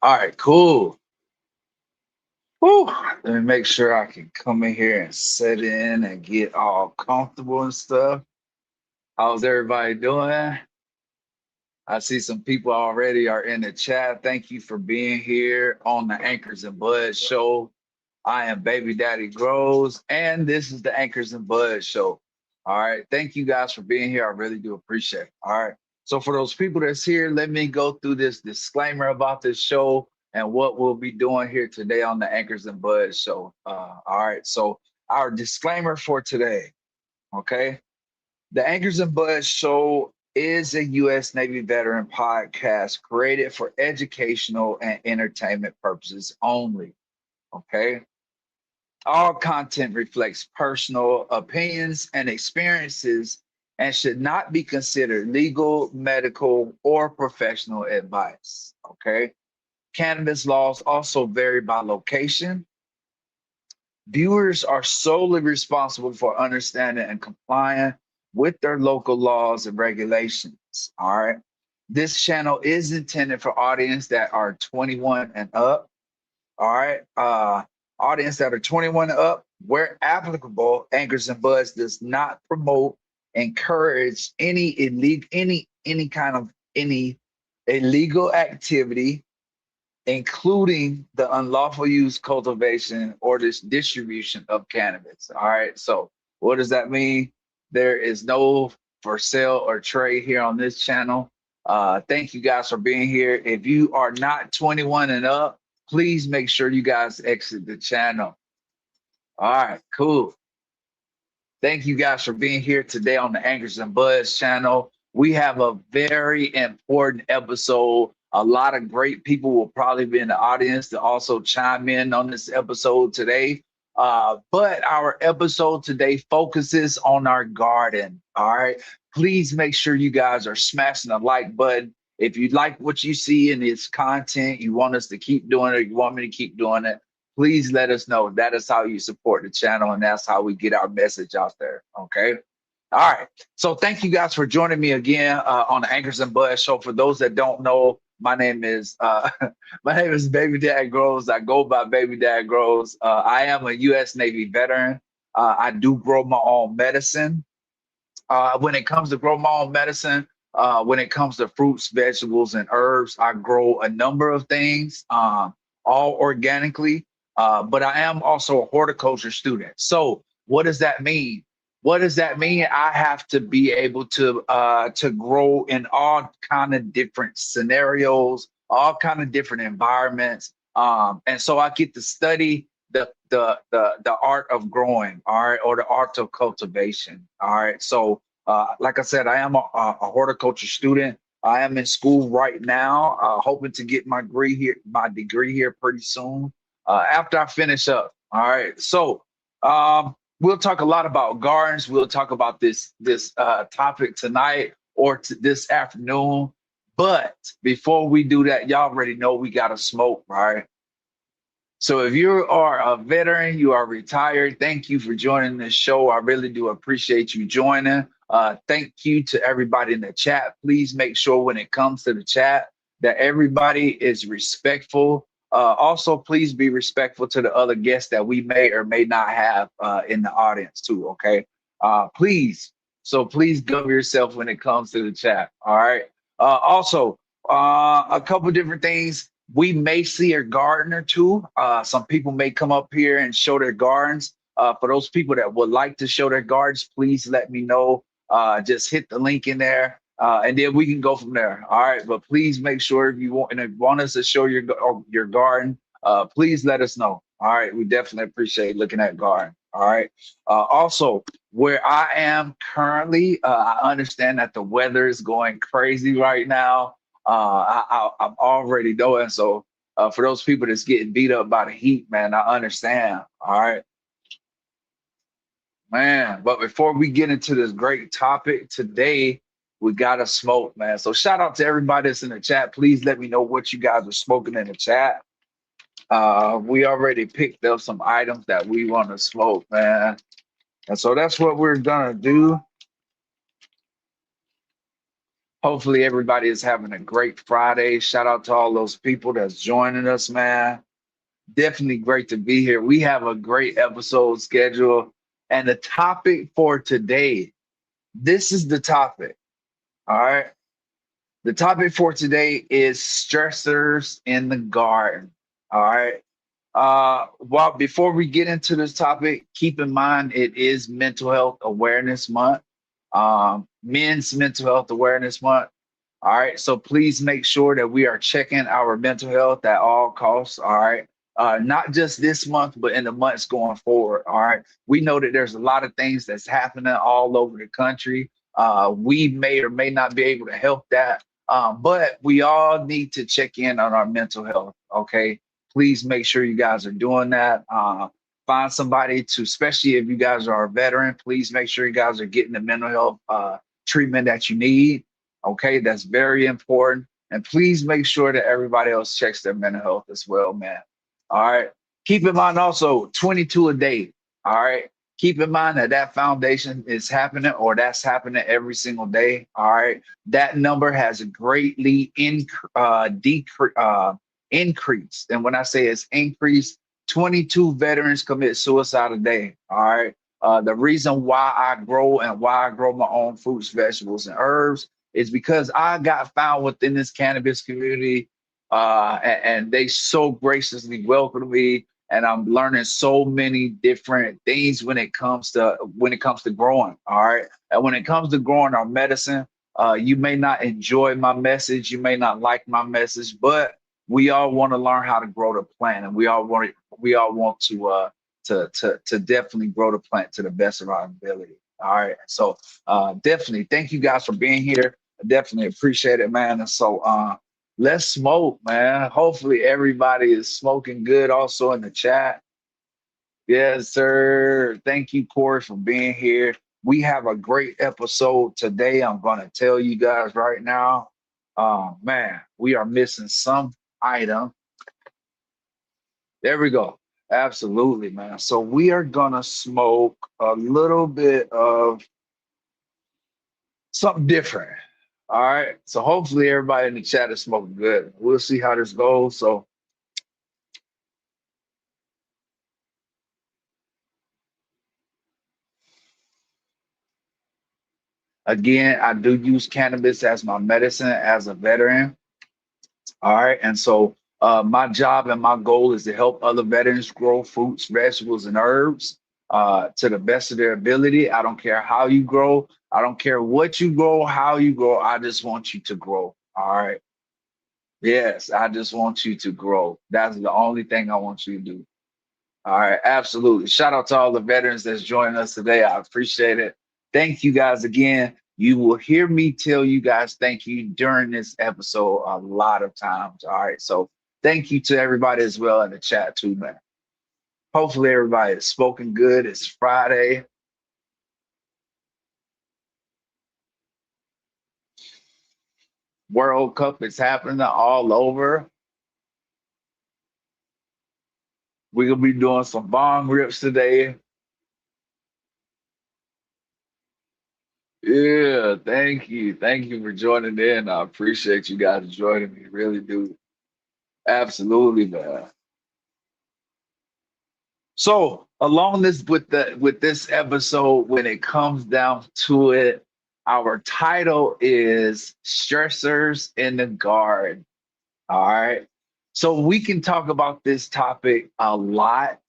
All right, cool. Whew. Let me make sure I can come in here and sit in and get all comfortable and stuff. How's everybody doing? I see some people already are in the chat. Thank you for being here on the Anchors and Buds show. I am Baby Daddy Grows, and this is the Anchors and Buds show. All right. Thank you guys for being here. I really do appreciate it. All right. So, for those people that's here, let me go through this disclaimer about this show and what we'll be doing here today on the Anchors and Buds show. All right. So, our disclaimer for today, okay? The Anchors and Buds show is a U.S. Navy veteran podcast created for educational and entertainment purposes only. Okay. All content reflects personal opinions and experiences and should not be considered legal, medical, or professional advice. Okay. Cannabis laws also vary by location. Viewers are solely responsible for understanding and complying with their local laws and regulations. All right. This channel is intended for audience that are 21 and up. All right. Audience that are 21 and up, where applicable, Anchors and Buds does not promote, encourage any kind of any illegal activity, including the unlawful use, cultivation, or this distribution of cannabis. All right. So what does that mean? There is no for sale or trade here on this channel. Thank you guys for being here. If you are not 21 and up, please make sure you guys exit the channel. All right, cool. Thank you guys for being here today on the Anchors and Buds channel. We have a very important episode. A lot of great people will probably be in the audience to also chime in on this episode today. But our episode today focuses on our garden. All right. Please make sure you guys are smashing the like button. If you like what you see in this content, you want us to keep doing it, you want me to keep doing it, please let us know. That is how you support the channel, and that's how we get our message out there. Okay. All right. So thank you guys for joining me again on the Anchors and Buds show. For those that don't know, my name is my name is Baby Dad Grows. I go by Baby Dad Grows. I am a U.S. Navy veteran. I do grow my own medicine. When it comes to grow my own medicine, when it comes to fruits, vegetables, and herbs, I grow a number of things, all organically. But I am also a horticulture student. So what does that mean? What does that mean? I have to be able to grow in all kind of different scenarios, all kind of different environments, and so I get to study the art of growing, all right, or the art of cultivation, all right. So, like I said, I am a horticulture student. I am in school right now, hoping to get my degree here pretty soon. After I finish up, all right. So, we'll talk a lot about gardens. We'll talk about this topic tonight or this afternoon. But before we do that, y'all already know we got to smoke, right? So if you are a veteran, you are retired, thank you for joining this show. I really do appreciate you joining. Thank you to everybody in the chat. Please make sure when it comes to the chat that everybody is respectful. Also, please be respectful to the other guests that we may or may not have in the audience too, okay? Please. So please govern yourself when it comes to the chat, all right? Also, a couple different things. We may see a garden or two. Some people may come up here and show their gardens. For those people that would like to show their gardens, please let me know. Just hit the link in there, and then we can go from there. All right, but please make sure if you want us to show your garden, please let us know. All right, we definitely appreciate looking at garden. All right. Also, where I am currently, I understand that the weather is going crazy right now. I'm already knowing. So for those people that's getting beat up by the heat, man, I understand. All right, man. But before we get into this great topic today, we gotta smoke, man. So shout out to everybody that's in the chat. Please let me know what you guys are smoking in the chat. We already picked up some items that we want to smoke, man. And so that's what we're gonna do. Hopefully, everybody is having a great Friday. Shout out to all those people that's joining us, man. Definitely great to be here. We have a great episode scheduled. And the topic for today, this is the topic. All right. The topic for today is stressors in the garden. All right. Well, before we get into this topic, keep in mind it is Mental Health Awareness Month, Men's Mental Health Awareness Month. All right, so please make sure that we are checking our mental health at all costs. All right, not just this month, but in the months going forward. All right, we know that there's a lot of things that's happening all over the country. We may or may not be able to help that, but we all need to check in on our mental health. Okay, please make sure you guys are doing that. Find somebody to, especially if you guys are a veteran, please make sure you guys are getting the mental health treatment that you need. Okay, that's very important. And please make sure that everybody else checks their mental health as well, man. All right. Keep in mind also 22 a day. All right. Keep in mind that that foundation is happening or that's happening every single day. All right. That number has greatly increased. And when I say it's increased, 22 veterans commit suicide a day. All right. The reason why I grow and why I grow my own fruits, vegetables, and herbs is because I got found within this cannabis community, and they so graciously welcomed me, and I'm learning so many different things when it comes to growing. All right, and when it comes to growing our medicine, you may not enjoy my message, you may not like my message, but we all want to learn how to grow the plant, and we all want to definitely grow the plant to the best of our ability. All right, so definitely thank you guys for being here. I definitely appreciate it, man. And so let's smoke, man. Hopefully everybody is smoking good also in the chat. Yes, sir. Thank you, Corey, for being here. We have a great episode today. I'm gonna tell you guys right now. Man, we are missing some item. There we go. Absolutely, man. So we are gonna smoke a little bit of something different. All right. So hopefully everybody in the chat is smoking good. We'll see how this goes. So again, I do use cannabis as my medicine as a veteran. All right. And so my job and my goal is to help other veterans grow fruits, vegetables, and herbs to the best of their ability. I don't care how you grow. I don't care what you grow, how you grow. I just want you to grow. All right. Yes, I just want you to grow. That's the only thing I want you to do. All right, absolutely. Shout out to all the veterans that's joining us today. I appreciate it. Thank you guys again. You will hear me tell you guys thank you during this episode a lot of times. All right, so thank you to everybody as well in the chat too, man. Hopefully everybody is spoken good. It's Friday. World Cup is happening all over. We're gonna be doing some bong rips today. Yeah, thank you. Thank you for joining in. I appreciate you guys joining me. Really do. Absolutely, man. So along this with this episode, when it comes down to it, our title is Stressors in the Garden. All right. So we can talk about this topic a lot,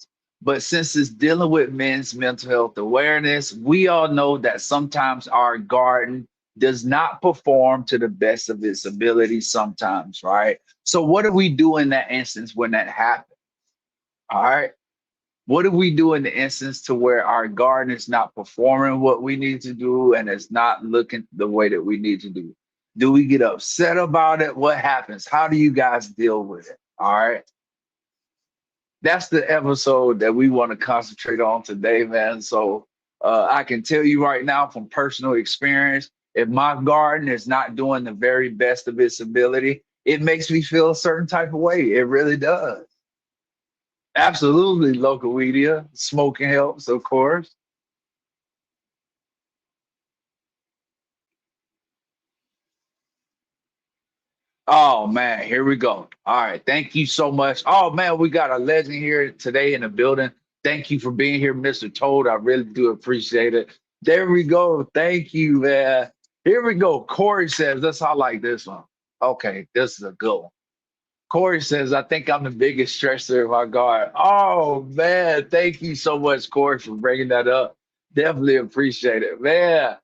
but since it's dealing with men's mental health awareness, we all know that sometimes our garden does not perform to the best of its ability sometimes, right? So what do we do in that instance when that happens? All right. What do we do in the instance to where our garden is not performing what we need to do and it's not looking the way that we need to do? Do we get upset about it? What happens? How do you guys deal with it? All right. That's the episode that we want to concentrate on today, man. So I can tell you right now from personal experience, if my garden is not doing the very best of its ability, it makes me feel a certain type of way. It really does. Absolutely, local media. Smoking helps, of course. Oh man, here we go. All right, thank you so much. Oh man, we got a legend here today in the building. Thank you for being here, Mr. Toad. I really do appreciate it. There we go. Thank you, man. Here we go. Corey says, "That's how I like this one." Okay, this is a good one. Corey says, "I think I'm the biggest stressor of our guard." Oh man, thank you so much, Corey, for bringing that up. Definitely appreciate it, man.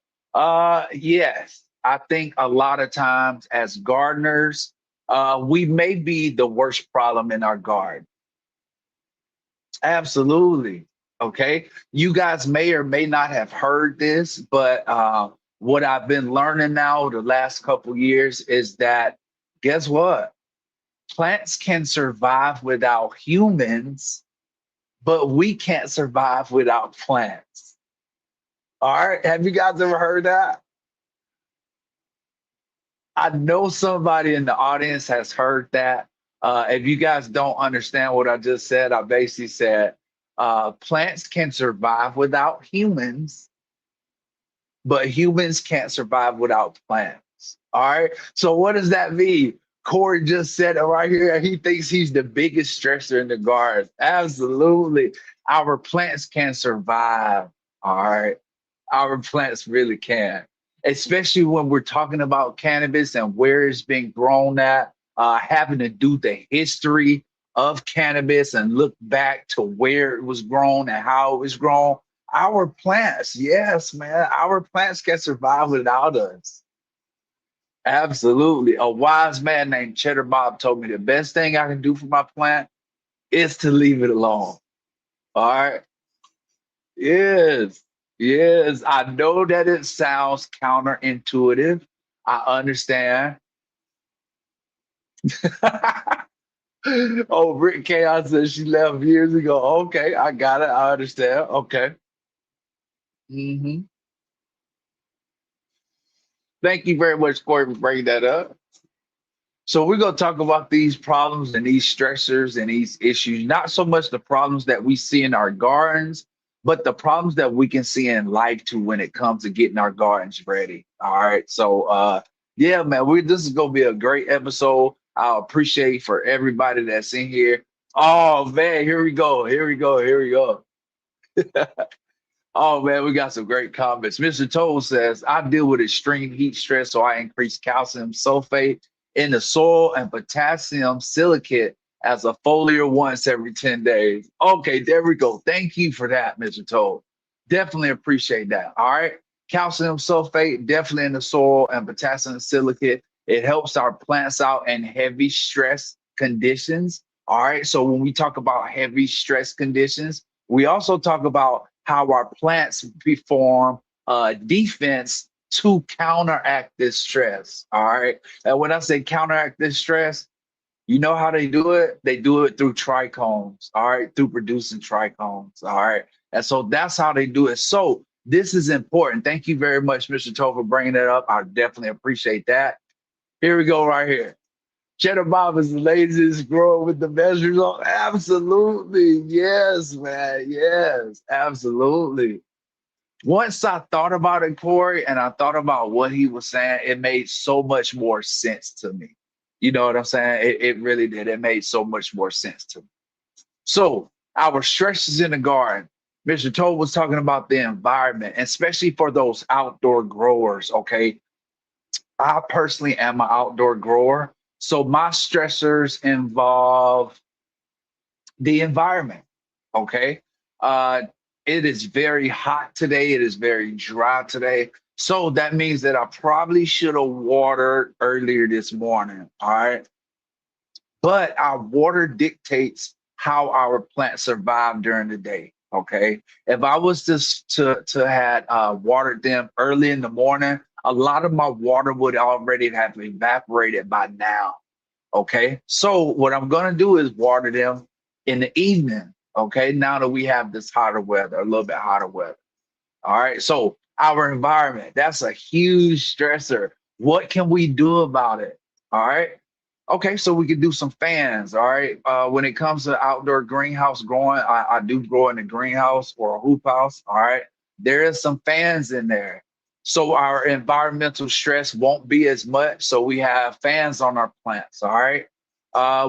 Yes, I think a lot of times as gardeners, we may be the worst problem in our garden. Absolutely. Okay. You guys may or may not have heard this, but what I've been learning now the last couple years is that guess what? Plants can survive without humans, but we can't survive without plants. All right. Have you guys ever heard that? I know somebody in the audience has heard that. If you guys don't understand what I just said, I basically said plants can survive without humans, but humans can't survive without plants. All right. So what does that mean? Corey just said it right here. He thinks he's the biggest stressor in the garden. Absolutely. Our plants can survive. All right. Our plants really can, especially when we're talking about cannabis and where it's being grown at, having to do the history of cannabis and look back to where it was grown and how it was grown. Our plants, yes, man, our plants can survive without us. Absolutely. A wise man named Cheddar Bob told me the best thing I can do for my plant is to leave it alone. All right. Yes. Yes. I know that it sounds counterintuitive. I understand. Oh, Rick Chaos says she left years ago. Okay, I got it. I understand. Okay. Hmm. Thank you very much, Corey, for bringing that up. So we're going to talk about these problems and these stressors and these issues, not so much the problems that we see in our gardens, but the problems that we can see in life too when it comes to getting our gardens ready. All right. So yeah, man, this is gonna be a great episode. I appreciate for everybody that's in here. Oh man, here we go. Here we go. Here we go. Oh man, we got some great comments. Mr. Toll says, I deal with extreme heat stress, so I increase calcium sulfate in the soil and potassium silicate as a foliar once every 10 days. Okay, there we go. Thank you for that, Mr. Toll. Definitely appreciate that. All right. Calcium sulfate, definitely in the soil, and potassium silicate. It helps our plants out in heavy stress conditions. All right. So when we talk about heavy stress conditions, we also talk about how our plants perform defense to counteract this stress. All right. And when I say counteract this stress, you know how they do it? They do it through trichomes. All right. Through producing trichomes. All right. And so that's how they do it. So this is important. Thank you very much, Mr. Toe, for bringing that up. I definitely appreciate that. Here we go, right here. Cheddar Bob is the laziest grower with the measures on. Absolutely. Yes, man. Yes, absolutely. Once I thought about it, Corey, and I thought about what he was saying, it made so much more sense to me. You know what I'm saying? It really did. It made so much more sense to me. So, our stresses in the garden. Mr. Toll was talking about the environment, especially for those outdoor growers. Okay. I personally am an outdoor grower. So my stressors involve the environment. Okay. Uh, it is very hot today. It is very dry today. So that means that I probably should have watered earlier this morning. All right. But our water dictates how our plants survive during the day. Okay. If I was to had watered them early in the morning, a lot of my water would already have evaporated by now. Okay. So what I'm gonna do is water them in the evening. Okay. Now that we have this hotter weather, a little bit hotter weather. All right. So our environment, that's a huge stressor. What can we do about it? All right. Okay, so we can do some fans. All right. When it comes to outdoor greenhouse growing, I do grow in a greenhouse or a hoop house. All right. There is some fans in there. so our environmental stress won't be as much. So we have fans on our plants. All right.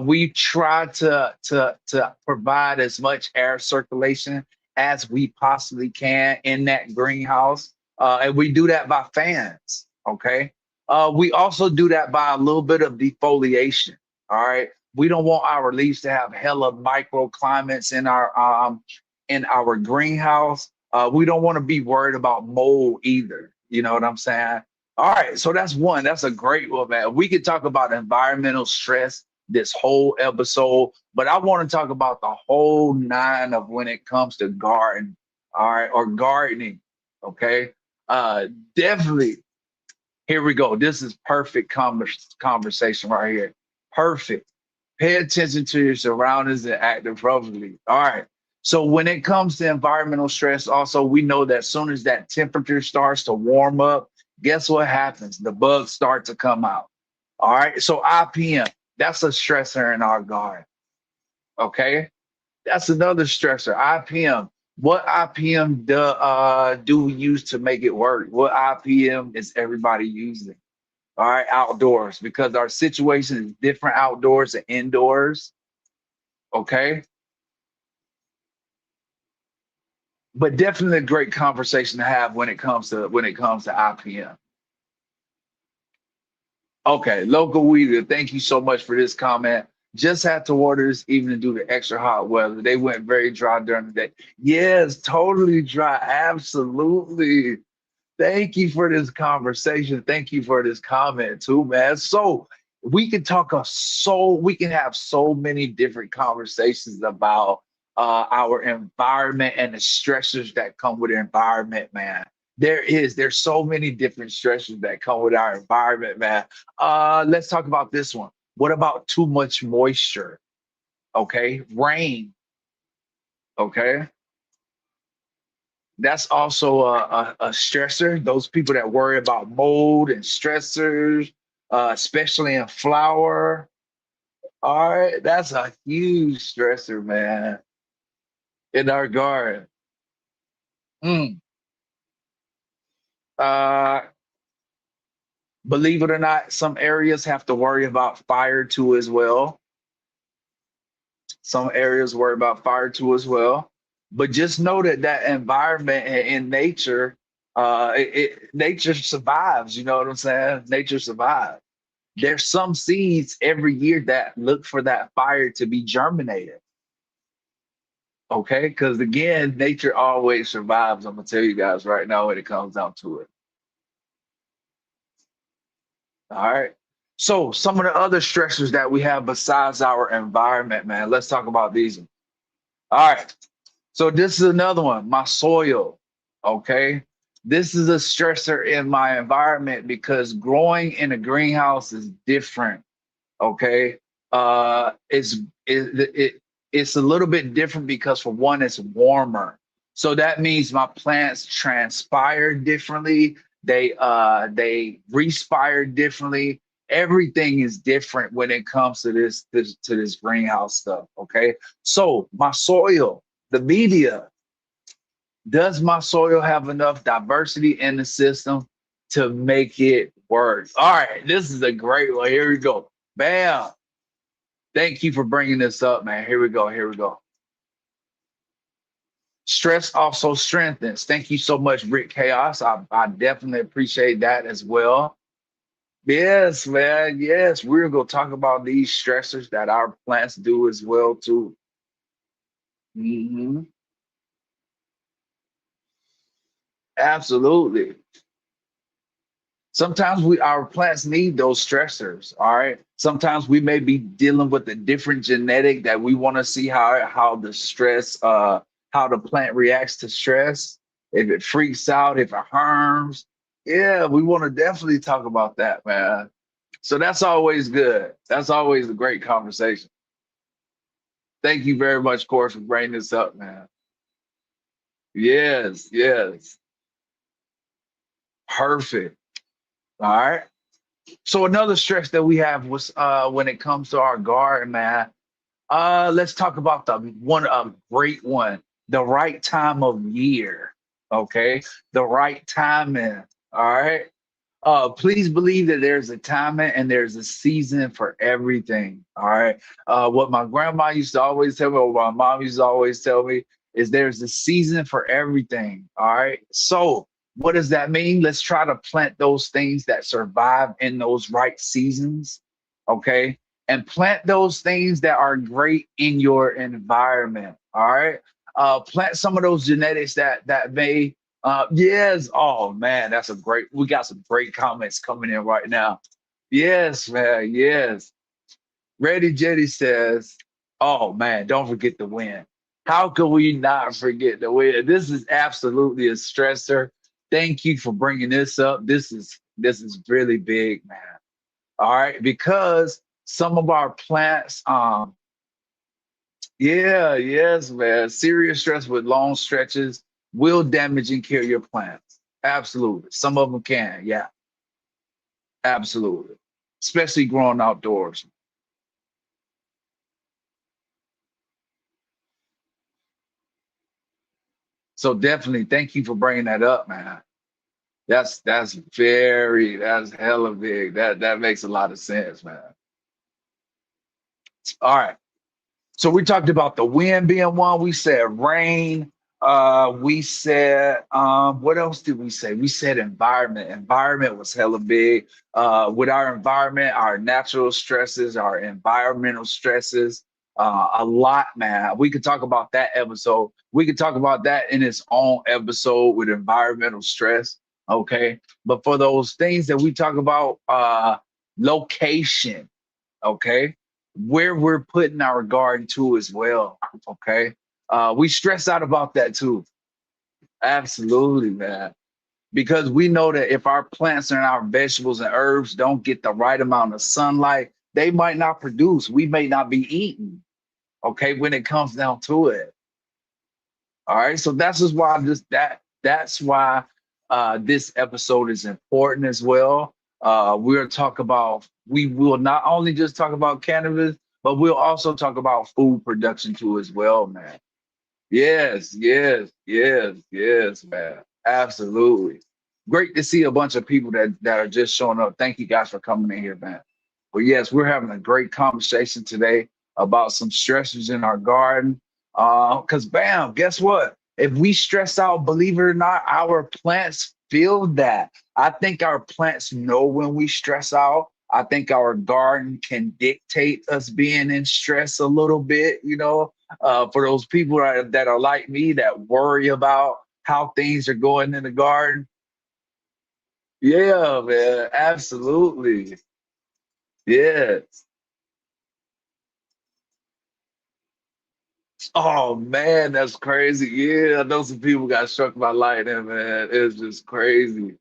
We try to provide as much air circulation as we possibly can in that greenhouse, and we do that by fans. Okay. We also do that by a little bit of defoliation. All right. We don't want our leaves to have hella microclimates in our greenhouse. We don't want to be worried about mold either. You know what I'm saying? All right, so that's one. That's a great one, man. We could talk about environmental stress this whole episode, but I want to talk about the whole nine of when it comes to garden, all right, or gardening. Okay. Uh Definitely. Here we go. This is perfect conversation right here. Perfect. Pay attention to your surroundings and act appropriately. All right. So when it comes to environmental stress, also we know that as soon as that temperature starts to warm up, guess what happens? The bugs start to come out. All right. So IPM, that's a stressor in our garden. Okay. That's another stressor. IPM. What IPM do we use to make it work? What IPM is everybody using? All right, outdoors, because our situation is different outdoors and indoors. Okay. But definitely a great conversation to have when it comes to IPM. Okay, local weeder, thank you so much for this comment. Just had to water this evening due to extra hot weather. They went very dry during the day. Yes, totally dry. Absolutely. Thank you for this conversation. Thank you for this comment too, man. So we can have so many different conversations about our environment and the stressors that come with the environment, man. There's so many different stressors that come with our environment, man. Let's talk about this one. What about too much moisture? Okay, rain. Okay, that's also a stressor. Those people that worry about mold and stressors, especially in flower. All right, that's a huge stressor, man, in our garden. Mm. Uh, Believe it or not, some areas have to worry about fire too as well. Some areas worry about fire too as well. But just know that that environment in nature, nature survives. You know what I'm saying? Nature survives. There's some seeds every year that look for that fire to be germinated. Okay, because again, nature always survives. I'm gonna tell you guys right now when it comes down to it. All right. So some of the other stressors that we have besides our environment, man. Let's talk about these. All right. So this is another one, my soil. Okay. This is a stressor in my environment because growing in a greenhouse is different. Okay. It's it's a little bit different because for one, it's warmer. So that means my plants transpire differently. They respire differently. Everything is different when it comes to this greenhouse stuff. Okay. So my soil, the media, does my soil have enough diversity in the system to make it work? All right, this is a great one. Here we go. Bam. Thank you for bringing this up, man. Here we go. Here we go. Stress also strengthens. Thank you so much, Rick Chaos. I definitely appreciate that as well. Yes, man. Yes, we're gonna talk about these stressors that our plants do as well too. Mhm. Absolutely. Sometimes our plants need those stressors. All right. Sometimes we may be dealing with a different genetic that we want to see how the stress how the plant reacts to stress, if it freaks out, if it harms. Yeah, we want to definitely talk about that, man. So that's always good. That's always a great conversation. Thank you very much, Corey, for bringing this up, man. Yes, yes. Perfect. All right. So another stress that we have was when it comes to our garden, man. Let's talk about the one great one, the right time of year. Okay, the right timing. All right. Please believe that there's a time and there's a season for everything. All right. What my grandma used to always tell me, or my mom used to always tell me, is there's a season for everything. All right. So, what does that mean? Let's try to plant those things that survive in those right seasons. Okay. And plant those things that are great in your environment. All right. Plant some of those genetics that may yes. Oh man, that's a great. We got some great comments coming in right now. Yes, man. Yes. Ready Jetty says, "Oh man, don't forget the win. How could we not forget the win? This is absolutely a stressor. Thank you for bringing this up. This is really big, man. All right, because some of our plants, yeah, yes, man. Serious stress with long stretches will damage and kill your plants. Absolutely. Some of them can. Yeah, absolutely. Especially growing outdoors. So definitely thank you for bringing that up, man. That's hella big. That makes a lot of sense, man. All right. So we talked about the wind being one. We said rain. We said what else did we say? We said environment. Environment was hella big. With our environment, our natural stresses, our environmental stresses, a lot, man. We could talk about that episode. We could talk about that in its own episode with environmental stress. Okay. But for those things that we talk about, location, okay, where we're putting our garden to as well, okay. We stress out about that too. Absolutely, man, because we know that if our plants and our vegetables and herbs don't get the right amount of sunlight, they might not produce. We may not be eating, okay, when it comes down to it. All right, so that's just why that's why this episode is important as well. We'll talk about we will not only just talk about cannabis, but we'll also talk about food production too as well, man. Yes, yes, yes, yes, man. Absolutely. Great to see a bunch of people that are just showing up. Thank you guys for coming in here, man. But yes, we're having a great conversation today about some stressors in our garden. Because bam, guess what? If we stress out, believe it or not, our plants feel that. I think our plants know when we stress out. I think our garden can dictate us being in stress a little bit, for those people that are like me that worry about how things are going in the garden. Yeah, man, absolutely. Yes. Oh man, that's crazy. Yeah, I know some people got struck by lightning, man. It's just crazy.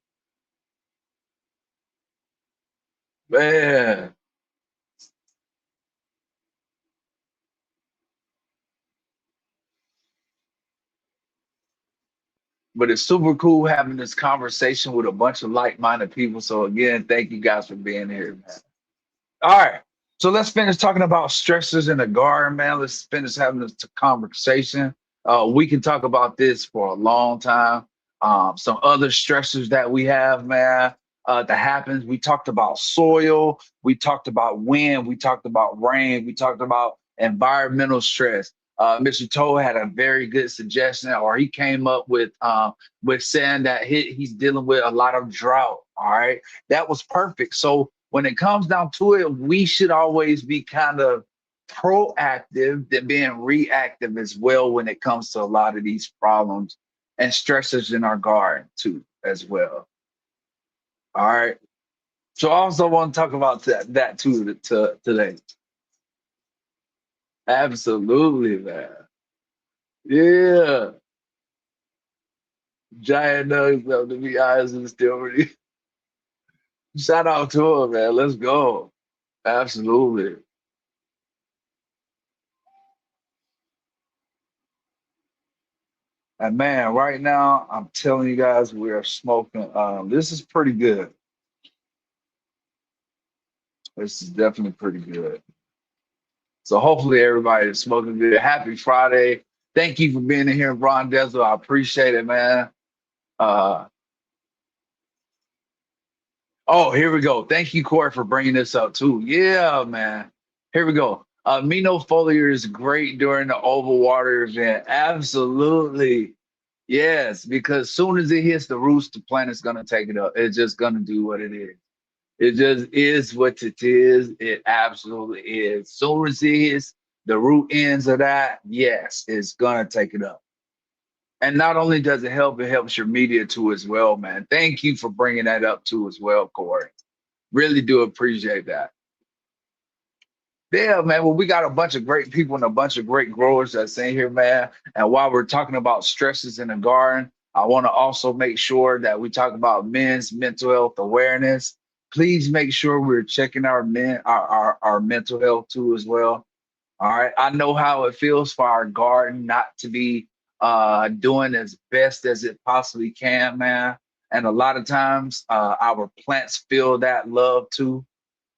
Man. But it's super cool having this conversation with a bunch of like-minded people. So again, thank you guys for being here, man. All right. So let's finish talking about stressors in the garden, man. Let's finish having this conversation. We can talk about this for a long time. Some other stressors that we have, man, that happens. We talked about soil. We talked about wind. We talked about rain. We talked about environmental stress. Mr. Toe had a very good suggestion, or he came up with saying that he's dealing with a lot of drought. All right, that was perfect. So when it comes down to it, we should always be kind of proactive than being reactive as well when it comes to a lot of these problems and stressors in our garden too, as well. All right. So I also want to talk about that too today. Absolutely, man. Yeah. Giant nugs up to be eyes and still really. Shout out to him, man. Let's go. Absolutely. And man, right now, I'm telling you guys, we are smoking. This is pretty good. This is definitely pretty good. So hopefully everybody is smoking good. Happy Friday. Thank you for being in here, Ron Desel. I appreciate it, man. Uh, Oh, here we go. Thank you, Corey, for bringing this up too. Yeah, man. Here we go. Mino foliar is great during the oval water event. Absolutely. Yes, because soon as it hits the roots, the plant is gonna take it up. It's just gonna do what it is. It just is what it is. It absolutely is. Soon as it hits the root ends of that, yes, it's gonna take it up. And not only does it help, it helps your media too as well, man. Thank you for bringing that up too as well, Corey. Really do appreciate that. Yeah, man. Well, we got a bunch of great people and a bunch of great growers that's in here, man. And while we're talking about stresses in the garden, I want to also make sure that we talk about men's mental health awareness. Please make sure we're checking our our mental health too as well. All right. I know how it feels for our garden not to be doing as best as it possibly can, man. And a lot of times our plants feel that love too.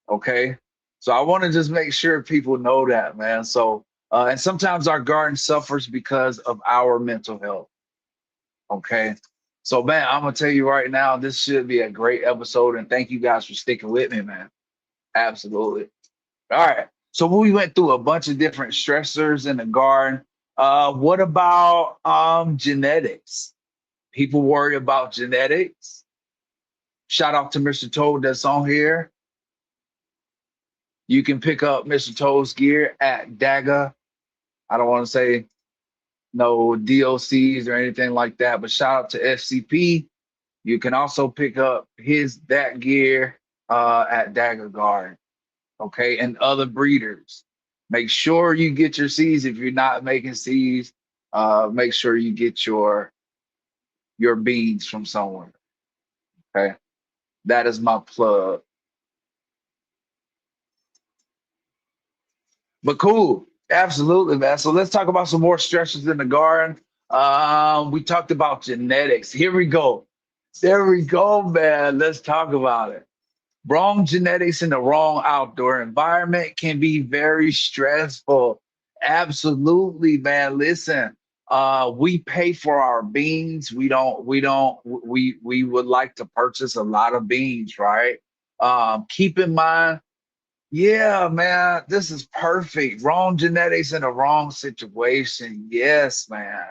Okay. So I want to just make sure people know that, man. So, and sometimes our garden suffers because of our mental health. Okay. So, man, I'm going to tell you right now, this should be a great episode. And thank you guys for sticking with me, man. Absolutely. All right. So we went through a bunch of different stressors in the garden. What about genetics? People worry about genetics. Shout out to Mr. Toad that's on here. You can pick up Mr. Toad's gear at Daga. I don't want to say no DOCs or anything like that, but shout out to FCP. You can also pick up his that gear at Dagger Garden, okay, and other breeders. Make sure you get your seeds if you're not making seeds. Make sure you get your beans from somewhere. Okay, that is my plug. But cool. Absolutely, man. So let's talk about some more stresses in the garden. We talked about genetics. Here we go. There we go, man. Let's talk about it. Wrong genetics in the wrong outdoor environment can be very stressful. Absolutely, man. Listen, we pay for our beans. We would like to purchase a lot of beans, right? Keep in mind, yeah, man, this is perfect. Wrong genetics in the wrong situation. Yes, man.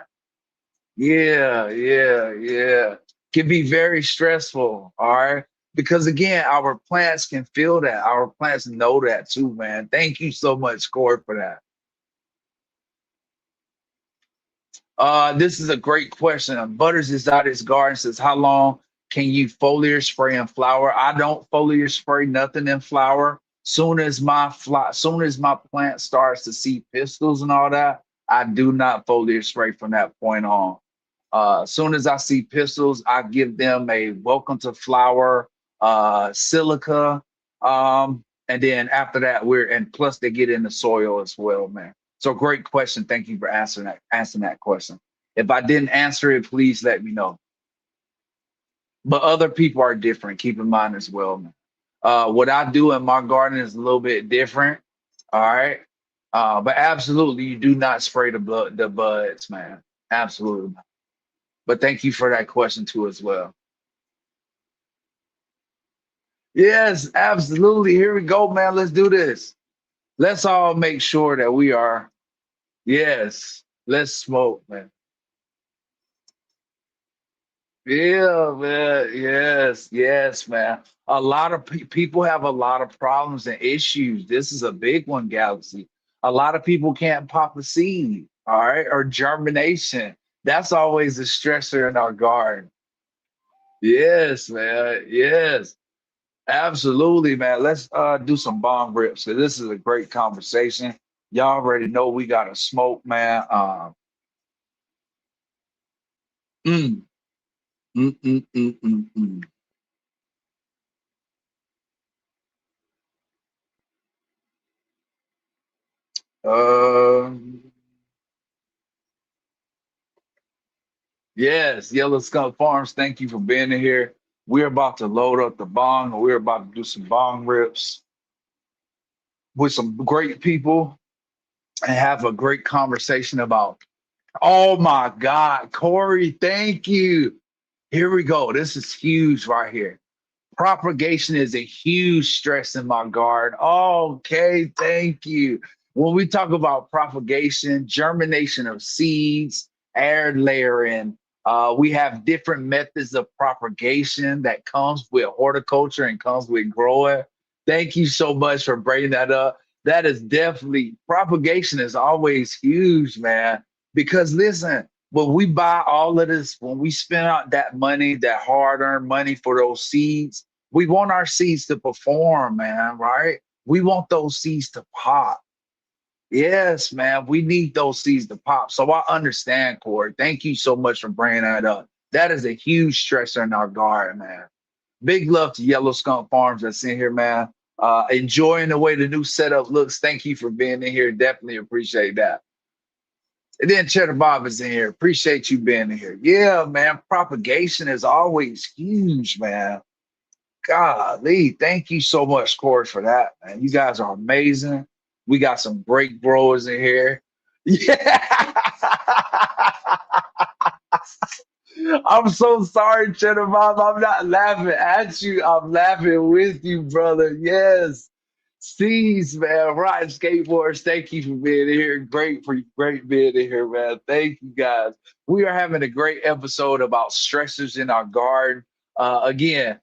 Yeah, yeah, yeah. Can be very stressful. All right. Because again, our plants can feel that. Our plants know that too, man. Thank you so much, Corey, for that. This is a great question. Butters is out his garden says, how long can you foliar spray in flower? I don't foliar spray nothing in flower. Soon as my plant starts to see pistils and all that, I do not foliar spray from that point on. Soon as I see pistils, I give them a welcome to flower silica. And then after that, and plus they get in the soil as well, man. So great question. Thank you for answering that question. If I didn't answer it, please let me know. But other people are different. Keep in mind as well, man. What I do in my garden is a little bit different. All right. But absolutely, you do not spray the buds, man. Absolutely. But thank you for that question too as well. Yes, absolutely. Here we go, man. Let's do this. Let's all make sure that we are, yes, let's smoke, man. Yeah, man. Yes, yes, man. A lot of people have a lot of problems and issues. This is a big one, Galaxy. A lot of people can't pop a seed, all right, or germination. That's always a stressor in our garden. Yes, man. Yes. Absolutely, man. Let's do some bomb rips. So this is a great conversation. Y'all already know we got to smoke, man. Mm, mm, mm, mm, mm, mm. Um, yes, Yellow Skunk Farms. Thank you for being in here. We're about to load up the bong. We're about to do some bong rips with some great people and have a great conversation about. Oh my God, Corey, thank you. Here we go. This is huge right here. Propagation is a huge stress in my garden. Okay, thank you. When we talk about propagation, germination of seeds, air layering, we have different methods of propagation that comes with horticulture and comes with growing. Thank you so much for bringing that up. That is definitely propagation is always huge, man. Because listen, when we buy all of this, when we spend out that money, that hard-earned money for those seeds, we want our seeds to perform, man, right? We want those seeds to pop. Yes, man, we need those seeds to pop. So I understand, Corey. Thank you so much for bringing that up. That is a huge stressor in our garden, man. Big love to Yellow Skunk Farms that's in here, man. Enjoying the way the new setup looks. Thank you for being in here. Definitely appreciate that. And then Cheddar Bob is in here. Appreciate you being in here. Yeah, man. Propagation is always huge, man. Golly, thank you so much, Corey, for that, man. You guys are amazing. We got some great growers in here. Yeah. I'm so sorry, Cheddar Bob. I'm not laughing at you. I'm laughing with you, brother. Yes. Steez, man. Riding skateboards. Thank you for being here. Great being in here, man. Thank you guys. We are having a great episode about stressors in our garden. Again,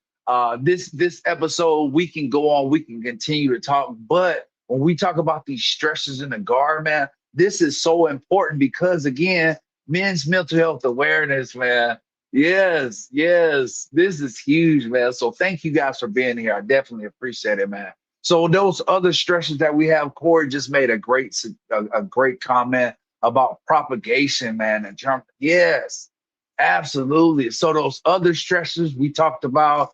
this episode, we can go on, we can continue to talk, but when we talk about these stressors in the garden, man, this is so important because again, men's mental health awareness, man. Yes, yes, this is huge, man. So thank you guys for being here. I definitely appreciate it, man. So those other stresses that we have, Corey just made a great comment about propagation, man. And yes, absolutely. So those other stresses we talked about,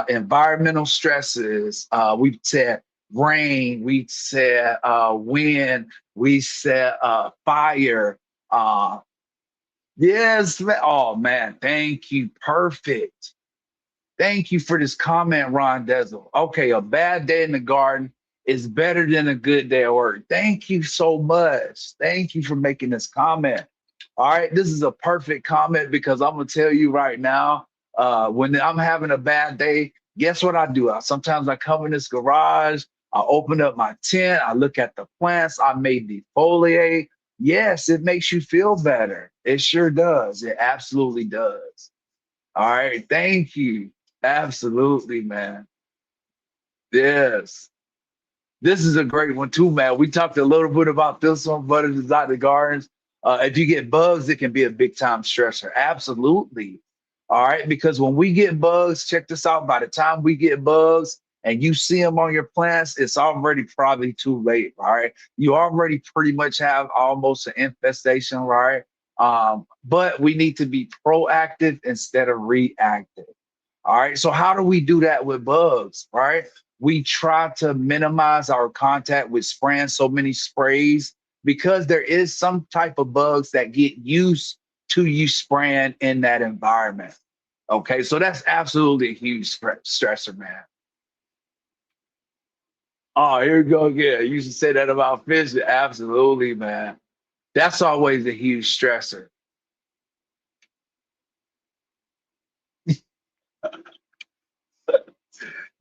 environmental stresses. We said rain. We said wind. We said fire. Uh, yes, man. Oh man, thank you. Perfect. Thank you for this comment, Ron Dezel. Okay, a bad day in the garden is better than a good day at work. Thank you so much. Thank you for making this comment. All right, this is a perfect comment because I'm gonna tell you right now, when I'm having a bad day, guess what I do? Sometimes I come in this garage, I open up my tent, I look at the plants, I may defoliate. Yes, it makes you feel better. It sure does. It absolutely does. All right, thank you. Absolutely, man. Yes. This is a great one too, man. We talked a little bit about this one, but it's out the gardens. If you get bugs, it can be a big time stressor. Absolutely. All right. Because when we get bugs, check this out. By the time we get bugs and you see them on your plants, it's already probably too late. All right. You already pretty much have almost an infestation, right? But we need to be proactive instead of reactive. All right. So how do we do that with bugs? Right. We try to minimize our contact with spraying so many sprays because there is some type of bugs that get used to you spraying in that environment. Okay. So that's absolutely a huge stressor, man. Oh, here we go again. You should say that about fish. Absolutely, man. That's always a huge stressor.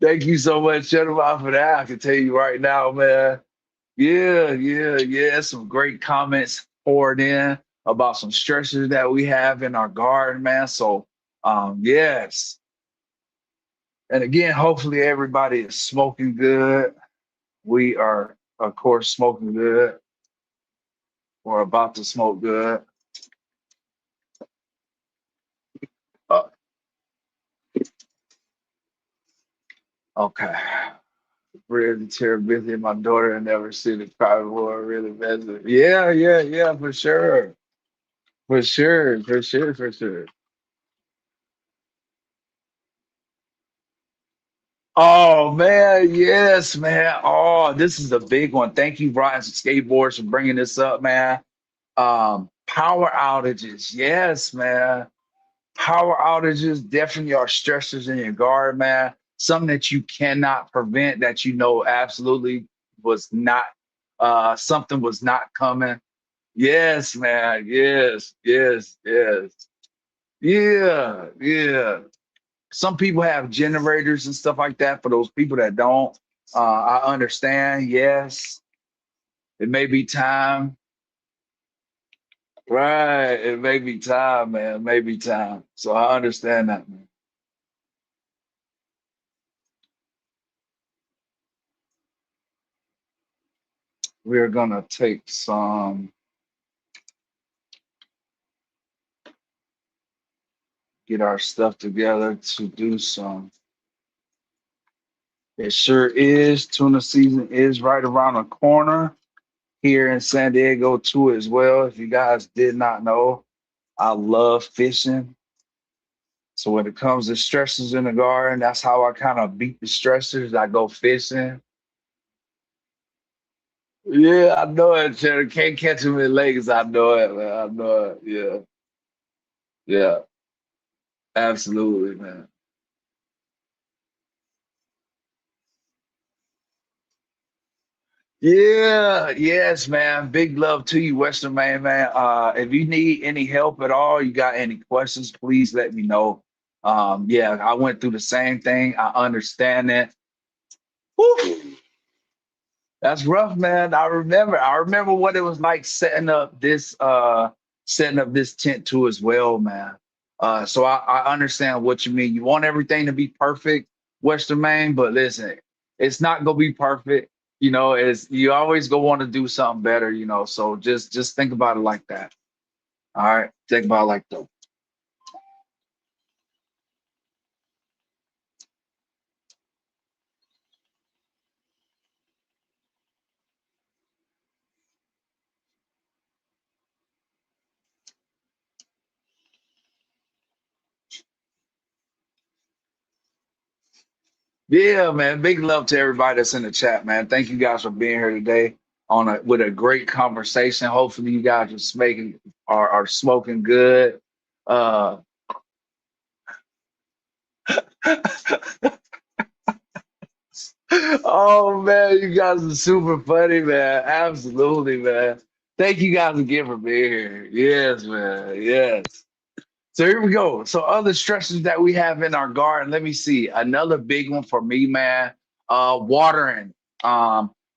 Thank you so much, gentlemen, for that. I can tell you right now, man. Yeah, yeah, yeah. Some great comments poured in about some stressors that we have in our garden, man. So, yes. And again, hopefully everybody is smoking good. We are, of course, smoking good. We're about to smoke good. Uh, okay. Really terrible busy. My daughter never seen the carnivore really busy. Yeah, yeah, yeah, for sure. For sure, for sure, for sure. Oh man, yes, man. Oh, this is a big one. Thank you, Brian Skateboards, for bringing this up, man. Power outages. Yes, man. Power outages definitely are stressors in your garden, man. Something that you cannot prevent, that you know absolutely was not something was not coming. Yes, man. Yes, yes, yes. Yeah, yeah. Some people have generators and stuff like that. For those people that don't, I understand. Yes, it may be time. Right. It may be time, man. It may be time. So I understand that, man. We're gonna take some, get our stuff together to do some. It sure is. Tuna season is right around the corner here in San Diego too, as well. If you guys did not know, I love fishing. So when it comes to stressors in the garden, that's how I kind of beat the stressors. I go fishing. Yeah, I know it, Cheddar. Can't catch him in Lakes. I know it, man. I know it. Yeah, yeah, absolutely, man. Yeah, yes, man. Big love to you, Western Maine, man. If you need any help at all, you got any questions, please let me know. Yeah, I went through the same thing. I understand that. Whew. That's rough, man. I remember what it was like setting up this tent too as well, man. So I understand what you mean. You want everything to be perfect, Western Maine, but listen, it's not gonna be perfect. It's you always go want to do something better, so just think about it like that. All right. Think about it like that. Yeah, man. Big love to everybody that's in the chat, man. Thank you guys for being here today on a with a great conversation. Hopefully, you guys are smoking good. Uh, oh man, you guys are super funny, man. Absolutely, man. Thank you guys again for being here. Yes, man. Yes. So here we go. So other stresses that we have in our garden. Let me see. Another big one for me, man. Watering.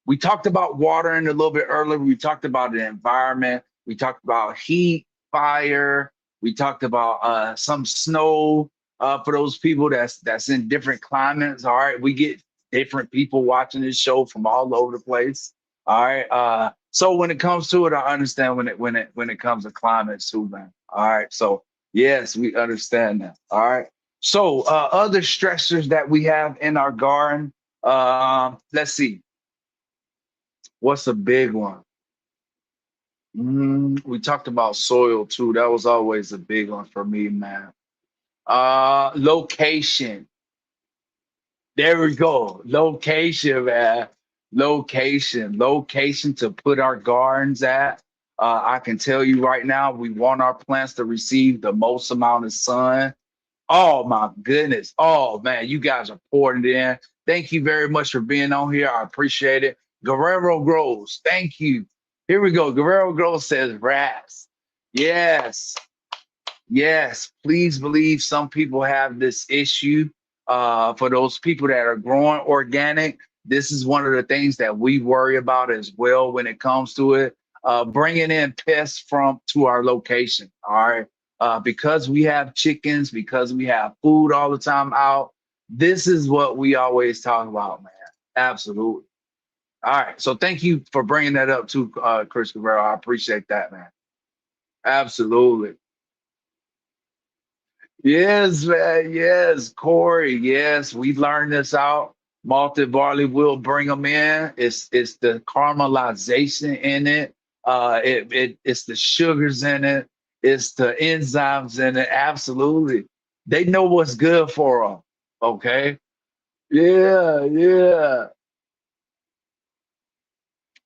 We talked about watering a little bit earlier. We talked about the environment. We talked about heat, fire. We talked about some snow for those people that's in different climates. All right, we get different people watching this show from all over the place. All right. So when it comes to it, I understand when it comes to climate too, man. All right. So yes, we understand that. All right. So, other stressors that we have in our garden. Let's see. What's a big one? We talked about soil too. That was always a big one for me, man. Location. There we go. Location, man. Location to put our gardens at. I can tell you right now, we want our plants to receive the most amount of sun. Oh my goodness. Oh man, you guys are pouring it in. Thank you very much for being on here. I appreciate it. Guerrero Grows, thank you. Here we go. Guerrero Grows says rats. Yes. Yes, please believe some people have this issue. For those people that are growing organic, this is one of the things that we worry about as well when it comes to it. Bringing in pests from to our location. All right, because we have chickens, because we have food all the time out. This is what we always talk about, man. Absolutely. All right, so thank you for bringing that up too, Chris Guerrero. I appreciate that, man. Absolutely. Yes, man. Yes, Corey. Yes, we learned this out. Malted barley will bring them in. It's the caramelization in it. It's the sugars in it. It's the enzymes in it. Absolutely, they know what's good for them. Okay. Yeah, yeah.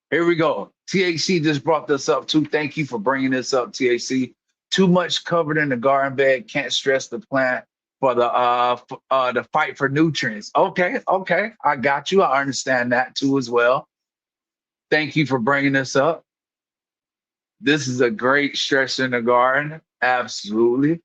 Here we go. THC just brought this up too. Thank you for bringing this up, THC. Too much covered in the garden bed. Can't stress the plant for the fight for nutrients. Okay, okay, I got you. I understand that too as well. Thank you for bringing this up. This is a great stress in the garden. Absolutely.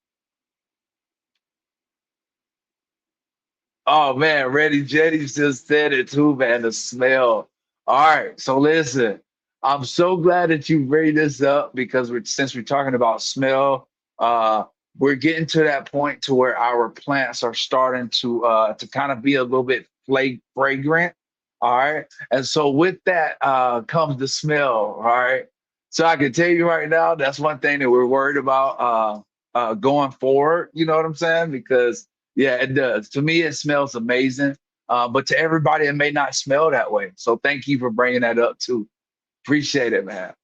Oh man, Ready Jetties just said it too, man. The smell. All right, so listen, I'm so glad that you bring this up because since we're talking about smell, uh, we're getting to that point to where our plants are starting to kind of be a little bit fragrant. All right, and so with that comes the smell. All right, so I can tell you right now, that's one thing that we're worried about going forward. You know what I'm saying? Because yeah, it does. To me, it smells amazing. But to everybody, it may not smell that way. So thank you for bringing that up too. Appreciate it, man.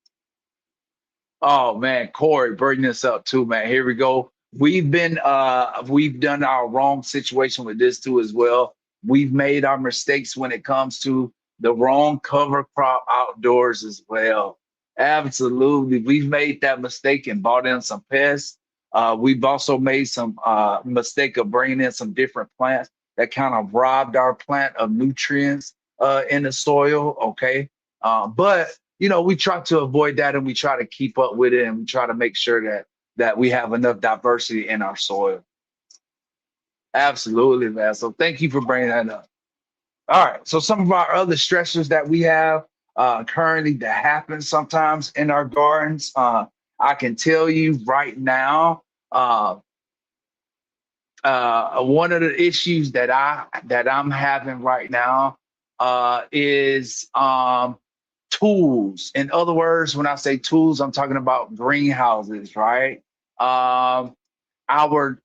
Oh man, Corey, bring this up too, man. Here we go. We've done our wrong situation with this too as well. We've made our mistakes when it comes to the wrong cover crop outdoors as well. Absolutely. We've made that mistake and bought in some pests. We've also made some mistake of bringing in some different plants that kind of robbed our plant of nutrients in the soil. Okay. But we try to avoid that and we try to keep up with it and we try to make sure that we have enough diversity in our soil. Absolutely, man. So thank you for bringing that up. All right. So some of our other stressors that we have currently that happen sometimes in our gardens, I can tell you right now, uh, one of the issues that I'm having right now is tools. In other words, when I say tools, I'm talking about greenhouses, right? Um, our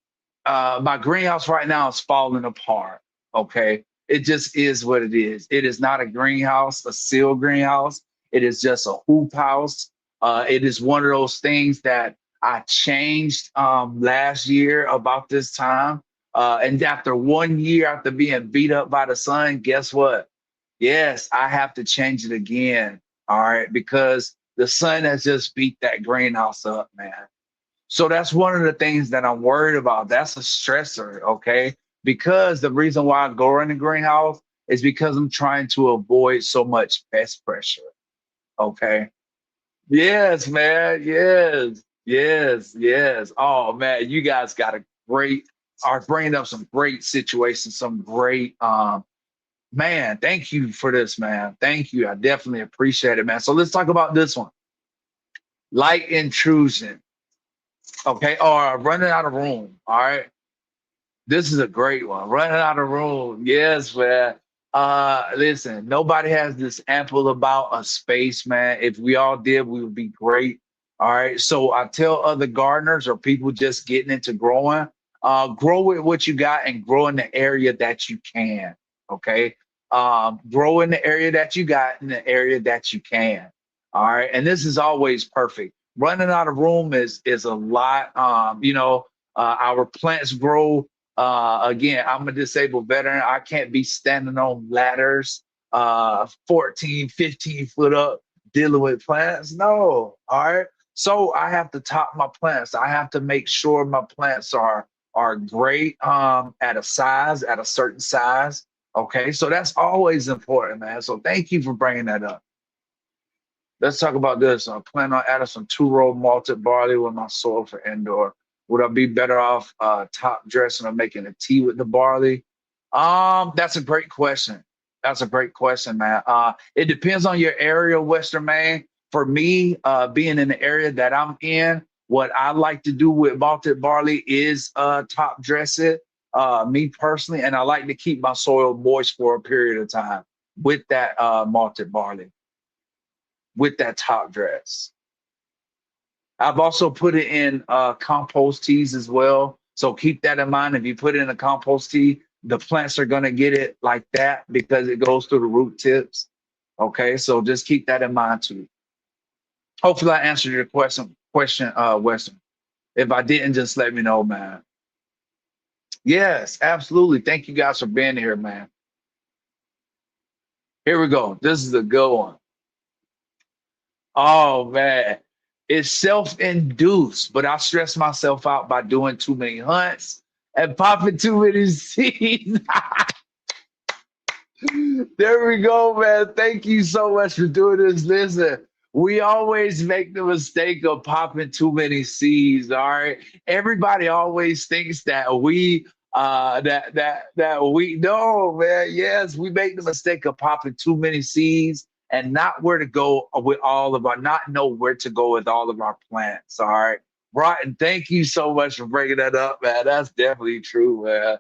My greenhouse right now is falling apart. Okay, it just is what it is. It is not a greenhouse, a sealed greenhouse. It is just a hoop house. It is one of those things that I changed last year about this time. And after 1 year after being beat up by the sun, guess what? Yes, I have to change it again. All right, because the sun has just beat that greenhouse up, man. So that's one of the things that I'm worried about. That's a stressor, okay? Because the reason why I go in the greenhouse is because I'm trying to avoid so much pest pressure, okay? Yes, man. Yes, yes, yes. Oh man, you guys got a great are bringing up some great situations, some great man. Thank you for this, man. Thank you. I definitely appreciate it, man. So let's talk about this one. Light intrusion. Okay, or running out of room. All right. This is a great one. Running out of room. Yes, man. Listen, nobody has this ample about a space, man. If we all did, we would be great. All right. So I tell other gardeners or people just getting into growing, grow with what you got and grow in the area that you can. Okay. Grow in the area that you got in the area that you can. All right. And this is always perfect. Running out of room is a lot. Our plants grow again, I'm a disabled veteran. I can't be standing on ladders 14, 15 foot up dealing with plants. No. All right. So I have to top my plants. I have to make sure my plants are great at a certain size. Okay. So that's always important, man. So thank you for bringing that up. Let's talk about this. I plan on adding some two-row malted barley with my soil for indoor. Would I be better off top dressing or making a tea with the barley? That's a great question. That's a great question, man. It depends on your area, Western Maine. For me, being in the area that I'm in, what I like to do with malted barley is top dress it. Me personally, and I like to keep my soil moist for a period of time with that malted barley with that top dress. I've also put it in compost teas as well. So keep that in mind. If you put it in a compost tea, the plants are going to get it like that because it goes through the root tips. Okay, so just keep that in mind too. Hopefully, I answered your question, Weston. If I didn't, just let me know, man. Yes, absolutely. Thank you guys for being here, man. Here we go. This is a good one. Oh man, it's self-induced, but I stress myself out by doing too many hunts and popping too many seeds. There we go, man. Thank you so much for doing this. Listen, we always make the mistake of popping too many seeds. All right. Everybody always thinks that we That we know, man. Yes, we make the mistake of popping too many seeds and not where to go with all of our, not know where to go with all of our plants. All right, Broughton, thank you so much for bringing that up, man. That's definitely true, man.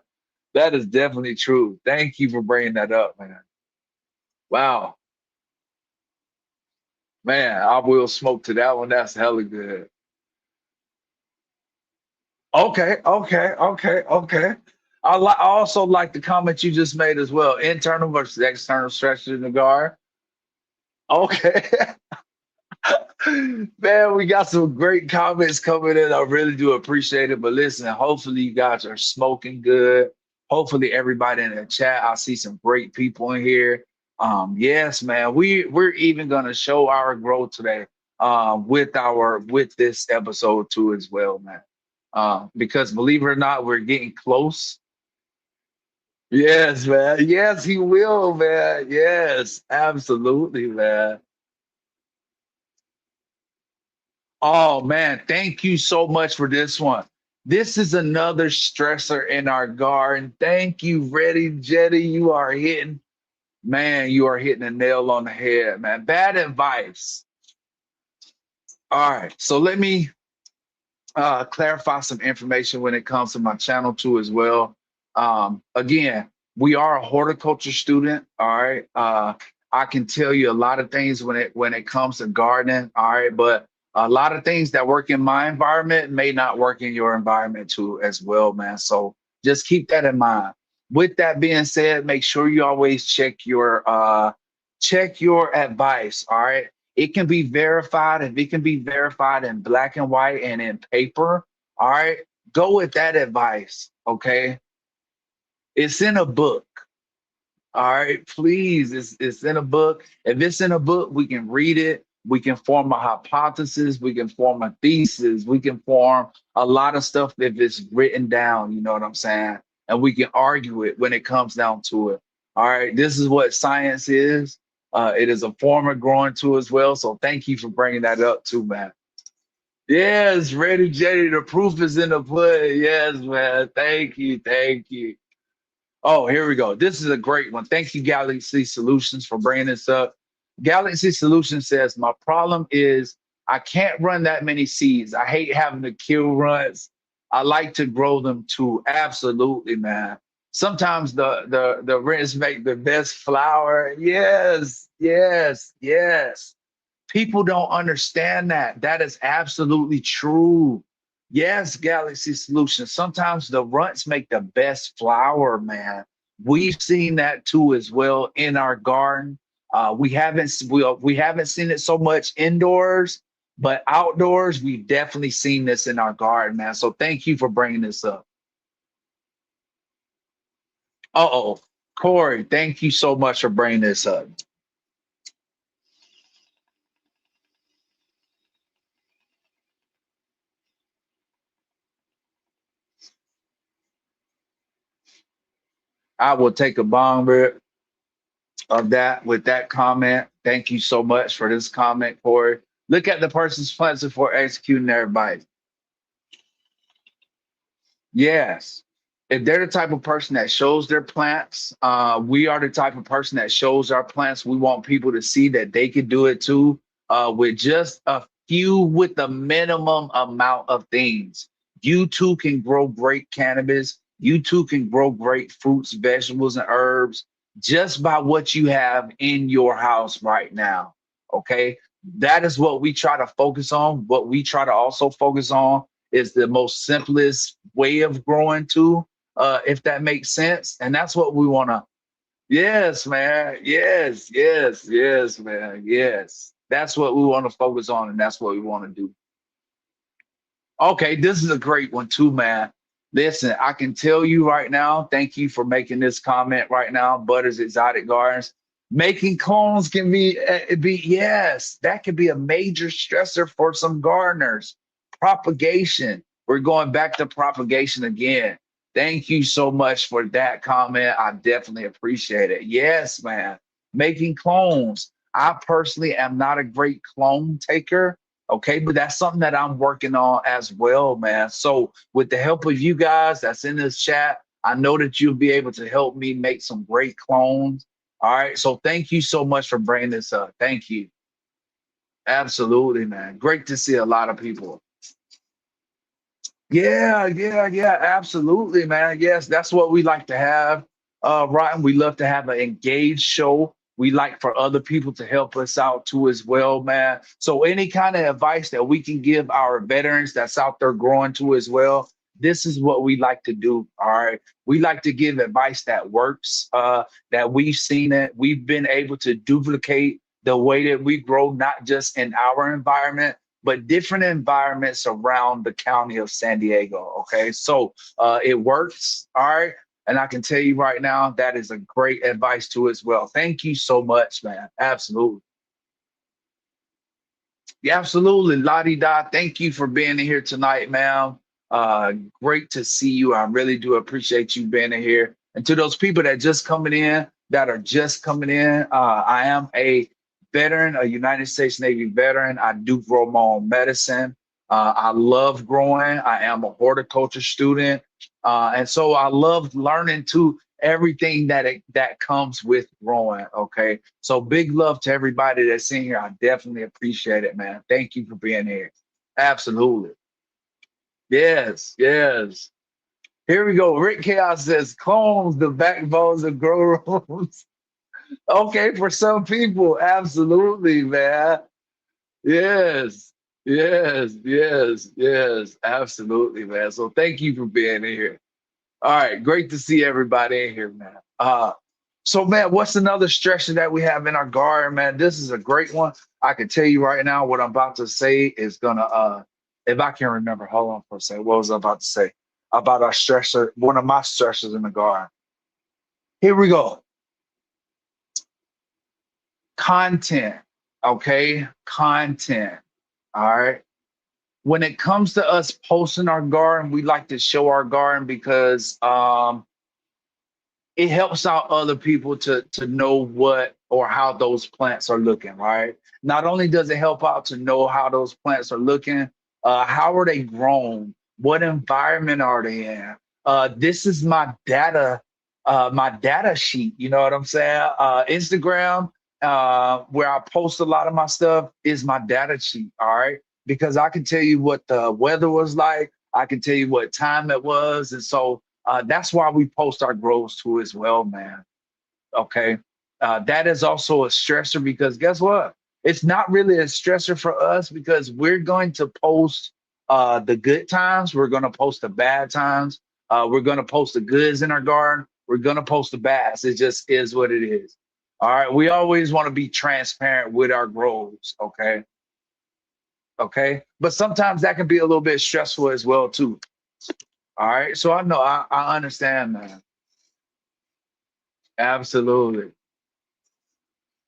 That is definitely true. Thank you for bringing that up, man. Wow, man, I will smoke to that one. That's hella good. Okay, okay, okay, okay. I also like the comment you just made as well. Internal versus external stretches in the guard. Okay. Man, we got some great comments coming in. I really do appreciate it. But listen, hopefully you guys are smoking good. Hopefully everybody in the chat. I see some great people in here. Yes, man. We're even gonna show our growth today with this episode too as well, man. Because believe it or not, we're getting close. Yes, man. Yes, he will, man. Yes, absolutely, man. Oh man, thank you so much for this one. This is another stressor in our garden. Thank you, Ready Jetty. You are hitting, man, you are hitting a nail on the head, man. Bad advice. All right, so let me clarify some information when it comes to my channel too as well. Again, we are a horticulture student. All right. I can tell you a lot of things when it comes to gardening. All right, but a lot of things that work in my environment may not work in your environment too as well, man. So just keep that in mind. With that being said, make sure you always check your advice. All right, it can be verified. If it can be verified in black and white and in paper, all right, go with that advice. Okay. It's in a book. All right, please. It's in a book. If it's in a book, we can read it. We can form a hypothesis. We can form a thesis. We can form a lot of stuff if it's written down. You know what I'm saying? And we can argue it when it comes down to it. All right, this is what science is. It is a form of growing too as well. So thank you for bringing that up too, man. Yes, Ready Jetty. The proof is in the pudding. Yes, man. Thank you. Thank you. Oh, here we go. This is a great one. Thank you, Galaxy Solutions, for bringing this up. Galaxy Solutions says, my problem is I can't run that many seeds. I hate having to kill runs. I like to grow them too. Absolutely, man. Sometimes the rinse make the best flour. Yes, yes, yes. People don't understand that. That is absolutely true. Yes, Galaxy Solutions. Sometimes the runts make the best flower, man. We've seen that too as well in our garden. We haven't seen it so much indoors, but outdoors we've definitely seen this in our garden, man. So thank you for bringing this up. Uh-oh, Corey, thank you so much for bringing this up. I will take a bong rip of that with that comment. Thank you so much for this comment, Corey. Look at the person's plans before executing their advice. Yes. If they're the type of person that shows their plants, we are the type of person that shows our plants. We want people to see that they can do it too, with just a few, with the minimum amount of things. You too can grow great cannabis. You too can grow great fruits, vegetables, and herbs just by what you have in your house right now. Okay. That is what we try to focus on. What we try to also focus on is the most simplest way of growing too, if that makes sense. And that's what we want to. Yes, man. Yes, yes, yes, man. Yes. That's what we want to focus on, and that's what we want to do. Okay, this is a great one too, man. Listen, I can tell you right now, thank you for making this comment right now, Butters Exotic Gardens. Making clones can be yes, that could be a major stressor for some gardeners. Propagation. We're going back to propagation again. Thank you so much for that comment. I definitely appreciate it. Yes, man. Making clones. I personally am not a great clone taker. Okay, but that's something that I'm working on as well, man. So with the help of you guys that's in this chat, I know that you'll be able to help me make some great clones. All right. So thank you so much for bringing this up. Thank you. Absolutely, man. Great to see a lot of people. Yeah, yeah, yeah, absolutely, man. Yes, that's what we like to have. Ryan, we love to have an engaged show. We like for other people to help us out too as well, man. So any kind of advice that we can give our veterans that's out there growing too as well, this is what we like to do. All right. We like to give advice that works, that we've seen it. We've been able to duplicate the way that we grow, not just in our environment, but different environments around the county of San Diego. Okay, so it works. All right. And I can tell you right now, that is a great advice too as well. Thank you so much, man. Absolutely. Yeah, absolutely. Lottie Da, thank you for being in here tonight, ma'am. Great to see you. I really do appreciate you being in here. And to those people that just coming in, that are just coming in, I am a veteran, a United States Navy veteran. I do grow my own medicine. I love growing. I am a horticulture student. And so I love learning too everything that comes with growing. Okay. So big love to everybody that's in here. I definitely appreciate it, man. Thank you for being here. Absolutely. Yes, yes. Here we go. Rick Chaos says clones the backbones of grow rooms. Okay, for some people, absolutely, man. Yes, yes, yes, yes, absolutely, man. So thank you for being here. All right, great to see everybody in here, man. So man, what's another structure that we have in our garden, man? This is a great one. I can tell you right now, what I'm about to say is gonna if I can remember, hold on for a second. What was I about to say? About our stressor, one of my stressors in the garden. Here we go. Content. Okay, content. All right. When it comes to us posting our garden, we like to show our garden because it helps out other people to know what or how those plants are looking, right? Not only does it help out to know how those plants are looking, how are they grown? What environment are they in? This is my data sheet. You know what I'm saying? Instagram, where I post a lot of my stuff, is my data sheet. All right, because I can tell you what the weather was like. I can tell you what time it was, and so that's why we post our grows too as well, man. Okay. That is also a stressor because guess what? It's not really a stressor for us because we're going to post the good times. We're going to post the bad times. We're going to post the goods in our garden. We're going to post the bads. It just is what it is. All right. We always want to be transparent with our grows. Okay. Okay. But sometimes that can be a little bit stressful as well, too. All right. So I know I understand, man. Absolutely.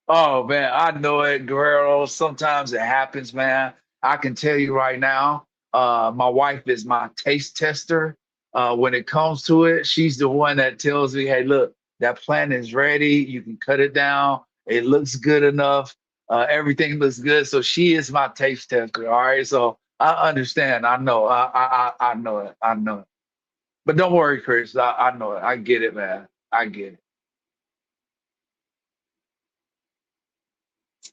Oh man, I know it, Guerrero. Sometimes it happens, man. I can tell you right now, my wife is my taste tester. When it comes to it, she's the one that tells me, "Hey, look, that plant is ready. You can cut it down. It looks good enough. Everything looks good." So she is my taste tester. All right, so I understand. I know. I know it. I know it. But don't worry, Chris. I know it. I get it, man. I get it.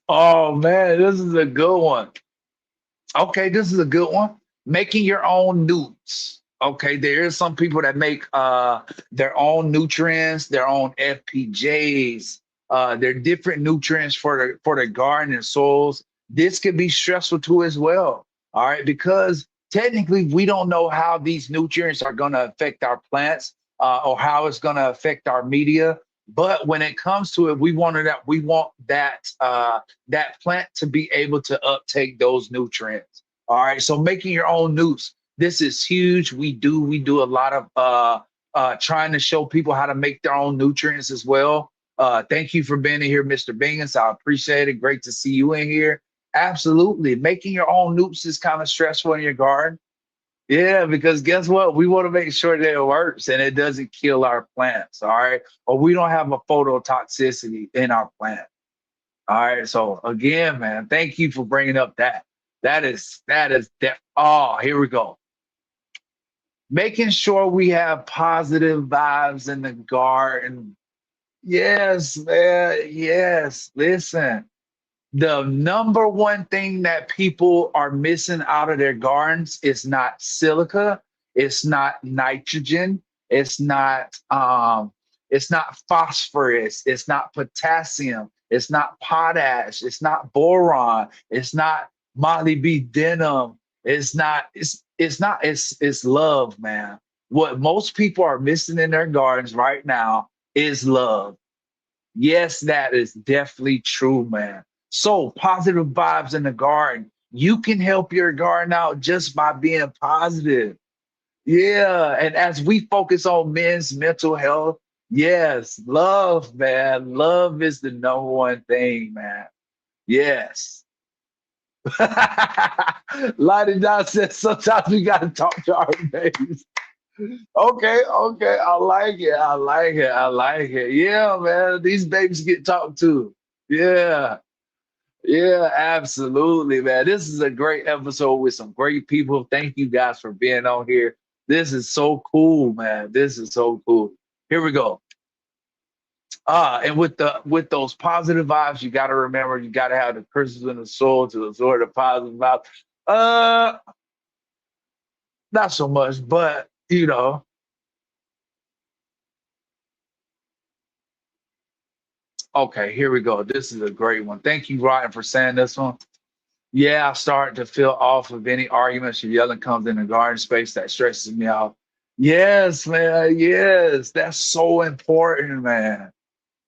Oh man, this is a good one. Okay, this is a good one. Making your own newts. Okay, there is some people that make their own nutrients, their own FPJs, their different nutrients for the garden and soils. This could be stressful too as well. All right, because technically we don't know how these nutrients are going to affect our plants or how it's going to affect our media. But when it comes to it, we want that plant to be able to uptake those nutrients. All right. So making your own newts. This is huge. We do a lot of trying to show people how to make their own nutrients as well. Thank you for being in here, Mr. Bingus. I appreciate it. Great to see you in here. Absolutely. Making your own newts is kind of stressful in your garden. Yeah, because guess what? We want to make sure that it works and it doesn't kill our plants. All right. Or we don't have a phototoxicity in our plant. All right. So again, man, thank you for bringing up that. That is that. Oh, here we go. Making sure we have positive vibes in the garden. Yes, man. Yes. Listen, the number one thing that people are missing out of their gardens is not silica, it's not nitrogen, it's not phosphorus, it's not potassium, it's not potash, it's not boron, it's not molybdenum, it's love, man. What most people are missing in their gardens right now is love. Yes, that is definitely true, man. So, positive vibes in the garden. You can help your garden out just by being positive. Yeah. And as we focus on men's mental health, yes, love, man. Love is the number one thing, man. Yes. Lottie Dot says sometimes we got to talk to our babies. Okay, okay. I like it. I like it. I like it. Yeah, man. These babies get talked to. Yeah. Yeah, absolutely, man. This is a great episode with some great people. Thank you guys for being on here. This is so cool, man. This is so cool. Here we go. And with those positive vibes, you got to remember you got to have the crystals in the soil to absorb the positive vibes. Uh, Not so much, but okay, here we go. This is a great one. Thank you, Ryan, for saying this one. Yeah, I start to feel off of any arguments or yelling comes in the garden space that stresses me out. Yes, man. Yes, that's so important, man.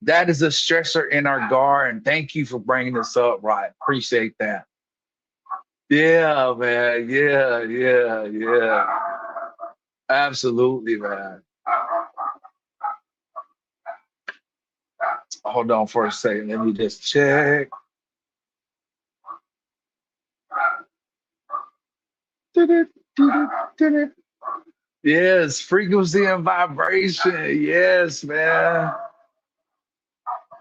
That is a stressor in our garden. Thank you for bringing this up, right? Appreciate that. Yeah, man. Yeah, yeah, yeah. Absolutely, man. Hold on for a second. Let me just check. Yes, frequency and vibration. Yes, man.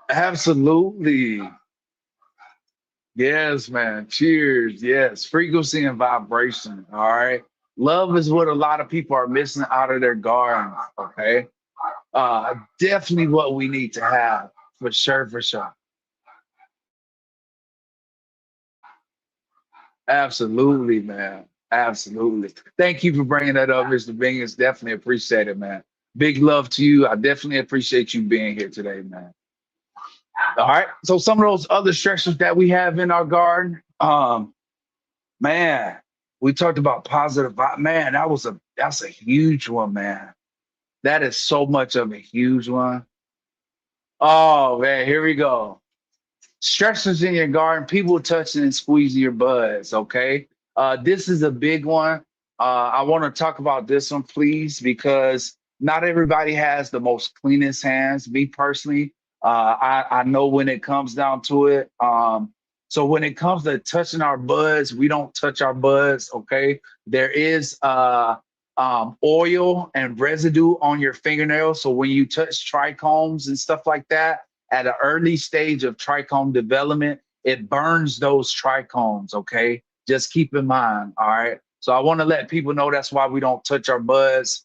Absolutely. Yes, man. Cheers. Yes. Frequency and vibration. All right. Love is what a lot of people are missing out of their gardens. Okay. Definitely what we need to have for sure, for sure. Absolutely, man. Absolutely. Thank you for bringing that up, Mr. Bing. It's definitely appreciated, man. Big love to you. I definitely appreciate you being here today, man. All right. So some of those other structures that we have in our garden, man, we talked about Man, that's a huge one, man. That is so much of a huge one. Oh man, here we go. Stressors in your garden, people touching and squeezing your buds. Okay, this is a big one. I want to talk about this one, please, because not everybody has the most cleanest hands. Me personally, I know when it comes down to it. So when it comes to touching our buds, we don't touch our buds. Okay, there is oil and residue on your fingernails. So when you touch trichomes and stuff like that at an early stage of trichome development, it burns those trichomes. Okay, just keep in mind. All right. So I want to let people know that's why we don't touch our buds.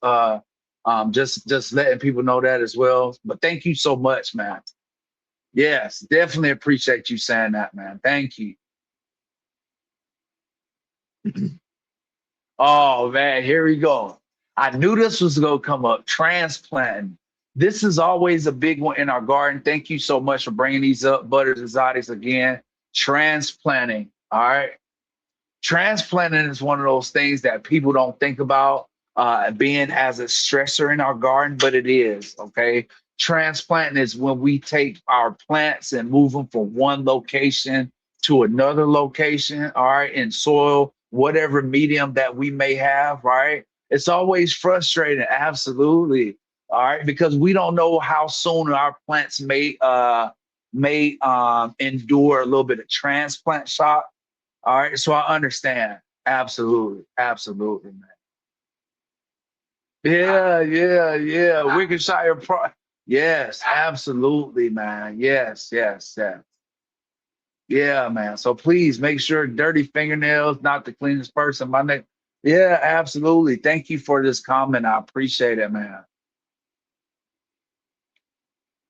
Just letting people know that as well. But thank you so much, man. Yes, definitely appreciate you saying that, man. Thank you. Oh man, here we go. I knew this was gonna come up. Transplanting. This is always a big one in our garden. Thank you so much for bringing these up, Butters and Zotties again. Transplanting. All right. Transplanting is one of those things that people don't think about being as a stressor in our garden, but it is. Okay. Transplanting is when we take our plants and move them from one location to another location, all right, in soil, whatever medium that we may have, right? It's always frustrating, absolutely. All right, because we don't know how soon our plants may endure a little bit of transplant shock. All right, so I understand. Absolutely, absolutely, man. Yeah, yeah, yeah. Wickershire Pro. Yes, absolutely, man. Yes, yes, yes. Yeah, man. So please make sure dirty fingernails, not the cleanest person. My name. Yeah, absolutely. Thank you for this comment. I appreciate it, man.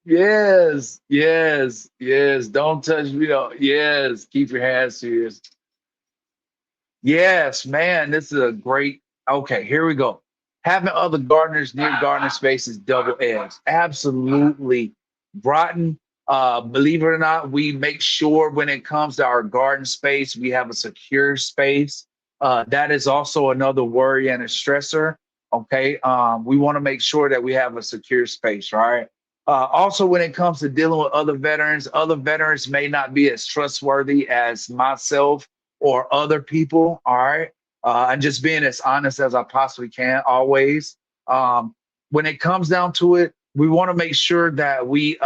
Yes, yes, yes. Don't touch me. Don't. Yes, keep your hands serious. Yes, man, this is a great. Okay, here we go. Having other gardeners near garden space is double edged. Absolutely, Broughton. Believe it or not, we make sure when it comes to our garden space, we have a secure space. That is also another worry and a stressor. Okay, we want to make sure that we have a secure space, right? Also, when it comes to dealing with other veterans may not be as trustworthy as myself or other people. All right. And just being as honest as I possibly can always. Um, when it comes down to it, we want to make sure that we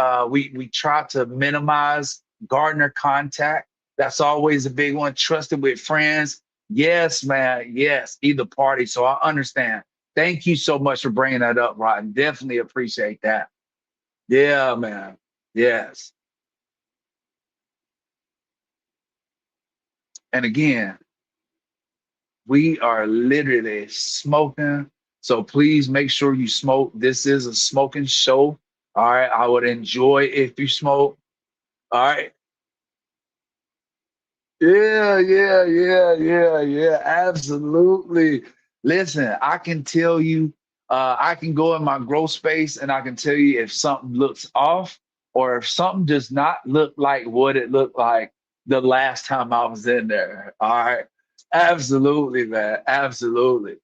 try to minimize gardener contact. That's always a big one. Trusted with friends. Yes, man. Yes, either party. So I understand. Thank you so much for bringing that up, Rod. Definitely appreciate that. Yeah, man. Yes. And again, we are literally smoking. So please make sure you smoke. This is a smoking show. All right. I would enjoy if you smoke. All right. Yeah, yeah, yeah, yeah, yeah. Absolutely. Listen, I can tell you, I can go in my growth space and I can tell you if something looks off or if something does not look like what it looked like the last time I was in there. All right. Absolutely, man. Absolutely.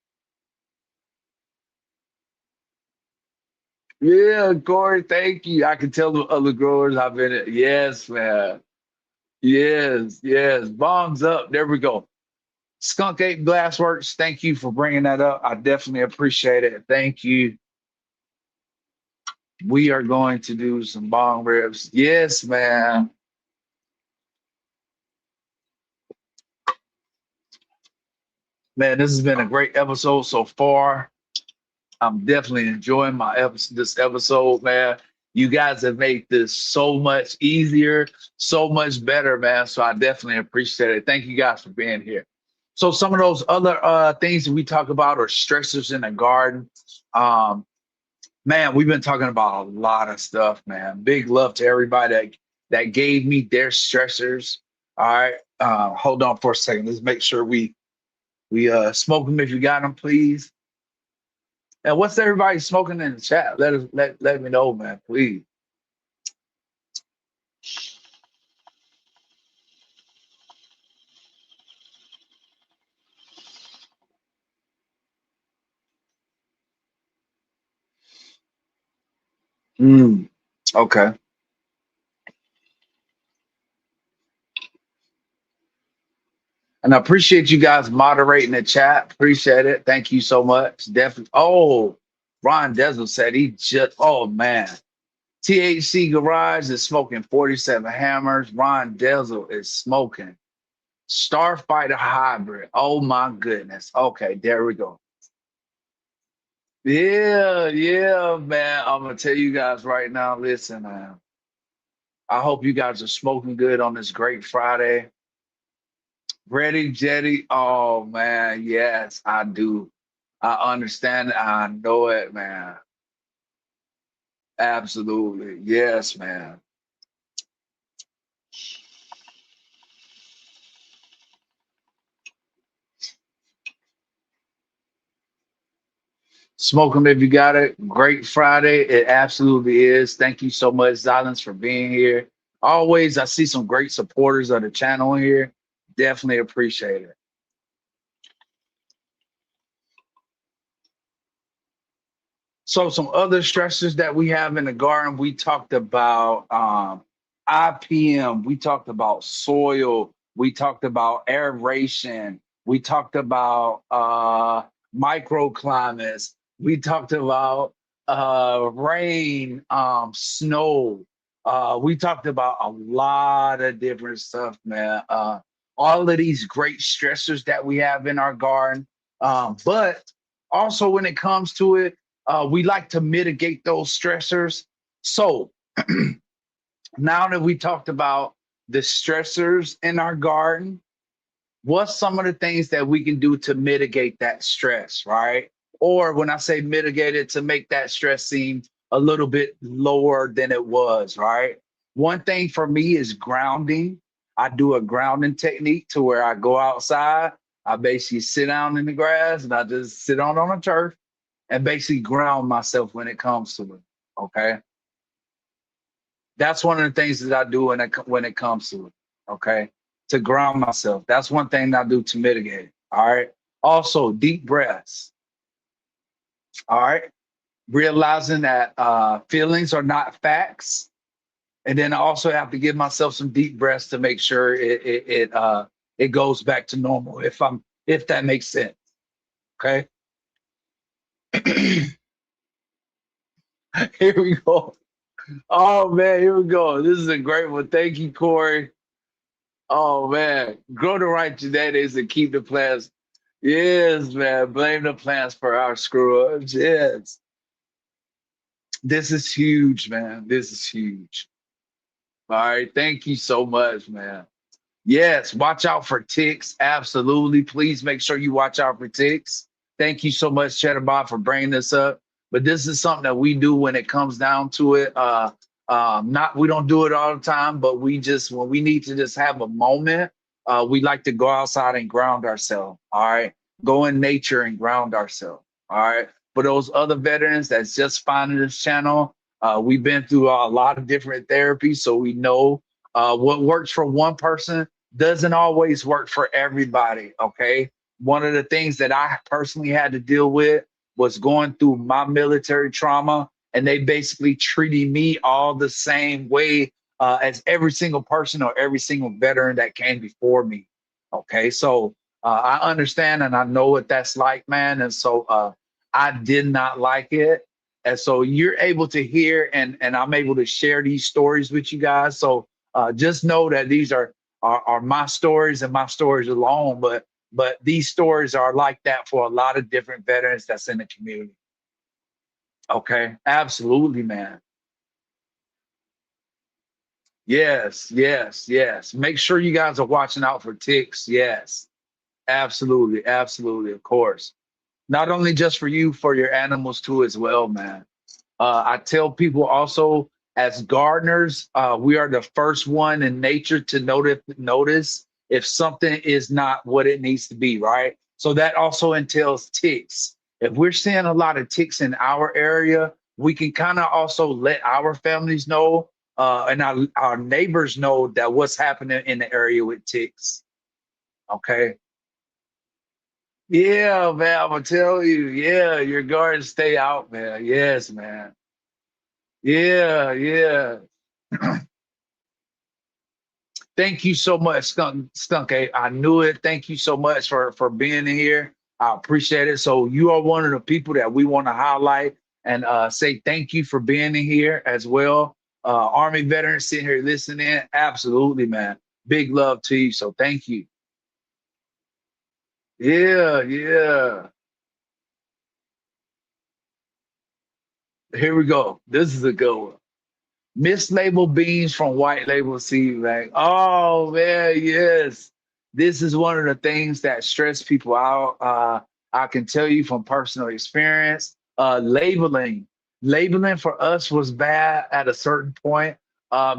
Yeah, Corey, thank you. I can tell the other growers I've been at. Yes, man. Yes, yes. Bombs up. There we go. Skunk Ape Glassworks, thank you for bringing that up. I definitely appreciate it. Thank you. We are going to do some bong rips. Yes, man. Man, this has been a great episode so far. I'm definitely enjoying this episode, man. You guys have made this so much easier, so much better, man. So I definitely appreciate it. Thank you guys for being here. So some of those other things that we talk about are stressors in the garden. Um, man, we've been talking about a lot of stuff, man. Big love to everybody that gave me their stressors. All right, hold on for a second. Let's make sure we smoke them if you got them, please. And what's everybody smoking in the chat? Let me know, man, please. Mm, okay. And I appreciate you guys moderating the chat. Appreciate it. Thank you so much. Definitely. Oh, Ron Desmond said he just. Oh man, THC Garage is smoking 47 hammers. Ron Dezel is smoking Starfighter Hybrid. Oh my goodness. Okay, there we go. Yeah, yeah, man. I'm gonna tell you guys right now. Listen, man. I hope you guys are smoking good on this great Friday. Ready, Jetty? Oh man, yes, I do. I understand it. I know it, man. Absolutely. Yes, man. Smoke 'em if you got it. Great Friday. It absolutely is. Thank you so much, Silence, for being here. Always, I see some great supporters of the channel here. Definitely appreciate it. So some other stressors that we have in the garden, we talked about IPM, we talked about soil, we talked about aeration, we talked about microclimates, we talked about rain, snow. We talked about a lot of different stuff, man. All of these great stressors that we have in our garden. But also when it comes to it, we like to mitigate those stressors. So now that we talked about the stressors in our garden, what's some of the things that we can do to mitigate that stress, right? Or when I say mitigate it, to make that stress seem a little bit lower than it was, right? One thing for me is grounding. I do a grounding technique to where I go outside, I basically sit down in the grass and I just sit on a turf and basically ground myself when it comes to it. Okay. That's one of the things that I do when it comes to it. Okay. To ground myself. That's one thing I do to mitigate it. All right. Also, deep breaths. All right. Realizing that feelings are not facts. And then I also have to give myself some deep breaths to make sure it goes back to normal if that makes sense. Okay. Here we go. Oh man, here we go. This is a great one. Thank you, Corey. Oh man, grow the right genetics and keep the plants. Yes, man. Blame the plants for our screw ups. Yes, this is huge, man. This is huge. All right, thank you so much, man. Yes, watch out for ticks. Absolutely. Please make sure you watch out for ticks. Thank you so much, Cheddar Bob, for bringing this up. But this is something that we do when it comes down to it. Not we don't do it all the time, but we just when we need to just have a moment, we like to go outside and ground ourselves. All right, go in nature and ground ourselves. All right. For those other veterans that's just finding this channel, we've been through a lot of different therapies, so we know what works for one person doesn't always work for everybody. Okay. One of the things that I personally had to deal with was going through my military trauma, and they basically treating me all the same way as every single person or every single veteran that came before me. Okay. So I understand and I know what that's like, man. And so I did not like it. And so you're able to hear and I'm able to share these stories with you guys. So just know that these are my stories and my stories alone, but these stories are like that for a lot of different veterans that's in the community. Okay, absolutely, man. Yes, yes, yes. Make sure you guys are watching out for ticks. Yes, absolutely, absolutely, of course. Not only just for you, for your animals too, as well, man. I tell people also, as gardeners, we are the first one in nature to notice if something is not what it needs to be, right? So that also entails ticks. If we're seeing a lot of ticks in our area, we can kind of also let our families know and our neighbors know that what's happening in the area with ticks. Okay. Yeah, man, I'm gonna tell you. Yeah, your gardens stay out, man. Yes, man. Yeah, yeah. Thank you so much, Skunk. I knew it. Thank you so much for being here. I appreciate it. So you are one of the people that we want to highlight and say thank you for being in here as well. Army veterans sitting here listening. Absolutely, man. Big love to you. So thank you. Yeah, yeah. Here we go. This is a good one. Mislabeled beans from white label seed bank. Oh man, yes. This is one of the things that stress people out. I can tell you from personal experience. Labeling for us was bad at a certain point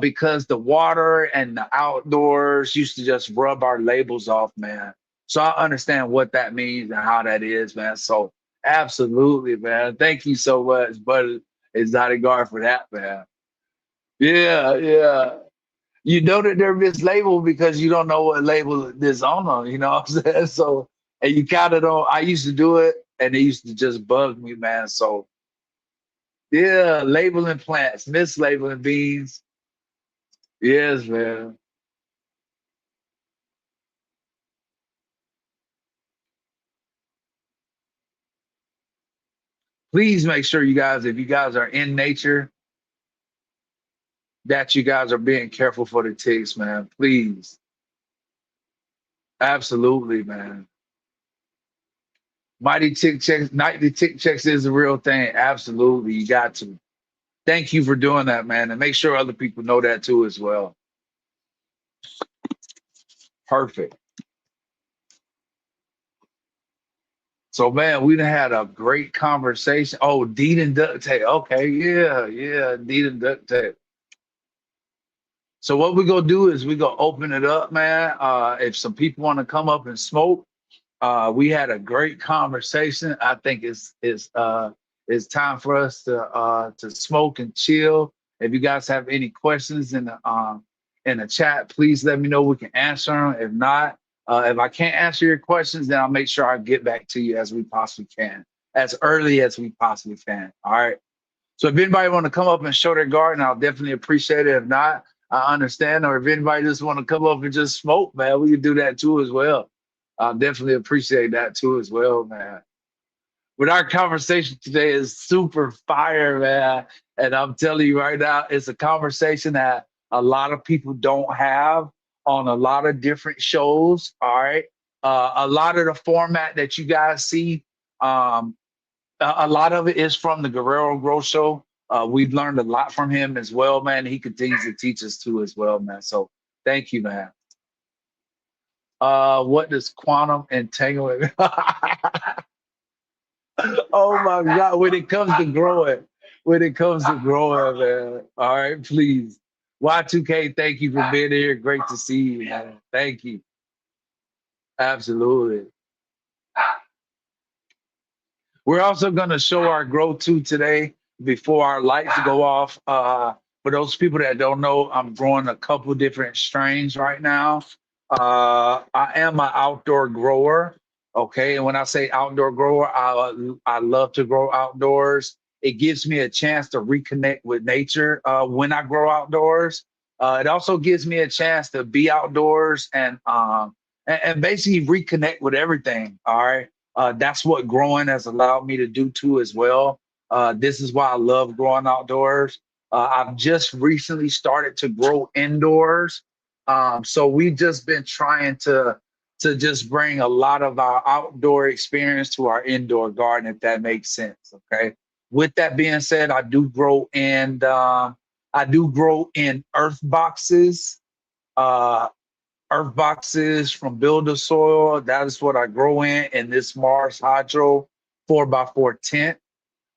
because the water and the outdoors used to just rub our labels off, man. So I understand what that means and how that is, man. So absolutely, man. Thank you so much, but Exotic Guard for that, man. Yeah, yeah. You know that they're mislabeled because you don't know what label is on them, you know what I'm saying? So, and you kind of don't, I used to do it and it used to just bug me, man. So, yeah, labeling plants, mislabeling beans. Yes, man. Please make sure you guys, if you guys are in nature, that you guys are being careful for the ticks, man. Please. Absolutely, man. Nightly tick checks is a real thing. Absolutely. You got to. Thank you for doing that, man. And make sure other people know that too as well. Perfect. So man, we done had a great conversation. Oh, deed and duct tape. Okay, yeah, yeah, deed and duct tape. So what we gonna do is we gonna open it up, man. If some people want to come up and smoke, we had a great conversation. I think it's time for us to smoke and chill. If you guys have any questions in the chat, please let me know. We can answer them. If not, if I can't answer your questions, then I'll make sure I get back to you as we possibly can, as early as we possibly can. All right. So if anybody want to come up and show their garden, I'll definitely appreciate it. If not, I understand. Or if anybody just want to come up and just smoke, man, we can do that too as well. I'll definitely appreciate that too as well, man. But our conversation today is super fire, man. And I'm telling you right now, it's a conversation that a lot of people don't have on a lot of different shows. All right. A lot of the format that you guys see, um, a lot of it is from the Guerrero Grow Show. We've learned a lot from him as well, man. He continues to teach us too as well, man. So thank you, man. What does quantum entanglement? Oh my God! When it comes to growing, man. All right, please. Y2K, thank you for being here. Great to see you, man. Thank you. Absolutely. We're also going to show our grow to today before our lights go off. For those people that don't know, I'm growing a couple different strains right now. I am an outdoor grower. Okay. And when I say outdoor grower, I love to grow outdoors. It gives me a chance to reconnect with nature when I grow outdoors. It also gives me a chance to be outdoors and basically reconnect with everything. All right. That's what growing has allowed me to do too as well. This is why I love growing outdoors. I've just recently started to grow indoors. So we've just been trying to just bring a lot of our outdoor experience to our indoor garden, if that makes sense. Okay. With that being said, I do grow in earth boxes. Uh, Earth boxes from Builder Soil. That is what I grow in this Mars Hydro 4x4 tent.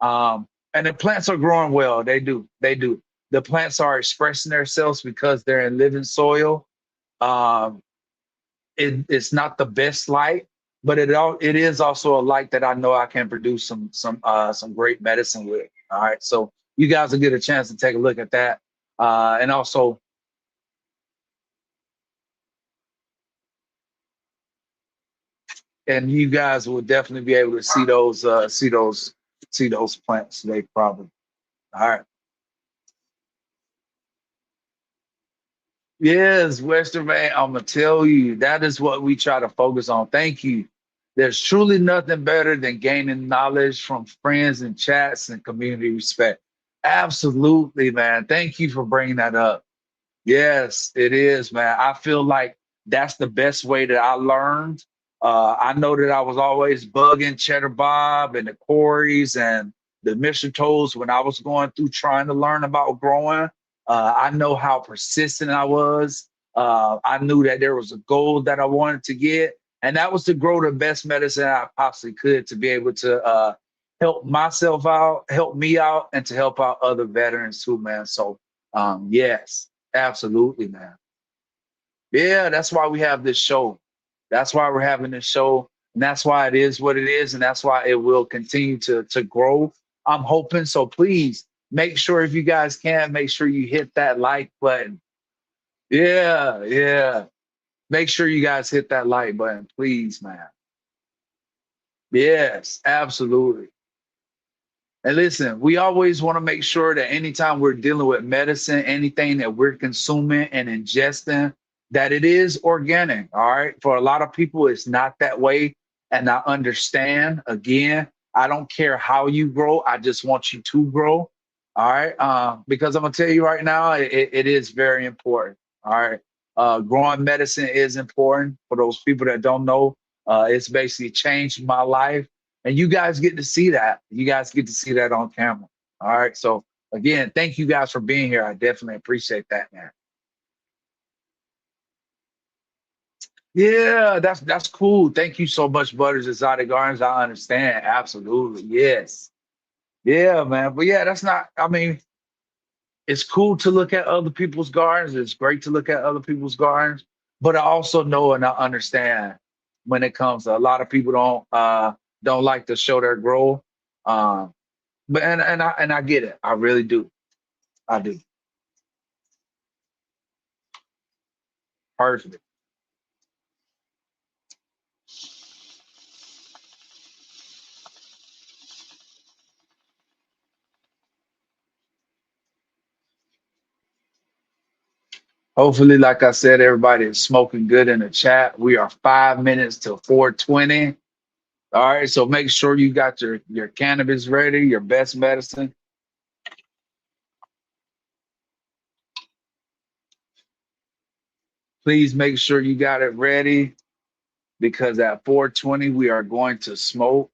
And the plants are growing well. They do. They do. The plants are expressing themselves because they're in living soil. Um, it's not the best light, but it is also a light that I know I can produce some great medicine with. All right. So you guys will get a chance to take a look at that. And also and you guys will definitely be able to see those plants today probably. All right. Yes, Western man, I'm gonna tell you that is what we try to focus on. Thank you. There's truly nothing better than gaining knowledge from friends and chats and community respect. Absolutely, man. Thank you for bringing that up. Yes, it is, man. I feel like that's the best way that I learned. I know that I was always bugging Cheddar Bob and the Corys and the Mr. Toes when I was going through trying to learn about growing. I know how persistent I was. I knew that there was a goal that I wanted to get, and that was to grow the best medicine I possibly could to be able to help myself out, help me out, and to help out other veterans too, man. So, yes. Absolutely, man. Yeah, that's why we have this show. That's why we're having this show. And that's why it is what it is. And that's why it will continue to grow. I'm hoping. So please make sure if you guys can, make sure you hit that like button. Yeah, yeah. Make sure you guys hit that like button, please, man. Yes, absolutely. And listen, we always want to make sure that anytime we're dealing with medicine, anything that we're consuming and ingesting, that it is organic. All right. For a lot of people, it's not that way. And I understand. Again, I don't care how you grow. I just want you to grow. All right. Because I'm gonna tell you right now, it is very important. All right. Growing medicine is important for those people that don't know. It's basically changed my life and you guys get to see that. You guys get to see that on camera. All right. So again, thank you guys for being here. I definitely appreciate that, man. Yeah, that's cool. Thank you so much, Butters Exotic Gardens. I understand. Absolutely. Yes. Yeah, man. But yeah, that's not, I mean, it's cool to look at other people's gardens. It's great to look at other people's gardens. But I also know and I understand when it comes to a lot of people don't like to show their growth. Um, but and I get it. I really do. I do. Perfect. Hopefully, like I said, everybody is smoking good in the chat. We are 5 minutes till 4:20. All right, so make sure you got your cannabis ready, your best medicine. Please make sure you got it ready because at 4:20 we are going to smoke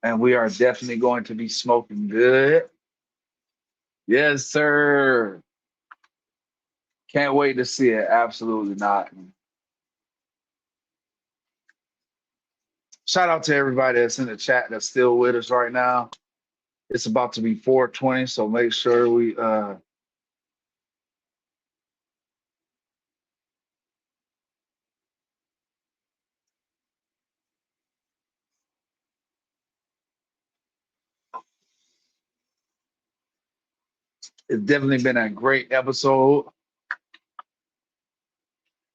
and we are definitely going to be smoking good. Yes, sir. Can't wait to see it. Absolutely not. Shout out to everybody that's in the chat that's still with us right now. It's about to be 4:20, so make sure we it's definitely been a great episode.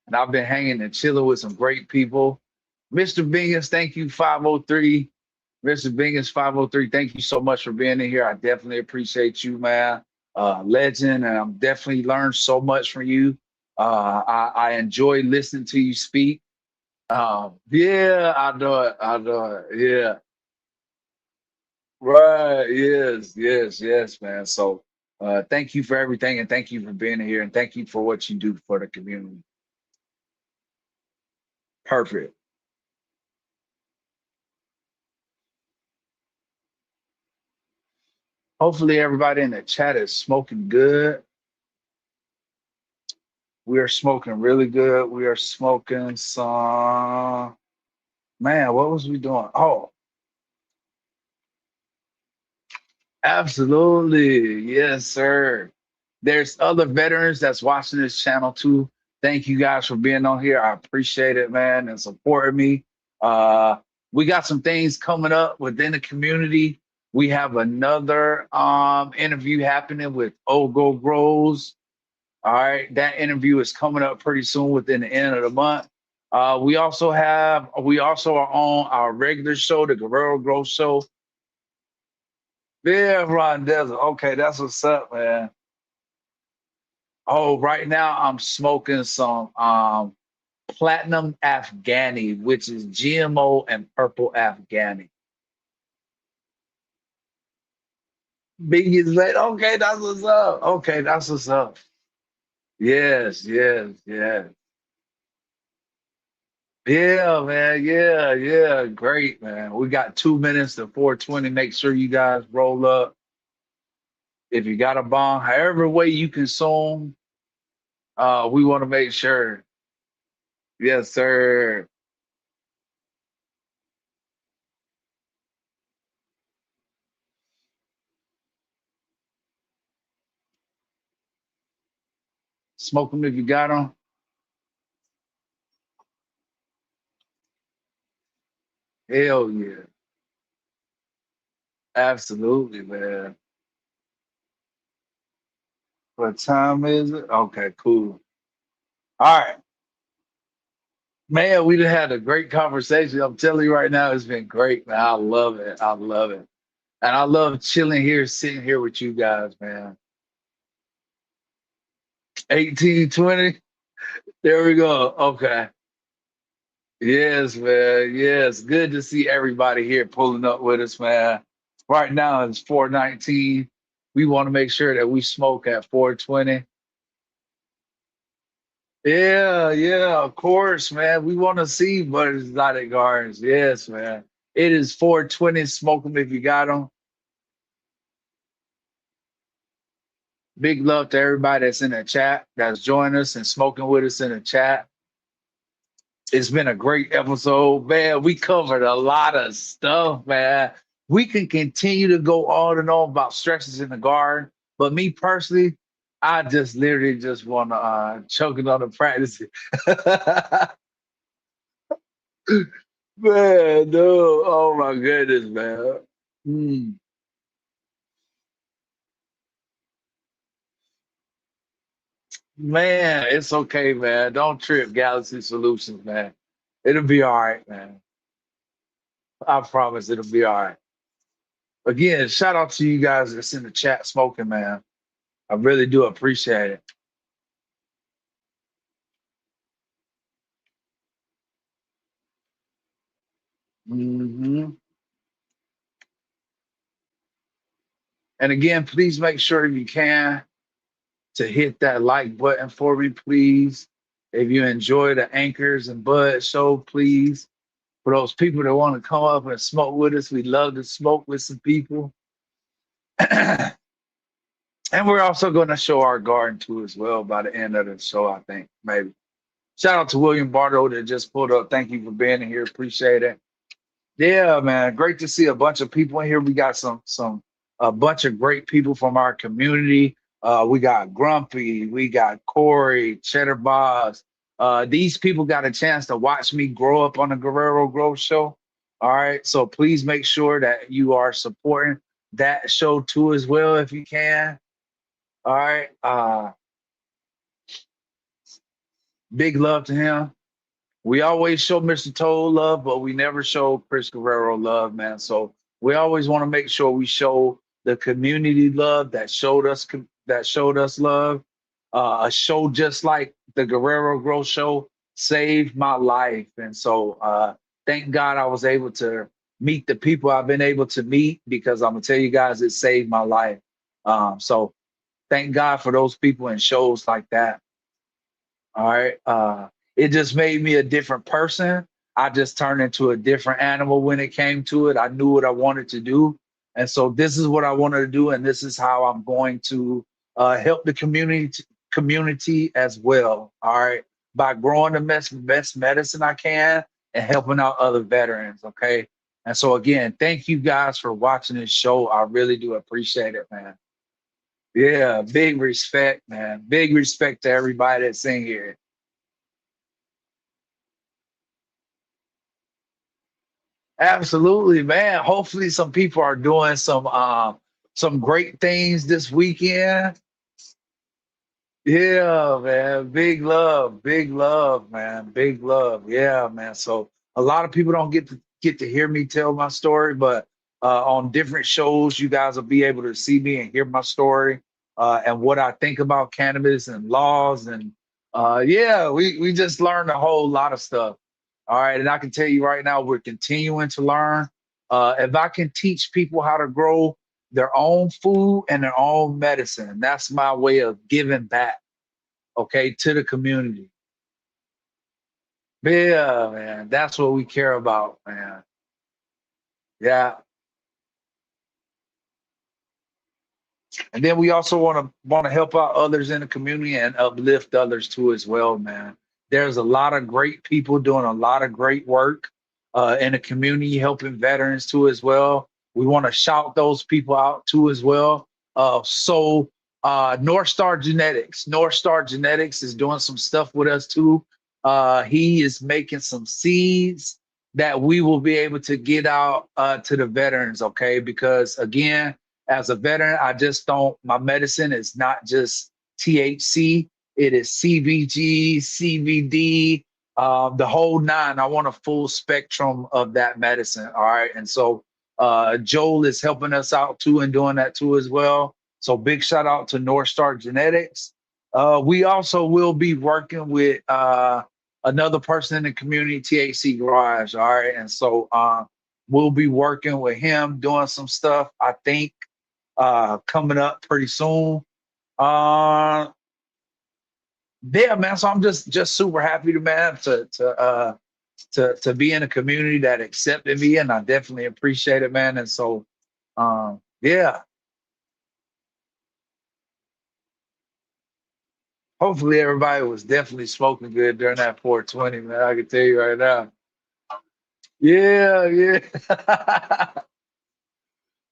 And I've been hanging and chilling with some great people. Mr. Bingus, thank you, 503. Mr. Bingus, 503, thank you so much for being in here. I definitely appreciate you, man. Legend, and I'm definitely learned so much from you. I enjoy listening to you speak. Yeah, I know it. I know it. Yeah, right. Yes, yes, yes, man. So thank you for everything, and thank you for being here, and thank you for what you do for the community. Perfect. Hopefully, everybody in the chat is smoking good. We are smoking really good. We are smoking some. Man, what was we doing? Oh, absolutely. Yes, sir. There's other veterans that's watching this channel too. Thank you guys for being on here. I appreciate it, man, and supporting me. Uh, we got some things coming up within the community. We have another interview happening with Ogo Grows. All right, that interview is coming up pretty soon within the end of the month. We also are on our regular show, the Guerrero Growth Show. Yeah, Ron Desert. Okay, that's what's up, man. Oh, right now I'm smoking some Platinum Afghani, which is GMO and purple Afghani. Biggie's like, okay, that's what's up. Okay, that's what's up. Yes, yes, yes. Yeah, man. Yeah, yeah. Great, man. We got 2 minutes to 4:20. Make sure you guys roll up. If you got a bomb, however way you consume, we want to make sure. Yes, sir. Smoke them if you got them. Hell yeah. Absolutely, man. What time is it? Okay, cool. All right. Man, we done had a great conversation. I'm telling you right now, it's been great, man. I love it. I love it. And I love chilling here, sitting here with you guys, man. 1820. There we go. Okay. Yes, man. Yes. Good to see everybody here pulling up with us, man. Right now it's 4:19. We want to make sure that we smoke at 4:20. Yeah, yeah, of course, man. We want to see Butters Exotic Gardens. Yes, man. It is 4:20. Smoke them if you got them. Big love to everybody that's in the chat, that's joining us and smoking with us in the chat. It's been a great episode, man. We covered a lot of stuff, man. We can continue to go on and on about stresses in the garden, but me personally, I just literally just want to choke it on the practice. Man, no, oh my goodness, man. Mm. Man, it's okay, man. Don't trip, Galaxy Solutions, man. It'll be all right, man. I promise it'll be all right. Again, shout out to you guys that's in the chat smoking, man. I really do appreciate it. Hmm. And again, please make sure if you can to hit that like button for me, please. If you enjoy the Anchors and Bud show, please. For those people that want to come up and smoke with us, we love to smoke with some people. And we're also going to show our garden too as well by the end of the show, I think, maybe. Shout out to William Bardo that just pulled up. Thank you for being here. Appreciate it. Yeah, man. Great to see a bunch of people in here. We got some a bunch of great people from our community. We got Grumpy, we got Corey, Cheddar Boss. These people got a chance to watch me grow up on the Guerrero Grove show. All right. So please make sure that you are supporting that show too as well if you can. All right. Big love to him. We always show Mr. Toll love, but we never show Chris Guerrero love, man. So we always want to make sure we show the community love that showed us love. A show just like the Guerrero Growth Show saved my life, and so thank God I was able to meet the people I've been able to meet because I'm gonna tell you guys it saved my life. So thank God for those people and shows like that. All right. It just made me a different person. I just turned into a different animal when it came to it. I knew what I wanted to do. And so this is what I wanted to do. And this is how I'm going to help the community as well. All right. By growing the best medicine I can and helping out other veterans. Okay. And so again, thank you guys for watching this show. I really do appreciate it, man. Yeah, big respect, man. Big respect to everybody that's in here. Absolutely, man. Hopefully some people are doing some great things this weekend. Yeah, man. Big love, man. Big love. Yeah, man. So a lot of people don't get to hear me tell my story, but on different shows, you guys will be able to see me and hear my story and what I think about cannabis and laws and yeah, we just learned a whole lot of stuff. All right, and I can tell you right now, we're continuing to learn. If I can teach people how to grow their own food and their own medicine, that's my way of giving back, okay, to the community. Yeah, man, that's what we care about, man. Yeah, and then we also want to help out others in the community and uplift others too as well, man. There's a lot of great people doing a lot of great work in the community, helping veterans too as well. We want to shout those people out too as well. North Star Genetics, North Star Genetics is doing some stuff with us too. He is making some seeds that we will be able to get out to the veterans, okay? Because again, as a veteran, I just don't, my medicine is not just THC, it is CBG, CBD, the whole nine. I want a full spectrum of that medicine. All right. And so Joel is helping us out too and doing that too as well. So big shout out to North Star Genetics. We also will be working with another person in the community, THC Garage. All right. And so we'll be working with him doing some stuff, I think coming up pretty soon. Uh, yeah, man. So I'm just super happy to man to be in a community that accepted me, and I definitely appreciate it, man. And so, yeah, Hopefully everybody was definitely smoking good during that 420, man. I can tell you right now. Yeah, yeah.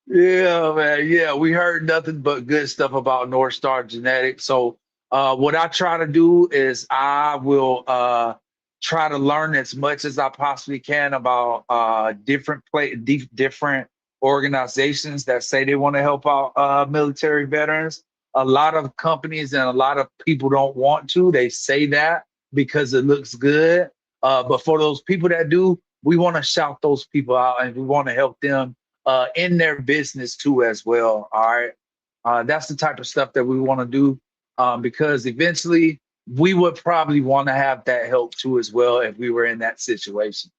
Yeah, man. Yeah, we heard nothing but good stuff about North Star Genetics. So, what I try to do is I will try to learn as much as I possibly can about different organizations that say they want to help out military veterans. A lot of companies and a lot of people don't want to. They say that because it looks good. But for those people that do, we want to shout those people out and we want to help them in their business too as well. All right, that's the type of stuff that we want to do because eventually we would probably want to have that help too as well if we were in that situation.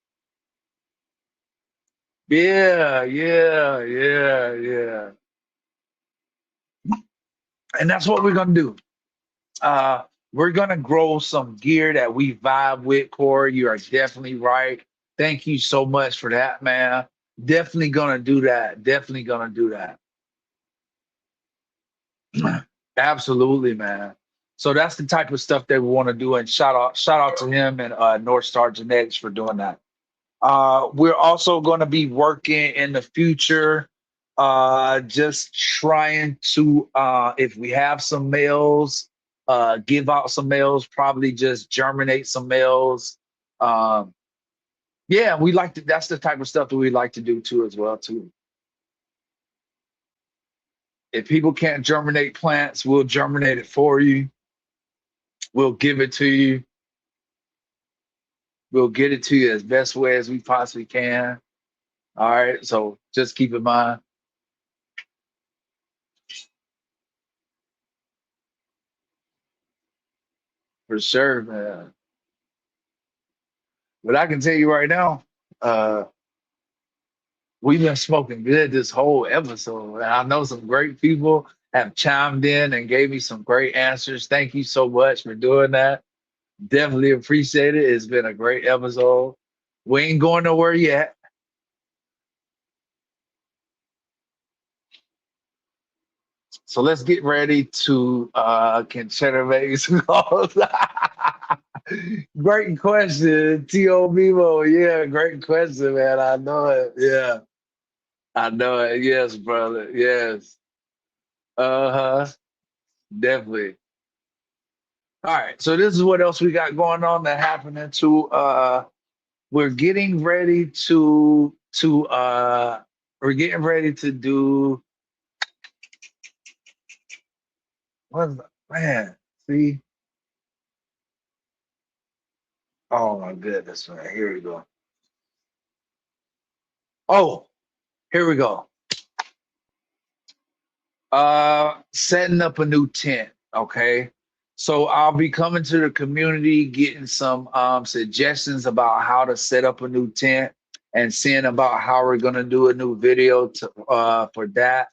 Yeah, yeah, yeah, yeah, and that's what we're gonna do. Uh, we're gonna grow some gear that we vibe with, Corey. You are definitely right. Thank you so much for that, man. Definitely gonna do that. Definitely gonna do that. Absolutely, man. So that's the type of stuff that we want to do. And shout out to him and North Star Genetics for doing that. We're also going to be working in the future, just trying to, if we have some males, give out some males, probably just germinate some males. Um, yeah, we like to, that's the type of stuff that we like to do too, as well, too. If people can't germinate plants, we'll germinate it for you. We'll give it to you. We'll get it to you as best way as we possibly can. All right. So just keep in mind for sure, man. But I can tell you right now, uh, we've been smoking good this whole episode. And I know some great people have chimed in and gave me some great answers. Thank you so much for doing that. Definitely appreciate it. It's been a great episode. We ain't going nowhere yet. So let's get ready to consider making some calls. Great question, T.O. Vivo. Yeah, great question, man. I know it. Yeah, I know it. Yes, brother. Yes. Uh-huh. Definitely. All right. So this is what else we got going on that happening to we're getting ready to we're getting ready to do what's man, see? Oh my goodness, man. Here we go. Oh, here we go. Setting up a new tent. Okay. So I'll be coming to the community, getting some suggestions about how to set up a new tent and seeing about how we're gonna do a new video to for that.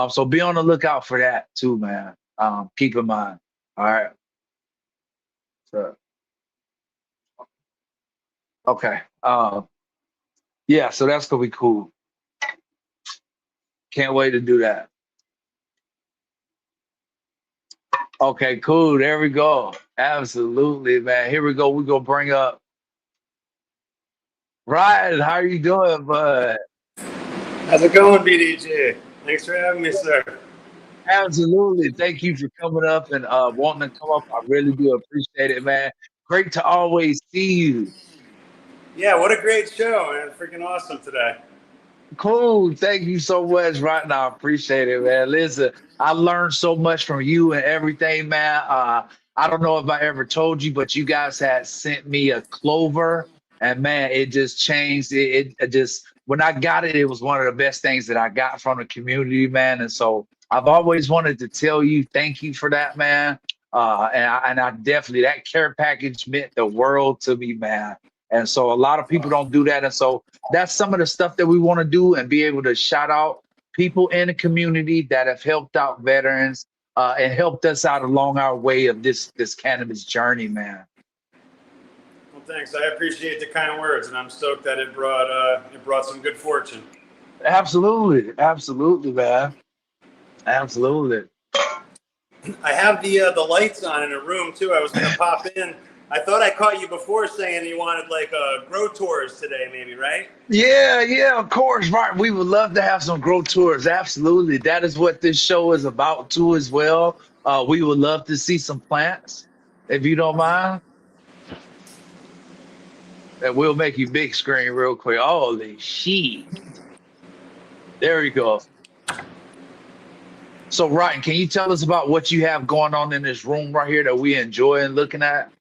So be on the lookout for that too, man. Keep in mind. All right. So, okay. Yeah, so that's gonna be cool. Can't wait to do that. Okay, cool. There we go. Absolutely, man. Here we go. We're gonna bring up Ryan. How are you doing, bud? How's it going, BDJ? Thanks for having me, sir. Absolutely. Thank you for coming up and wanting to come up. I really do appreciate it, man. Great to always see you. Yeah, what a great show, man. Freaking awesome today. Cool. Thank you so much, right now. I appreciate it, man. Listen, I learned so much from you and everything, man. I don't know if I ever told you, but you guys had sent me a clover, and man, it just changed. It just when I got it, it was one of the best things that I got from the community, man. And so I've always wanted to tell you thank you for that, man. And I definitely that care package meant the world to me, man. And so a lot of people don't do that, and so that's some of the stuff that we want to do and be able to shout out people in the community that have helped out veterans and helped us out along our way of this cannabis journey, man. Well, thanks. I appreciate the kind words, and I'm stoked that it brought some good fortune. Absolutely, absolutely, man. Absolutely. I have the lights on in a room too. I was gonna pop in. I thought I caught you before saying you wanted like grow tours today, maybe, right? Yeah, yeah, of course, right. We would love to have some grow tours. Absolutely. That is what this show is about too, as well. We would love to see some plants, if you don't mind. And we'll make you big screen real quick. Holy shit. There we go. So, Ryan, can you tell us about what you have going on in this room right here that we enjoy and looking at?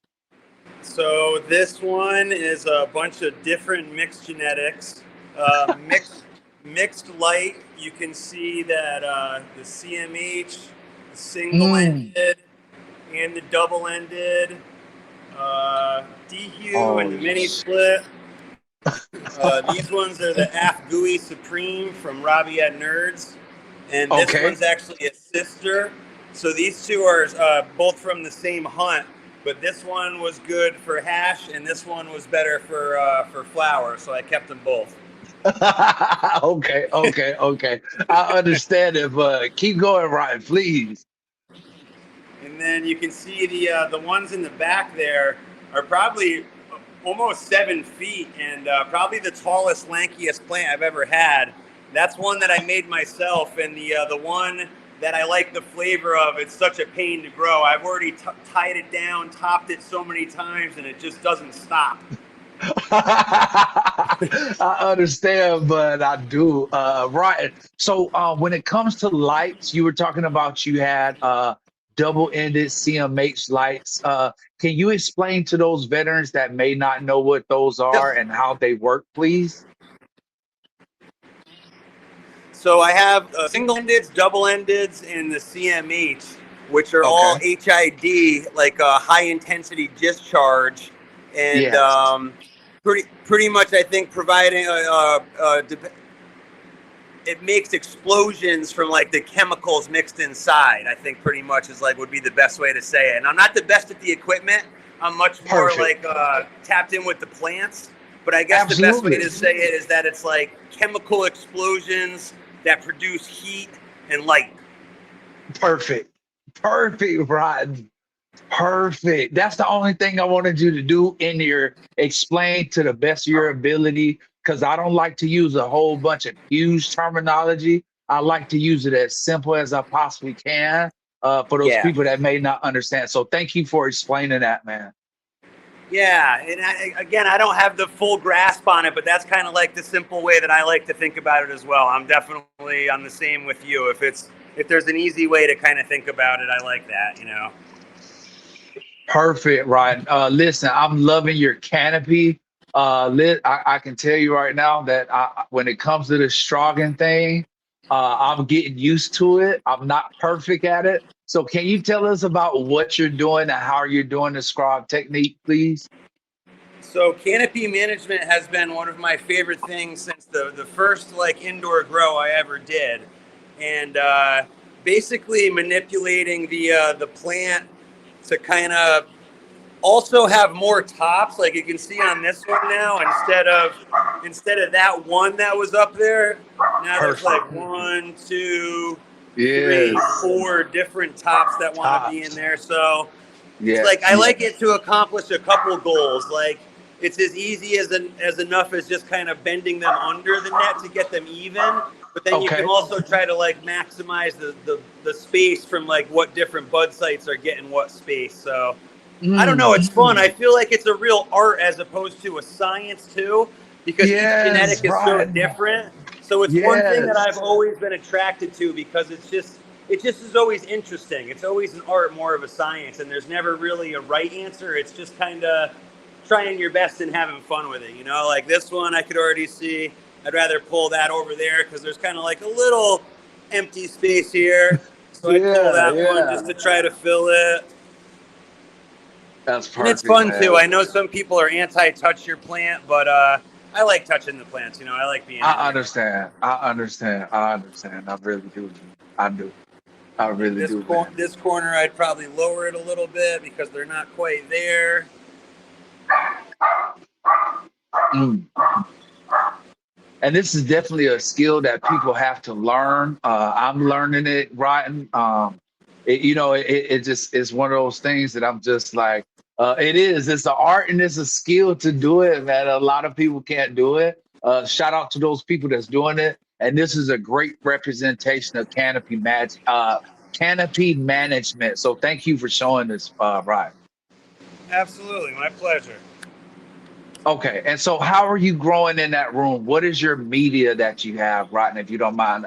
So this one is a bunch of different mixed genetics, mixed light. You can see that the CMH, the Mm. single-ended, and the double-ended, DHue and the Oh, mini split. These ones are the Afgui Supreme from Robbie at Nerds, and this okay. one's actually a sister. So these two are both from the same hunt, but this one was good for hash, and this one was better for flour. So I kept them both. Okay, okay, okay. I understand it, but keep going, Ryan, please. And then you can see the ones in the back there are probably almost 7 feet, and probably the tallest, lankiest plant I've ever had. That's one that I made myself, and the one that I like the flavor of, it's such a pain to grow. I've already tied it down, topped it so many times, and it just doesn't stop. I understand, but I do. Right. So when it comes to lights, you were talking about you had double-ended CMH lights. Can you explain to those veterans that may not know what those Yep. are and how they work, please? So I have single-endeds, double-endeds, and the CMH, which are all Okay. HID, like a high-intensity discharge, and Yes. pretty much I think providing it makes explosions from like the chemicals mixed inside. I think pretty much is like would be the best way to say it. And I'm not the best at the equipment. I'm much more Perfect. like tapped in with the plants. But I guess the best way Absolutely. to say it is that it's like chemical explosions that produce heat and light. Perfect. Perfect, Ryan. Perfect. That's the only thing I wanted you to do in here. Explain to the best of your ability, because I don't like to use a whole bunch of huge terminology. I like to use it as simple as I possibly can for those Yeah. people that may not understand. So thank you for explaining that, man. Yeah, and again, I don't have the full grasp on it, but that's kind of like the simple way that I like to think about it as well. I'm definitely on the same with you. If there's an easy way to kind of think about it, I like that, you know. Perfect, Ryan. Listen, I'm loving your canopy. I can tell you right now that when it comes to the Strogan thing, I'm getting used to it. I'm not perfect at it. So can you tell us about what you're doing and how you're doing the scrog technique, please? So canopy management has been one of my favorite things since the first like indoor grow I ever did, and basically manipulating the plant to kind of also have more tops, like you can see on this one now. Instead of that one that was up there, now there's Perfect. like 1, 2, 3, Yes. 4 different tops that want to be in Tops. there. So it's like Yes. I like it to accomplish a couple goals. Like it's as easy as enough as just kind of bending them under the net to get them even. But then you can Okay. also try to like maximize the space from like what different bud sites are getting what space. So I don't know. Mm. It's fun. I feel like it's a real art as opposed to a science too, because each Yes, genetic is so Ryan. different. So it's one thing that I've Yes. always been attracted to because it just is always interesting. It's always an art more of a science, and there's never really a right answer. It's just kind of trying your best and having fun with it. You know, like this one, I could already see. I'd rather pull that over there because there's kind of like a little empty space here. So I'd pull Yeah, that one just yeah. to try to fill it. That's And it's perfect, fun too. man. I know some people are anti-touch your plant, but I like touching the plants. You know, I like being in I there. understand. I understand. I understand. I really do. I do. I Like really do, man. this corner, I'd probably lower it a little bit because they're not quite there. Mm. And this is definitely a skill that people have to learn. I'm learning it, Ryan. it just is one of those things that I'm just like, it's an art and it's a skill to do it, man. A lot of people can't do it. Shout out to those people that's doing it. And this is a great representation of canopy management. So thank you for showing this, Ryan. Absolutely, my pleasure. Okay, and so how are you growing in that room? What is your media that you have, Ryan? If you don't mind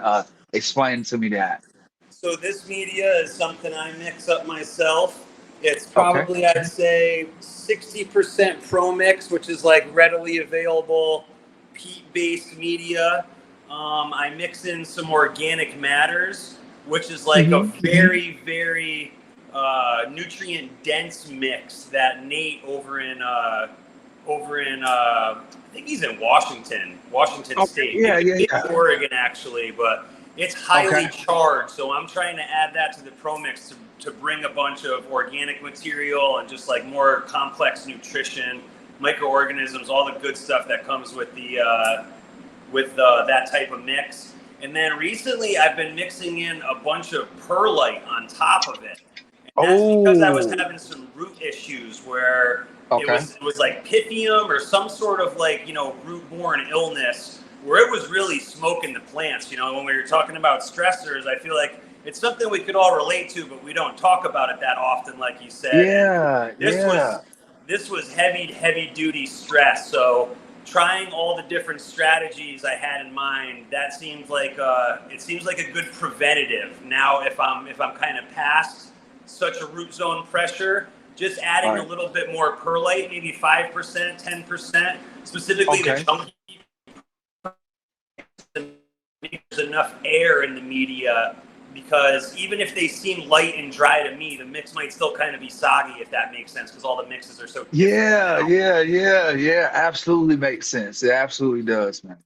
explaining to me that. So this media is something I mix up myself. It's Okay. probably, I'd say, 60% Pro Mix, which is like readily available peat-based media. I mix in some organic matters, which is like a very, very nutrient-dense mix that Nate I think he's in Washington Okay. State, Yeah, maybe yeah, in yeah. Oregon actually, but it's highly Okay. charged. So I'm trying to add that to the Pro Mix to bring a bunch of organic material and just like more complex nutrition, microorganisms, all the good stuff that comes with that type of mix. And then recently I've been mixing in a bunch of perlite on top of it. That's because I was Oh, having some root issues where it okay. was it was like pythium or some sort of like root-borne illness where it was really smoking the plants. When we were talking about stressors, I feel like it's something we could all relate to, but we don't talk about it that often, like you said. And Yeah, this yeah. was this was heavy duty stress. So trying all the different strategies I had in mind, that seems like it seems like a good preventative. Now, if I'm kind of past such a root zone pressure, just All adding a right. little bit more perlite, maybe 5%, 10%, specifically the Okay. chunky, there's enough air in the media because even if they seem light and dry to me, the mix might still kind of be soggy, if that makes sense, because all the mixes are so different Yeah, now. yeah, yeah, yeah. Absolutely makes sense. It absolutely does, man.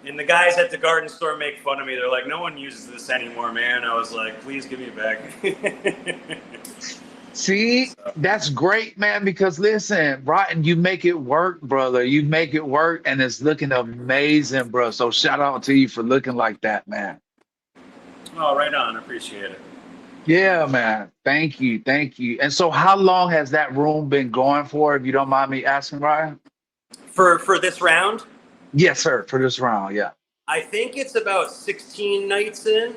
And the guys at the garden store make fun of me. They're like, "No one uses this anymore, man." I was like, "Please give me it back." See, So, that's great, man, because listen, Rotten, you make it work, brother. You make it work and it's looking amazing, bro. So shout out to you for looking like that, man. oh, right on. Appreciate it. Yeah, man. Thank you. Thank you. And so how long has that room been going for, if you don't mind me asking, Ryan? For this round, Yes, sir, for this round. Yeah. I think it's about 16 nights in.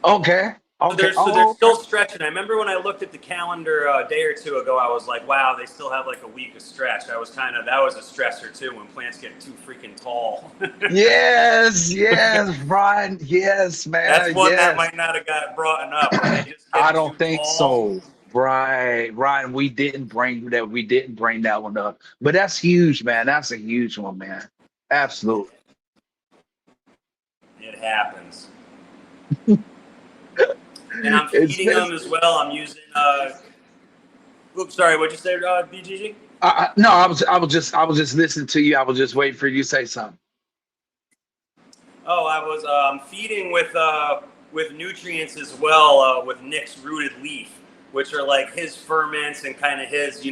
Okay. So Okay. they're Oh, okay. still stretching. I remember when I looked at the calendar a day or two ago, I was like, wow, they still have like a week of stretch. That was a stressor too when plants get too freaking tall. Yes, yes, Ryan. Yes, That's man. one that Yes. might not have got brought up when they just I get too don't think tall. so. Right, right. We didn't bring that. We didn't bring that one up. But that's huge, man. That's a huge one, man. Absolutely. It happens. And I'm It's feeding best. them as well. I'm using oops, sorry, what'd you say, BGG? No, I was just listening to you. I was just waiting for you to say something. Oh, I was feeding with nutrients as well with Nick's rooted leaf, which are like his ferments and kind of his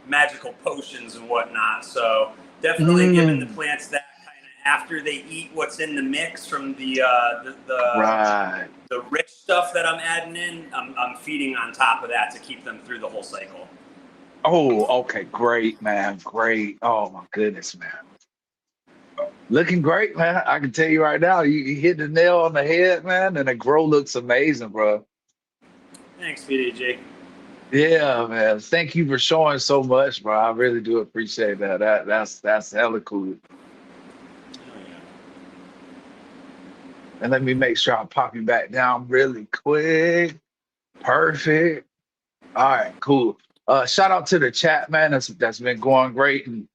magical potions and whatnot. So definitely giving the Mm, plants that kind of after they eat what's in the mix from right. the rich stuff that I'm adding in. I'm feeding on top of that to keep them through the whole cycle. Oh, okay. Great, man. Great. Oh my goodness, man. Looking great, man. I can tell you right now, you hit the nail on the head, man, and the grow looks amazing, bro. Thanks, BDG. Yeah, man. Thank you for showing so much, bro. I really do appreciate that. That's hella cool. Oh, yeah. And let me make sure I pop you back down really quick. Perfect. All right, cool. Shout out to the chat, man. That's been going great. And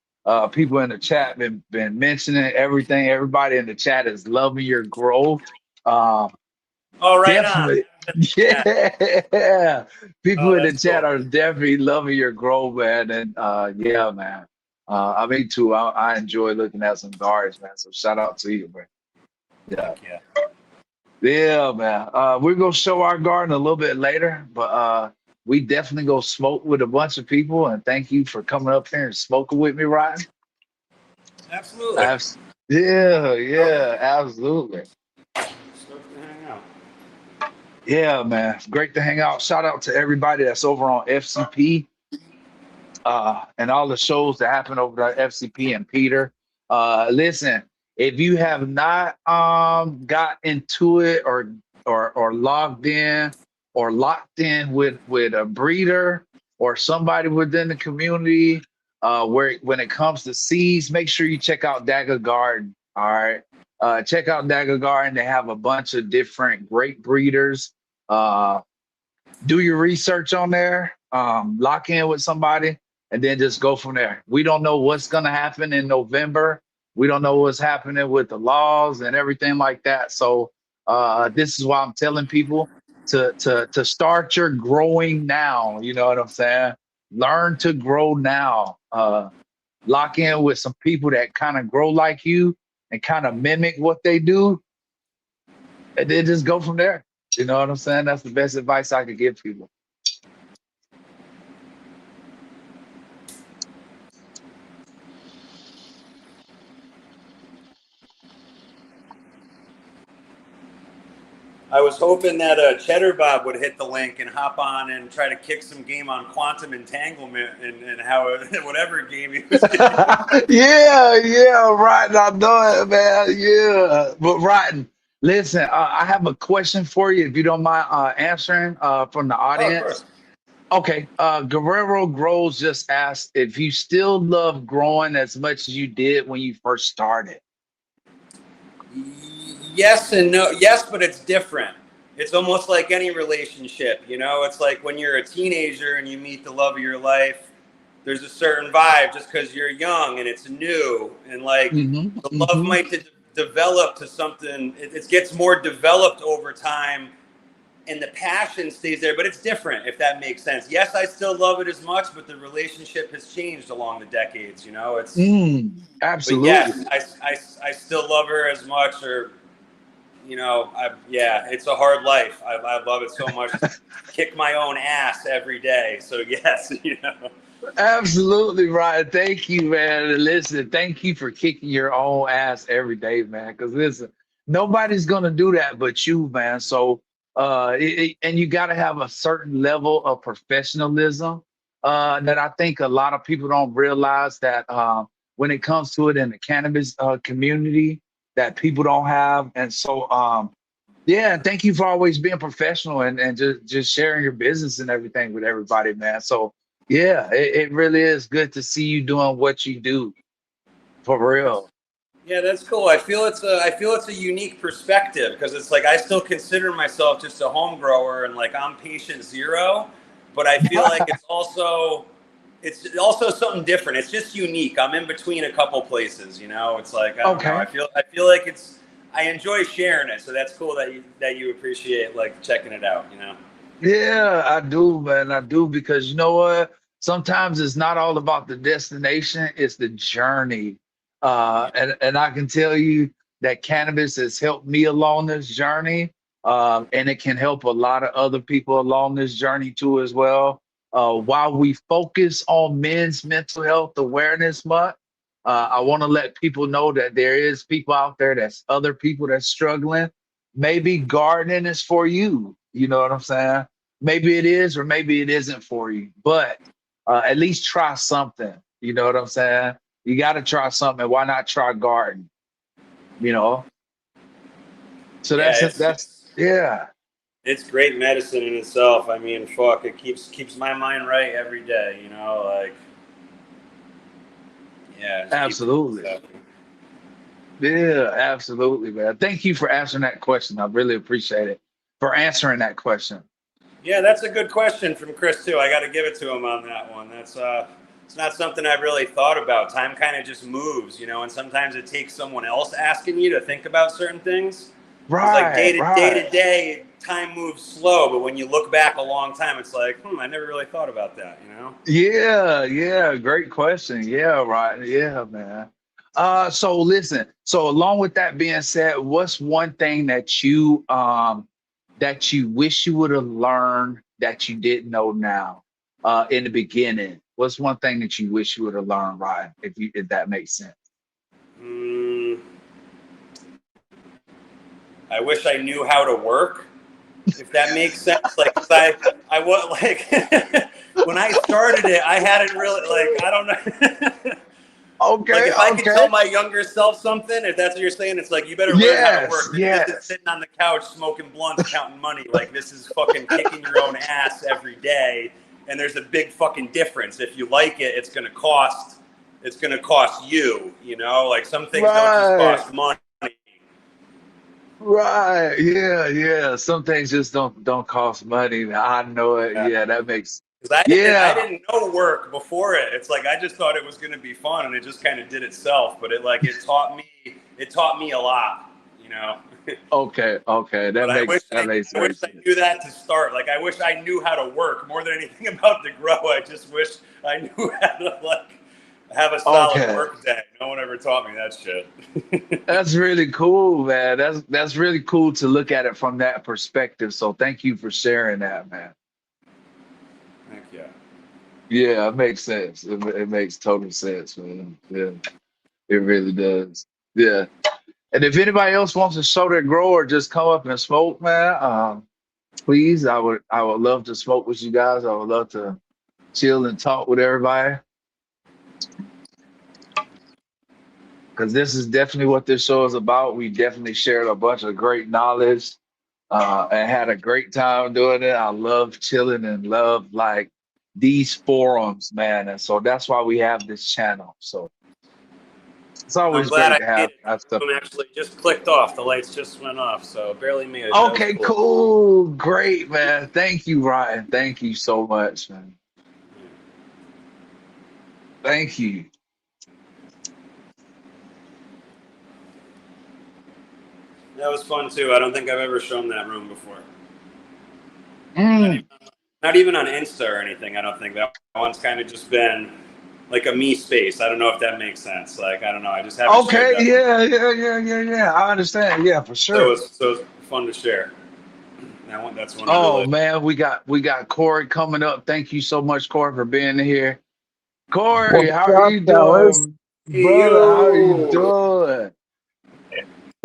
people in the chat been mentioning everything. Everybody in the chat is loving your growth. Uh, All right on. definitely. Yeah. People Oh, in the that's chat cool. are definitely loving your growth, man. And yeah, man. I mean too. I enjoy looking at some gardens, man. So shout out to you, man. Yeah. Heck yeah. Yeah, man. We're gonna show our garden a little bit later, but we definitely go smoke with a bunch of people. And thank you for coming up here and smoking with me, Ryan. Absolutely. Abs- yeah, Oh, yeah, absolutely. stoked to hang out. Yeah, man. Great to hang out. Shout out to everybody that's over on FCP and all the shows that happen over at FCP and Peter. Listen, if you have not got into it or logged in or locked in with a breeder or somebody within the community, where when it comes to seeds, make sure you check out Dagger Garden. All right. Check out Dagger Garden. They have a bunch of different great breeders. Uh, do your research on there, lock in with somebody, and then just go from there. We don't know what's going to happen in November. We don't know what's happening with the laws and everything like that. So this is why I'm telling people to start your growing now. You know what I'm saying? Learn to grow now. Lock in with some people that kind of grow like you and kind of mimic what they do, and then just go from there. You know what I'm saying? That's the best advice I could give people. I was hoping that Cheddar Bob would hit the link and hop on and try to kick some game on quantum entanglement and how whatever game he was doing. Yeah, yeah, right. I know it, man. Yeah, but right. Listen, I have a question for you, if you don't mind answering from the Oh, of audience. course. Okay, Guerrero Grows just asked if you still love growing as much as you did when you first started. Yes and no. Yes, but it's different. It's almost like any relationship, you know? It's like when you're a teenager and you meet the love of your life, there's a certain vibe just because you're young and it's new. And like Hmm. the love Hmm. might develop to something, it gets more developed over time and the passion stays there, but it's different, if that makes sense. Yes, I still love it as much, but the relationship has changed along the decades, you know? But Absolutely. yes, I still love her as much, or yeah, it's a hard life. I love it so much to kick my own ass every day. So yes, Absolutely right. Thank you, man. And listen, thank you for kicking your own ass every day, man. Because listen, nobody's gonna do that but you, man. So, and you got to have a certain level of professionalism that I think a lot of people don't realize that when it comes to it in the cannabis community, that people don't have. And so, yeah, thank you for always being professional and just sharing your business and everything with everybody, man. So yeah, it really is good to see you doing what you do for real. yeah, that's cool. I feel it's a unique perspective because it's like I still consider myself just a home grower and like I'm patient zero, but I feel like it's also something different. It's just unique. I'm in between a couple places, you know. It's like I don't know. Okay. I feel like I enjoy sharing it, so that's cool that you appreciate like checking it out, you know. Yeah, I do, man. I do because you know what? Sometimes it's not all about the destination, it's the journey. And I can tell you that cannabis has helped me along this journey. And it can help a lot of other people along this journey too, as well. While we focus on Men's Mental Health Awareness Month, I want to let people know that there is people out there that's other people that's struggling. Maybe gardening is for you. You know what I'm saying? Maybe it is, or maybe it isn't for you. But at least try something. You know what I'm saying? You got to try something. Why not try garden? You know. So Yeah, that's yeah. it's great medicine in itself. I mean, fuck, it keeps my mind right every day. You know, like yeah, just keep doing Absolutely. stuff. Yeah, absolutely, man. Thank you for answering that question. I really appreciate it for answering that question. Yeah, that's a good question from Chris too. I got to give it to him on that one. That's it's not something I've really thought about. Time kind of just moves, you know, and sometimes it takes someone else asking you to think about certain things. Because like Right, day right. to day, time moves slow, but when you look back a long time, it's like, I never really thought about that, you know? Yeah, yeah, great question. Yeah, right. Yeah, man. So listen, so along with that being said, what's one thing that you wish you would have learned that you didn't know now in the beginning? What's one thing that you wish you would have learned, Ryan, if that makes sense? Mm, I wish I knew how to work. if that makes sense. Like, 'cause I was like, when I started it, I hadn't really, like, I don't know. Okay, Like, if I okay. could tell my younger self something, if that's what you're saying, it's like, you better learn how to work. This isn't sitting on the couch smoking blunts, counting money. Like, this is fucking kicking your own ass every day. And there's a big fucking difference. If you like it, it's gonna cost you, you know? Like, some things don't just cost money. Right. Yeah, yeah. Some things just don't cost money. I know it. Yeah, that makes Because I yeah. didn't know work before it. It's like I just thought it was going to be fun, and it just kind of did itself. But it taught me a lot, you know. Okay, okay. But I wish I knew that to start. Like, I wish I knew how to work more than anything about the grow. I just wish I knew how to have a solid work day. No one ever taught me that shit. That's really cool, man. That's really cool to look at it from that perspective. So thank you for sharing that, man. Thank you. Yeah, it makes sense. It makes total sense, man. Yeah, it really does. Yeah. And if anybody else wants to show their grow or just come up and smoke, man, please, I would love to smoke with you guys. I would love to chill and talk with everybody. Because this is definitely what this show is about. We definitely shared a bunch of great knowledge and had a great time doing it. I love chilling and love like these forums, man. And so that's why we have this channel. So it's always great to have stuff. Actually just clicked off. The lights just went off, so barely made it. Okay, cool. Great, man. Thank you, Ryan. Thank you so much, man. Thank you. That was fun too. I don't think I've ever shown that room before. Not even on Insta or anything. I don't think that one's kind of just been like a me space. I don't know if that makes sense. Like, I don't know. I just haven't. Okay. Yeah. I understand. Yeah, for sure. So it's fun to share. That's one. Oh man, we got Corey coming up. Thank you so much, Corey, for being here. Corey, how are you doing, brother? How are you doing?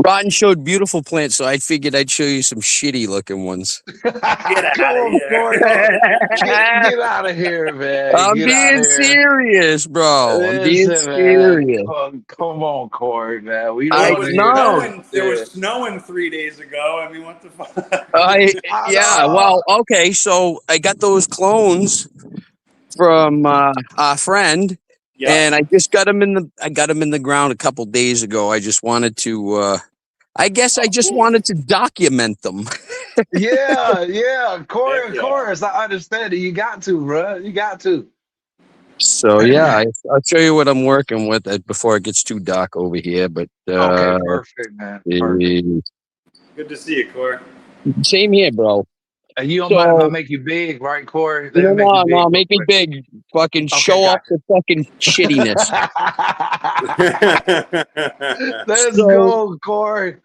Rotten showed beautiful plants, so I figured I'd show you some shitty looking ones. Get out of here. Get out of here, man. I'm being serious, bro. I'm being serious. Come on, Corey, man. There was snowing 3 days ago. I mean, what the fuck? Yeah, well, okay. So I got those clones from our friend. Yeah. And I just got them in the ground a couple days ago. I just wanted to wanted to document them. yeah. Corey, of course, I understand it. You got to, bro. You got to. So yeah, I'll show you what I'm working with before it gets too dark over here. But okay, perfect, man. Perfect. Good to see you, Corey. Same here, bro. You don't mind if I make you big, right, Corey? No, make me big. Fucking show off the fucking shittiness. Let's go, Corey.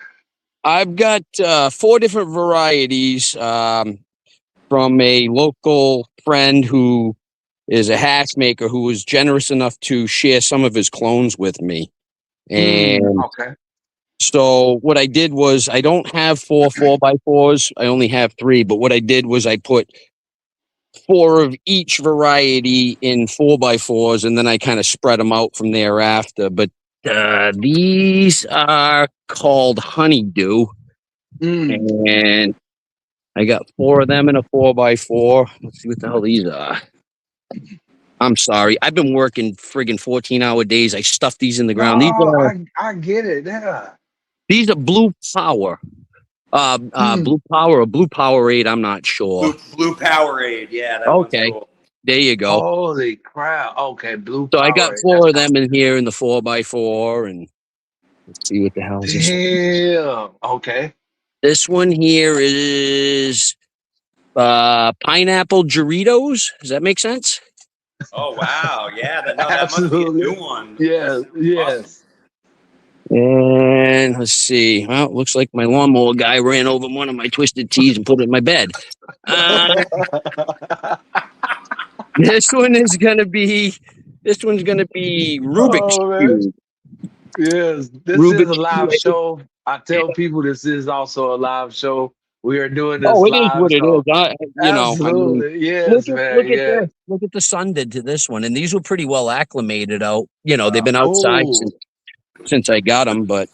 I've got 4 different varieties from a local friend who is a hash maker who was generous enough to share some of his clones with me. And so what I did was, I don't have 4 4x4s. I only have 3. But what I did was I put 4 of each variety in 4x4s, and then I kind of spread them out from thereafter. But these are called Honeydew, and I got 4 of them in a 4x4. Let's see what the hell these are. I'm sorry. I've been working friggin' 14-hour days. I stuffed these in the ground. I get it. Yeah. These are Blue Power. Blue Power or Blue Powerade, I'm not sure. Blue Powerade, yeah. Okay. Cool. There you go. Holy crap. Okay, Blue Powerade. So I got 4 of them in here in the 4x4, and let's see what the hell is this. Yeah. Okay. This one here is pineapple Doritos. Does that make sense? Oh wow, yeah, that must be a new one. Yes. Awesome. And let's see. Well, it looks like my lawnmower guy ran over one of my Twisted Teas and put it in my bed. This one's gonna be Rubik's Cube. Yes, this is a live show. I tell people this is also a live show. We are doing this Oh, it is live. what it So is. I mean, absolutely. Yes, look man. at Yeah. this. Look at the sun did to this one, and these were pretty well acclimated out. They've been outside Oh, since I got them, but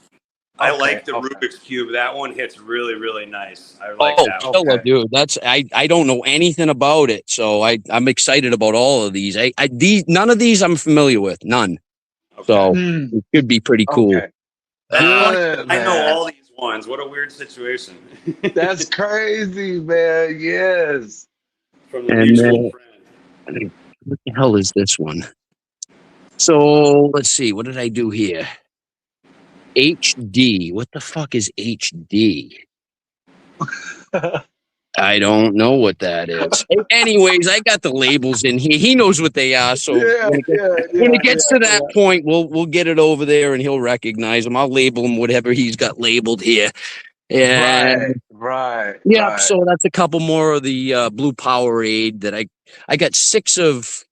I okay. like the Okay. Rubik's Cube. That one hits really, really nice. I like oh, that one. killer, Okay. dude. That's I don't know anything about it, so I'm excited about all of these. These none of these I'm familiar with, none. Okay. So Hmm, it could be pretty cool. okay. That's funny. Good, I know man. all these ones. What a weird situation. That's crazy, man. Yes. From the And mutual friend. what the hell is this one? So let's see. What did I do here? HD. What the fuck is HD? I don't know what that is. Anyways, I got the labels in here. He knows what they are. So Yeah, when it gets to that point, we'll get it over there and he'll recognize them. I'll label him whatever he's got labeled here. And Right. yeah, so that's a couple more of the blue Powerade that I got 6 of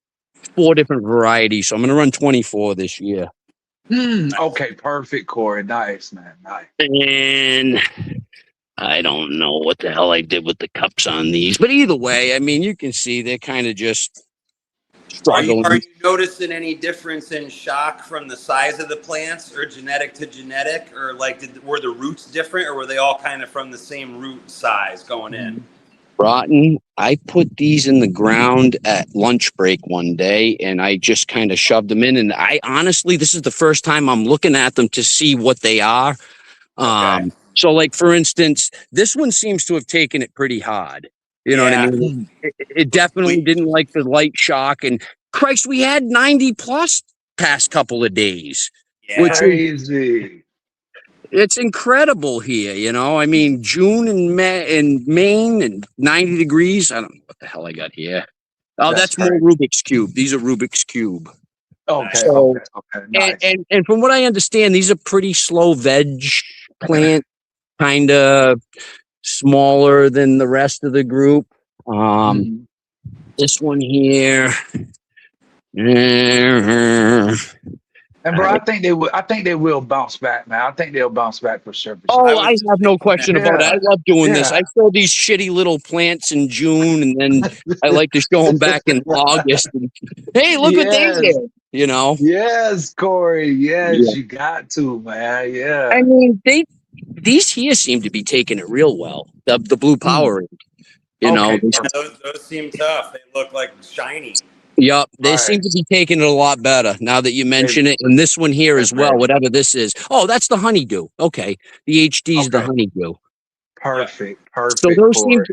4 different varieties. So I'm gonna run 24 this year. Okay, perfect, Corey. Nice, man. Nice. And I don't know what the hell I did with the cups on these, but either way, I mean, you can see they're kind of just struggling. Are you noticing any difference in shock from the size of the plants, or genetic to genetic, or like were the roots different, or were they all kind of from the same root size going in? Rotten. I put these in the ground at lunch break one day and I just kind of shoved them in. And I honestly, this is the first time I'm looking at them to see what they are. Okay. So like, for instance, this one seems to have taken it pretty hard. You know what I mean? It definitely didn't like the light shock. And Christ, we had 90 plus past couple of days, Yeah. which is, Crazy. it's incredible here. I mean, June in Maine and 90 degrees. I don't know what the hell I got here. Oh, that's more Rubik's Cube. These are Rubik's Cube. Okay. So, Okay. Nice. and from what I understand, these are pretty slow veg plant, kind of smaller than the rest of the group. This one here. And bro, I think they will. I think they will bounce back, man. I think they'll bounce back for sure. Oh, I have no question about it. I love doing this. I show these shitty little plants in June, and then I like to show them back in August. And, hey, look what they did. Yes, Corey. Yes, you got to, man. Yeah. I mean, these here seem to be taking it real well. The blue Powerade. Those seem tough. They look like shiny. Yep, they seem to be taking it a lot better now that you mention it. And this one here as well, whatever this is. Oh, that's the honeydew. Okay, the HD is the honeydew. Perfect. So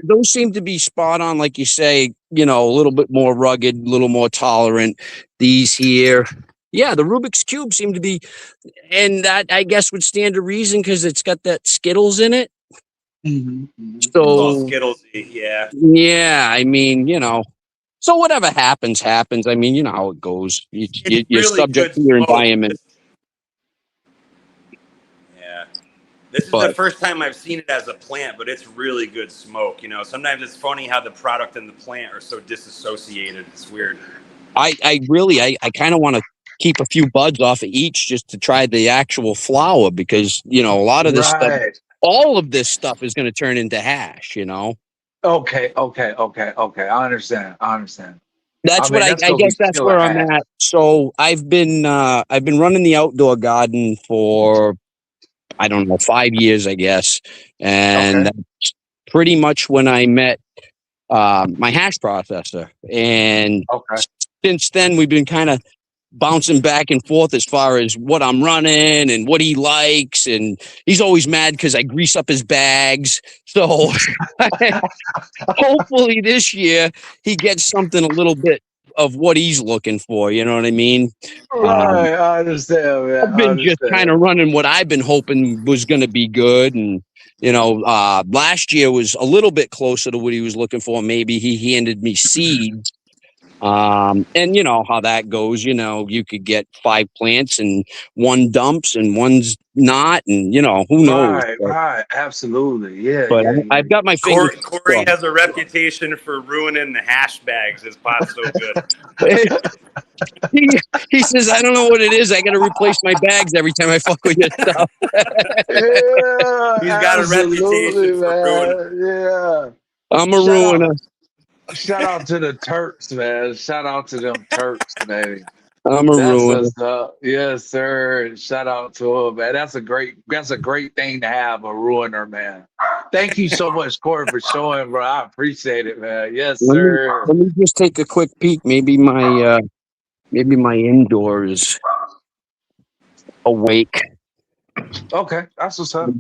those seem to be spot on, like you say. A little bit more rugged, a little more tolerant. These here, yeah, the Rubik's Cube seem to be, and that I guess would stand to reason because it's got that Skittles in it. So Skittlesy, yeah. Yeah, I mean, So whatever happens. I mean, you know how it goes. You're really subject to your environment. Yeah. This is the first time I've seen it as a plant, but it's really good smoke. Sometimes it's funny how the product and the plant are so disassociated. It's weird. I kind of want to keep a few buds off of each just to try the actual flower because, a lot of this stuff, all of this stuff is going to turn into hash, Okay. I understand. That's what I guess that's where I'm at. So I've been running the outdoor garden for, I don't know, 5 years, I guess. And that's pretty much when I met my hash processor. And since then we've been kind of bouncing back and forth as far as what I'm running and what he likes. And he's always mad because I grease up his bags. So hopefully this year he gets something a little bit of what he's looking for. You know what I mean? Right. I understand, man. I've been just kind of running what I've been hoping was going to be good. And, last year was a little bit closer to what he was looking for. Maybe he handed me seeds. And you know how that goes. You know, you could get 5 plants and one dumps and one's not, and you know who knows. Right. Absolutely. Yeah, But yeah, I've got my fingers. Corey has a reputation for ruining the hash bags. His pot's so good. he says, I don't know what it is. I got to replace my bags every time I fuck with your stuff. Yeah, He's got a absolutely, reputation for ruining. man. I'm a Shout ruiner. Shout out to the Turks, man. Shout out to them Turks, baby. I'm a That's ruiner. what's up. Yes, sir. Shout out to him, man. That's a great thing to have, a ruiner, man. Thank you so much, Corey, for showing, bro. I appreciate it, man. Yes, sir. Let me just take a quick peek. Maybe my indoor is awake. Okay, that's what's up.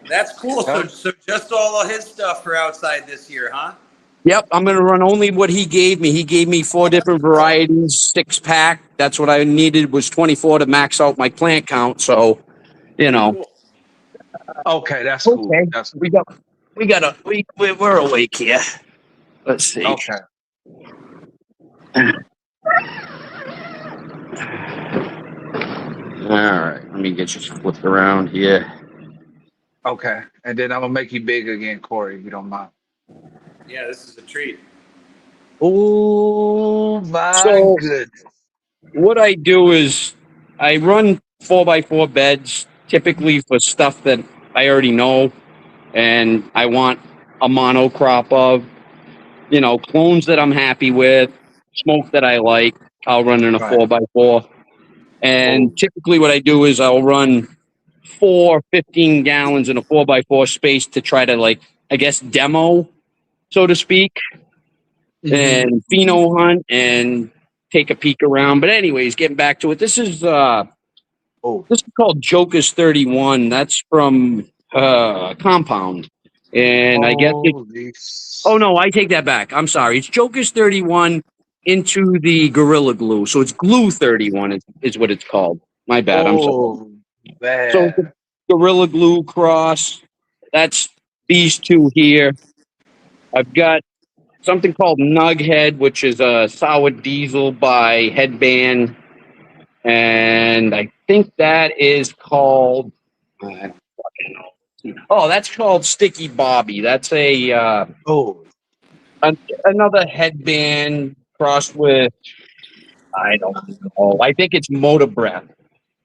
That's cool. So just all of his stuff for outside this year, huh? Yep, I'm gonna run only what he gave me. He gave me 4 different varieties, 6-pack. That's what I needed, was 24 to max out my plant count. So, you know. Okay, that's cool. Okay. That's We're awake here. Let's see. okay. All right, let me get you flipped around here. Okay, and then I'm gonna make you big again, Corey, if you don't mind. Yeah, this is a treat. Oh my goodness! What I do is I run 4x4 beds, typically for stuff that I already know, and I want a monocrop of, you know, clones that I'm happy with, smoke that I like. I'll run in a 4x4. And typically what I do is I'll run 4 15 gallons in a 4x4 space to try to, like, I guess, demo, so to speak, and pheno hunt and take a peek around. But anyways, getting back to it, this is called Joker's 31. That's from Compound. And I guess oh no, I take that back. I'm sorry. It's Joker's 31 into the Gorilla Glue. So it's Glue 31 is what it's called. My bad. I'm sorry. Bad. So the Gorilla Glue cross. That's these two here. I've got something called Nughead, which is a sour diesel by Headband. And I think that is called, I don't fucking know. Oh, that's called Sticky Bobby. That's a another Headband crossed with, I don't know. I think it's Motor Breath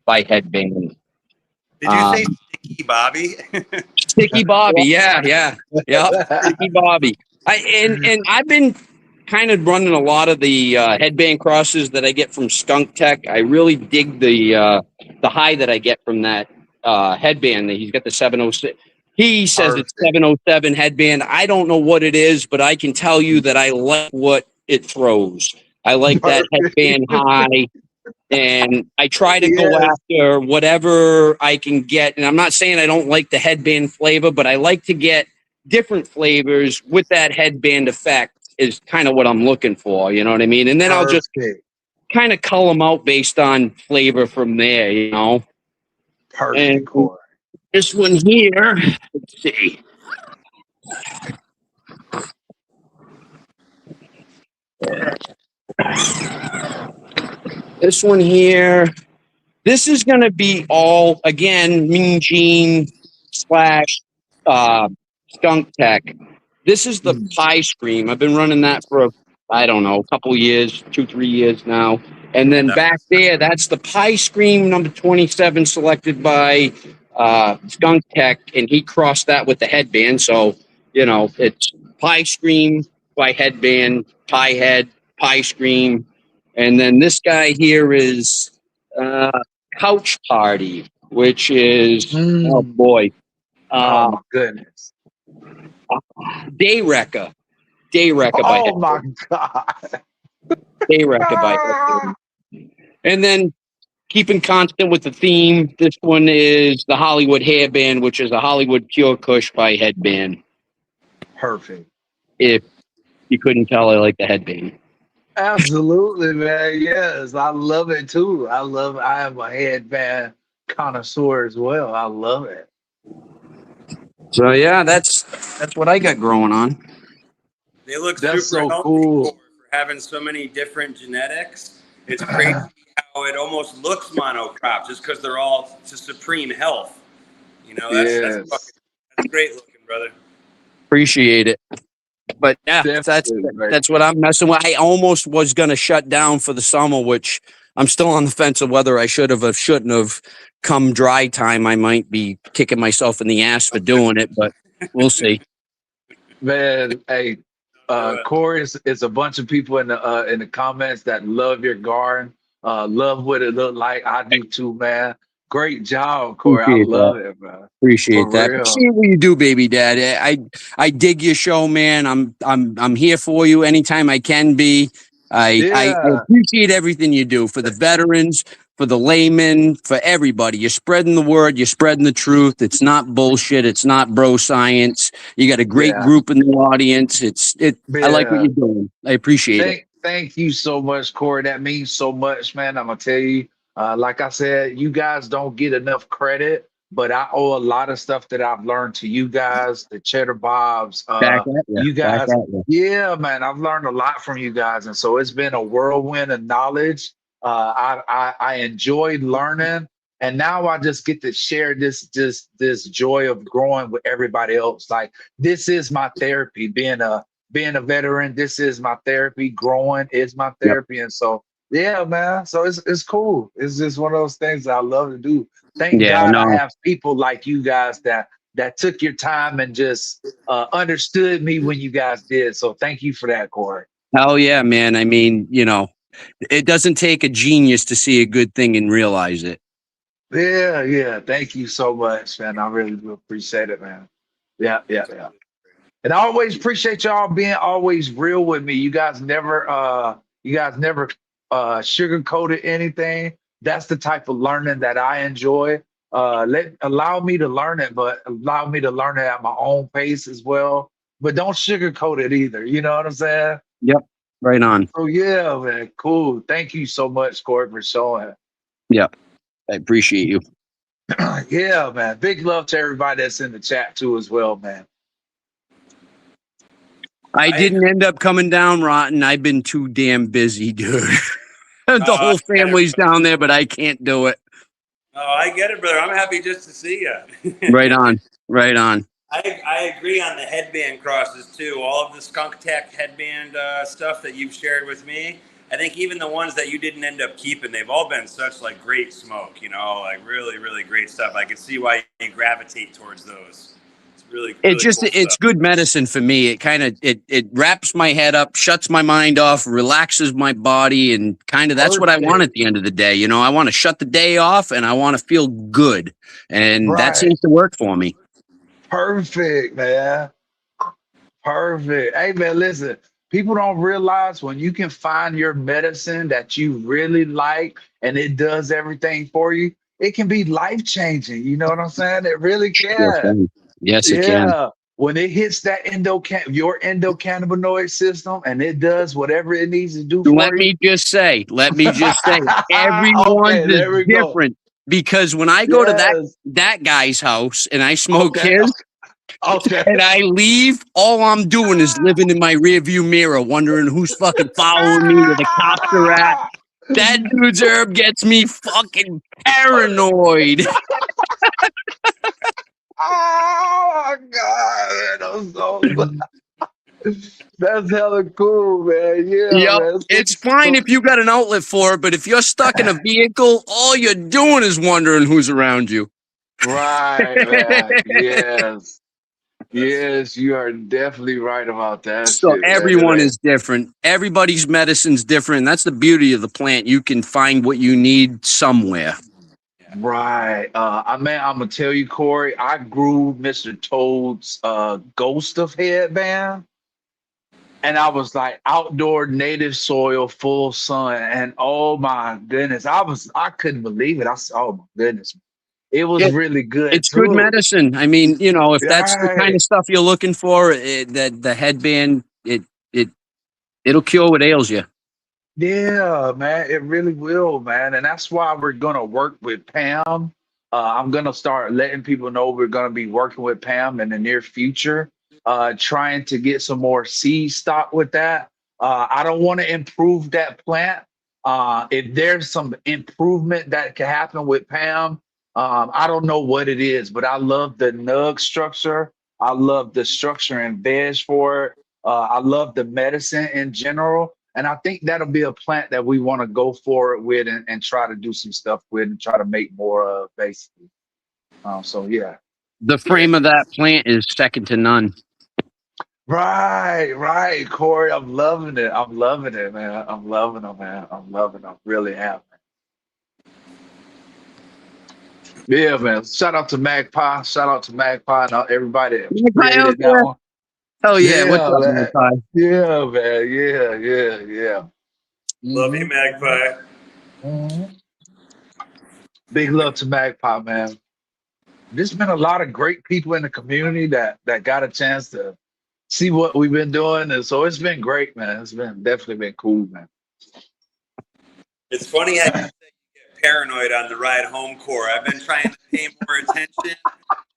by Headband. Did you say Sticky Bobby? Sticky Bobby, yeah. Sticky Bobby. And I've been kind of running a lot of the Headband crosses that I get from Skunk Tech. I really dig the high that I get from that Headband. He's got the 706. He says it's 707 Headband. I don't know what it is, but I can tell you that I like what it throws. I like that Headband high. And I try to go after whatever I can get. And I'm not saying I don't like the Headband flavor, but I like to get different flavors with that Headband effect is kind of what I'm looking for. You know what I mean? And then I'll just kind of cull them out based on flavor from there, you know? Perfect. And this one here, let's see. This one here, this is going to be all, again, Mean Gene / Skunk Tech. This is the Pie Scream. I've been running that for, I don't know, a couple years, 2-3 years now. And then back there, that's the Pie Scream number 27 selected by Skunk Tech, and he crossed that with the Headband. So, you know, it's Pie Scream by Headband, Pie Head, Pie Scream. And then this guy here is Couch Party, which is, oh boy. Oh my goodness. Day Wrecker. Day Wrecker by Oh my God. Day Wrecker by Headband. And then keeping constant with the theme, this one is the Hollywood Hairband, which is a Hollywood Pure Kush by Headband. Perfect. If you couldn't tell, I like the Headband. Absolutely, man. Yes, I love it too. I am a Headband connoisseur as well. I love it. So yeah, that's what I got growing on. They look That's super so healthy cool. for having so many different genetics, it's crazy how it almost looks monocrop just because they're all to supreme health. You know, Yes, that's great looking, brother. Appreciate it. But yeah, definitely, right. that's what I'm messing with. I almost was gonna shut down for the summer, which I'm still on the fence of whether I should have or shouldn't have. Come dry time, I might be kicking myself in the ass for doing it, but we'll see. Man, hey, Do it. Corey is a bunch of people in the comments that love your garden, love what it looked like. I do too, man. Great job, Corey. I Appreciate that. love it, man. Appreciate For that. real. See what you do, baby dad. I dig your show, man. I'm here for you anytime I can be. I Yeah, appreciate everything you do for the veterans, for the laymen, for everybody. You're spreading the word. You're spreading the truth. It's not bullshit. It's not bro science. You got a great yeah, group in the audience. I like what yeah. you're doing. I appreciate it. Thank you so much, Corey. That means so much, man. I'm gonna tell you, like I said, you guys don't get enough credit, but I owe a lot of stuff that I've learned to you guys, the Cheddar Bobs, Back at you. you Back guys. at you. Yeah, man, I've learned a lot from you guys, and so it's been a whirlwind of knowledge. I enjoyed learning, and now I just get to share this joy of growing with everybody else. Like this is my therapy, being a veteran. This is my therapy. Growing is my Yep. therapy, and so yeah, man. So it's cool. It's just one of those things that I love to do. Thank Yeah. God I No. have people like you guys that took your time and just understood me when you guys did. So thank you for that, Corey. Hell yeah, man. I mean, it doesn't take a genius to see a good thing and realize it. Yeah, yeah. Thank you so much, man. I really do appreciate it, man. Yeah, yeah, yeah. And I always appreciate y'all being always real with me. You guys never sugarcoated anything. That's the type of learning that I enjoy. Allow me to learn it, but allow me to learn it at my own pace as well. But don't sugarcoat it either. You know what I'm saying? Yep. Right on. So yeah, man, cool. Thank you so much, Corey, for showing. Yep. I appreciate you. Yeah, man. Big love to everybody that's in the chat too as well, man. I didn't end up coming down, Rotten. I've been too damn busy, dude. The whole family's down there, but I can't do it. Oh, I get it, brother. I'm happy just to see you. Right on. Right on. I agree on the headband crosses too. All of the Skunk Tech headband stuff that you've shared with me. I think even the ones that you didn't end up keeping, they've all been such like great smoke. Like really, really great stuff. I can see why you gravitate towards those. It's really It's just cool it's stuff. good medicine for me. It kind of it wraps my head up, shuts my mind off, relaxes my body, and kind of that's what I want at the end of the day. I want to shut the day off and I want to feel good, and that Right. seems to work for me. Perfect, man. Perfect. Hey, man, listen. People don't realize when you can find your medicine that you really like and it does everything for you, it can be life changing. You know what I'm saying? It really can. Yes, it can. Yeah. When it hits that your endocannabinoid system and it does whatever it needs to do for Let you. me just say, everyone's Okay, there we is go. different because when I go to Yes. that guy's house and I smoke Okay. his Okay. and I leave, all I'm doing is living in my rearview mirror, wondering who's fucking following me, where the cops are at. That dude's herb gets me fucking paranoid. Oh my God, that's hella cool, man. Yeah, Yep. man. It's fine if you got an outlet for it, but if you're stuck in a vehicle, all you're doing is wondering who's around you. Right, man. Yes. Yes, you are definitely right about that. So shit, man. everyone is different. Everybody's medicine's different. That's the beauty of the plant. You can find what you need somewhere. Right. I'm gonna tell you, Corey, I grew Mr. Toad's Ghost of headband. And I was like outdoor native soil, full sun. And oh my goodness, I couldn't believe it. I said, oh my goodness. It was really good. It's good too. medicine. I mean, if that's the kind Right. of stuff you're looking for, that the headband, it'll cure what ails you. Yeah, man, it really will, man. And that's why we're gonna work with Pam. I'm gonna start letting people know we're gonna be working with Pam in the near future, trying to get some more seed stock with that. I don't want to improve that plant. If there's some improvement that can happen with Pam, I don't know what it is, but I love the nug structure. I love the structure and veg for it. I love the medicine in general. And I think that'll be a plant that we want to go forward with and try to do some stuff with and try to make more of, basically. So, yeah. The frame of that plant is second to none. Right, Corey. I'm loving it. I'm loving it, man. I'm loving them, man. I'm loving them. Really am. Yeah, man. Shout out to Magpie. Shout out to Magpie and everybody that Magpie out created there. that one. Oh yeah, what's up, man. Magpie? Yeah, man. Yeah. Love you, Magpie. Mhm. Big love to Magpie, man. There's been a lot of great people in the community that got a chance to see what we've been doing, and so it's been great, man. It's been definitely been cool, man. It's funny how you say you get paranoid on the ride home, Core. I've been trying to pay more attention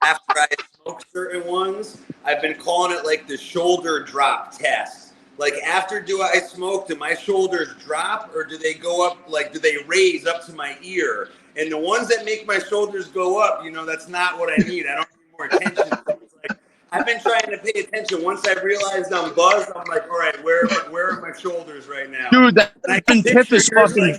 after I smoke certain ones. I've been calling it like the shoulder drop test. Like after I smoke, do my shoulders drop or do they go up? Like do they raise up to my ear? And the ones that make my shoulders go up, that's not what I need. I don't need more attention. It's like, I've been trying to pay attention. Once I realized I'm buzzed, I'm like, all right, where are my shoulders right now? Dude, that lemon piff is fucking.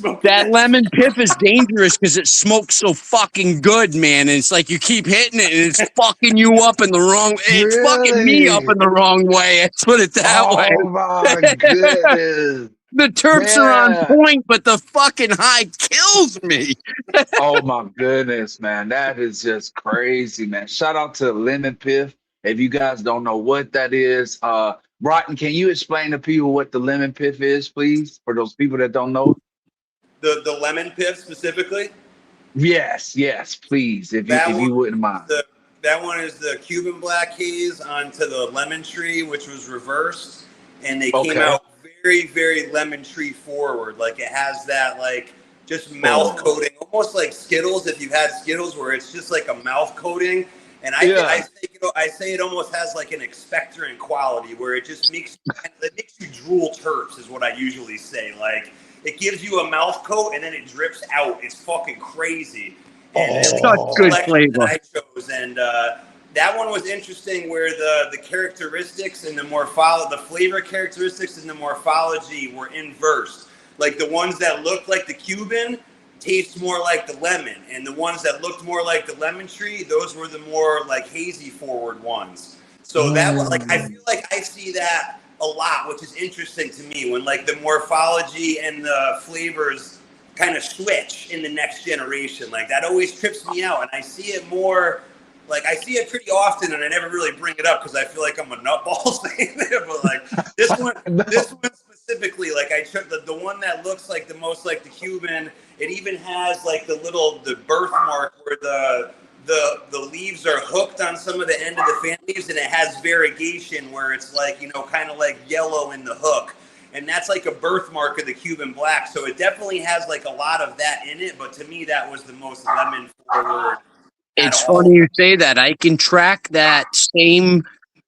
Like that lemon piff is dangerous because it smokes so fucking good, man. And it's like you keep hitting it, and it's fucking you up in the wrong. It's fucking me up in the wrong way. Let's put it that way. Oh my goodness. The terps are on point, but the fucking high kills me. Oh my goodness, man. That is just crazy, man. Shout out to Lemon Piff. If you guys don't know what that is, Broughton, can you explain to people what the Lemon Piff is, please? For those people that don't know. The lemon piff specifically? Yes, please. If you wouldn't mind. That one is the Cuban Black Haze onto the lemon tree, which was reversed. And they came out very, very lemon tree forward. Like it has that like just mouth coating, almost like Skittles. If you've had Skittles, where it's just like a mouth coating, and I say it almost has like an expectorant quality, where it just makes you drool terps, is what I usually say. Like it gives you a mouth coat and then it drips out. It's fucking crazy. And such good flavor. I chose, and that one was interesting, where the characteristics and the flavor characteristics and the morphology were inversed. Like the ones that looked like the Cuban taste more like the lemon, and the ones that looked more like the lemon tree, those were the more like hazy forward ones. So that one, like I feel like I see that a lot, which is interesting to me, when like the morphology and the flavors kind of switch in the next generation. Like that always trips me out, and I see it more. Like I see it pretty often, and I never really bring it up because I feel like I'm a nutball saying it. But like this one specifically, like I took the one that looks like the most like the Cuban. It even has like the birthmark where the leaves are hooked on some of the end of the fan leaves, and it has variegation where it's like kind of like yellow in the hook, and that's like a birthmark of the Cuban Black. So it definitely has like a lot of that in it. But to me, that was the most lemon forward. It's funny you say that. I can track that same,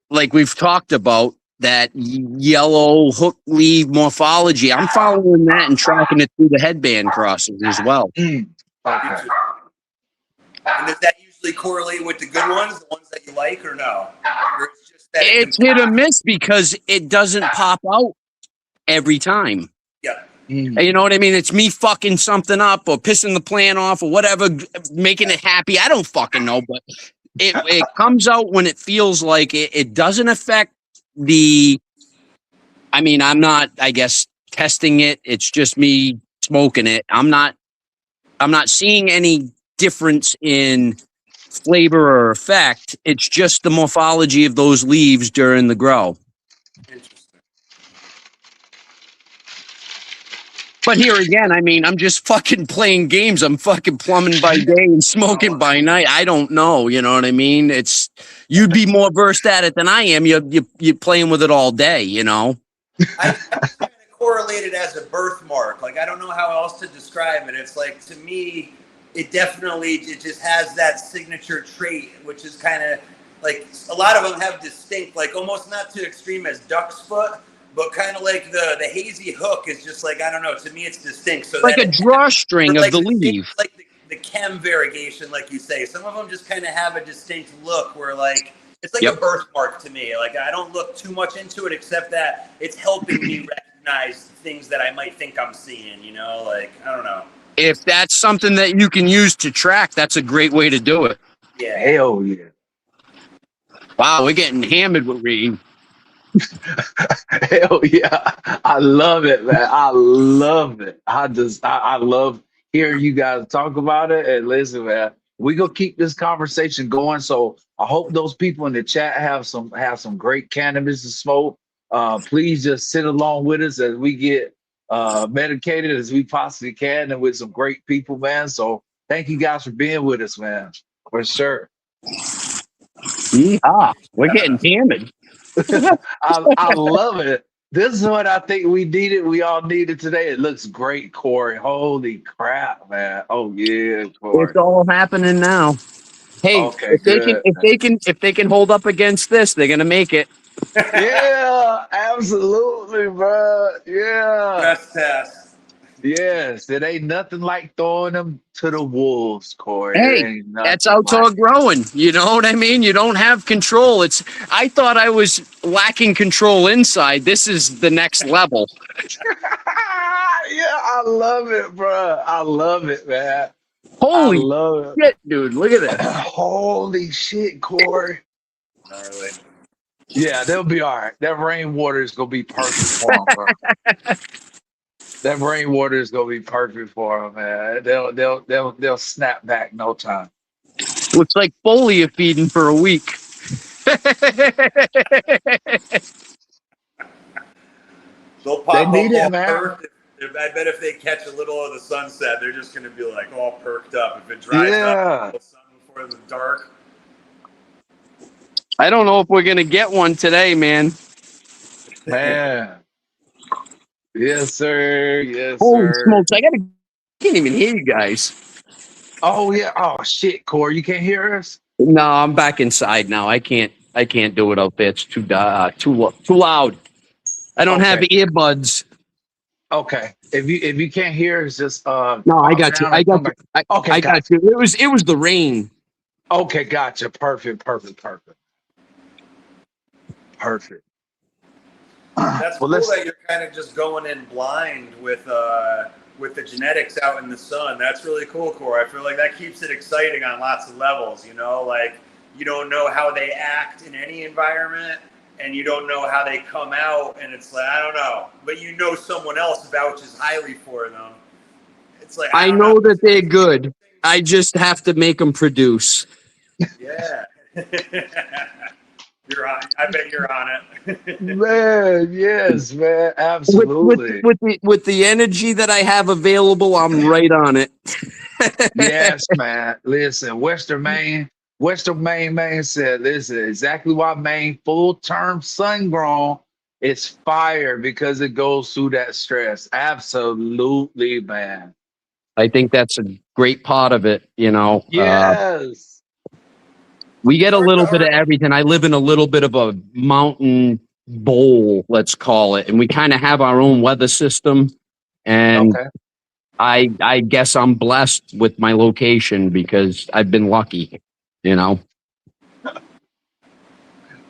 like we've talked about, that yellow hook leaf morphology. I'm following that and tracking it through the headband crosses as well. Okay. And does that usually correlate with the good ones, the ones that you like, or no? Or it's just that it's hit or miss because it doesn't pop out every time. Yeah. You know what I mean? It's me fucking something up or pissing the plant off or whatever, making it happy. I don't fucking know, but it comes out when it feels like it. It doesn't affect I'm not, I guess, testing it. It's just me smoking it. I'm not seeing any difference in flavor or effect. It's just the morphology of those leaves during the grow. But here again, I'm just fucking playing games. I'm fucking plumbing by day and smoking by night. I don't know. You know what I mean? You'd be more versed at it than I am. You're playing with it all day, I kind of correlate it as a birthmark. Like, I don't know how else to describe it. It's like, to me, it just has that signature trait, which is kind of like a lot of them have distinct, like almost not too extreme as duck's foot, but kind of like the hazy hook is just like, I don't know. To me, it's distinct. So Like that a drawstring of like the leaf. like the chem variegation, like you say. Some of them just kind of have a distinct look where like it's like a birthmark to me. Like I don't look too much into it, except that it's helping me recognize things that I might think I'm seeing. You know, like I don't know. If that's something that you can use to track, that's a great way to do it. Yeah. Hell yeah. Wow, we're getting hammered with reading. Hell yeah. I love it, man. I love it. I love hearing you guys talk about it. And listen, man, we gonna keep this conversation going. So I hope those people in the chat have some great cannabis to smoke. Please just sit along with us as we get medicated as we possibly can and with some great people, man. So thank you guys for being with us, man. For sure. Yeah, we're getting hammered. I love it. This is what I think we needed. We all needed today. It looks great, Corey. Holy crap, man. Oh yeah, Corey. It's all happening now. Hey, Okay, good. if they can hold up against this, they're gonna make it. Yeah, absolutely, bro. Yeah. Stress test. Yes. It ain't nothing like throwing them to the wolves, Corey. It Hey, ain't that's nothing outdoor like growing. You know what I mean? You don't have control. I thought I was lacking control inside. This is the next level. Yeah, I love it, bro. I love it, man. Holy I love it. shit, dude. Look at this. Holy shit, Corey. Gnarly. Yeah, they'll be all right. That rainwater is gonna be perfect for them, bro. That rainwater is gonna be perfect for them, man. They'll snap back no time. Looks like folia feeding for a week. They'll pop They need up all it, man. perked. I bet if they catch a little of the sunset, they're just going to be like all perked up. If it dries up, the sun before the dark. I don't know if we're gonna get one today, man. Man. Yes, sir. Yes, Holy sir. smokes! I can't even hear you guys. Oh yeah. Oh shit, Corey, you can't hear us? No, I'm back inside now. I can't do it out there. It's too loud. I don't have earbuds. Okay. If you can't hear us, just No, I got you. I got you. Okay, I got you. It was the rain. Okay, gotcha. Perfect. That's Well, cool that you're kind of just going in blind with the genetics out in the sun. That's really cool, Corey. I feel like that keeps it exciting on lots of levels. You know, like you don't know how they act in any environment, and you don't know how they come out, and it's like I don't know, but you know someone else vouches highly for them. It's like I know that they're good. I just have to make them produce. Yeah. You're on. I bet you're on it. Man, yes, man, absolutely. With the energy that I have available, I'm right on it. Yes, man. Listen, Western Maine said this is exactly why Maine full-term sun-grown is fire because it goes through that stress. Absolutely, man. I think that's a great part of it. You know. Yes. We get a little bit of everything. I live in a little bit of a mountain bowl, let's call it, and we kind of have our own weather system. And I guess I'm blessed with my location because I've been lucky, you know.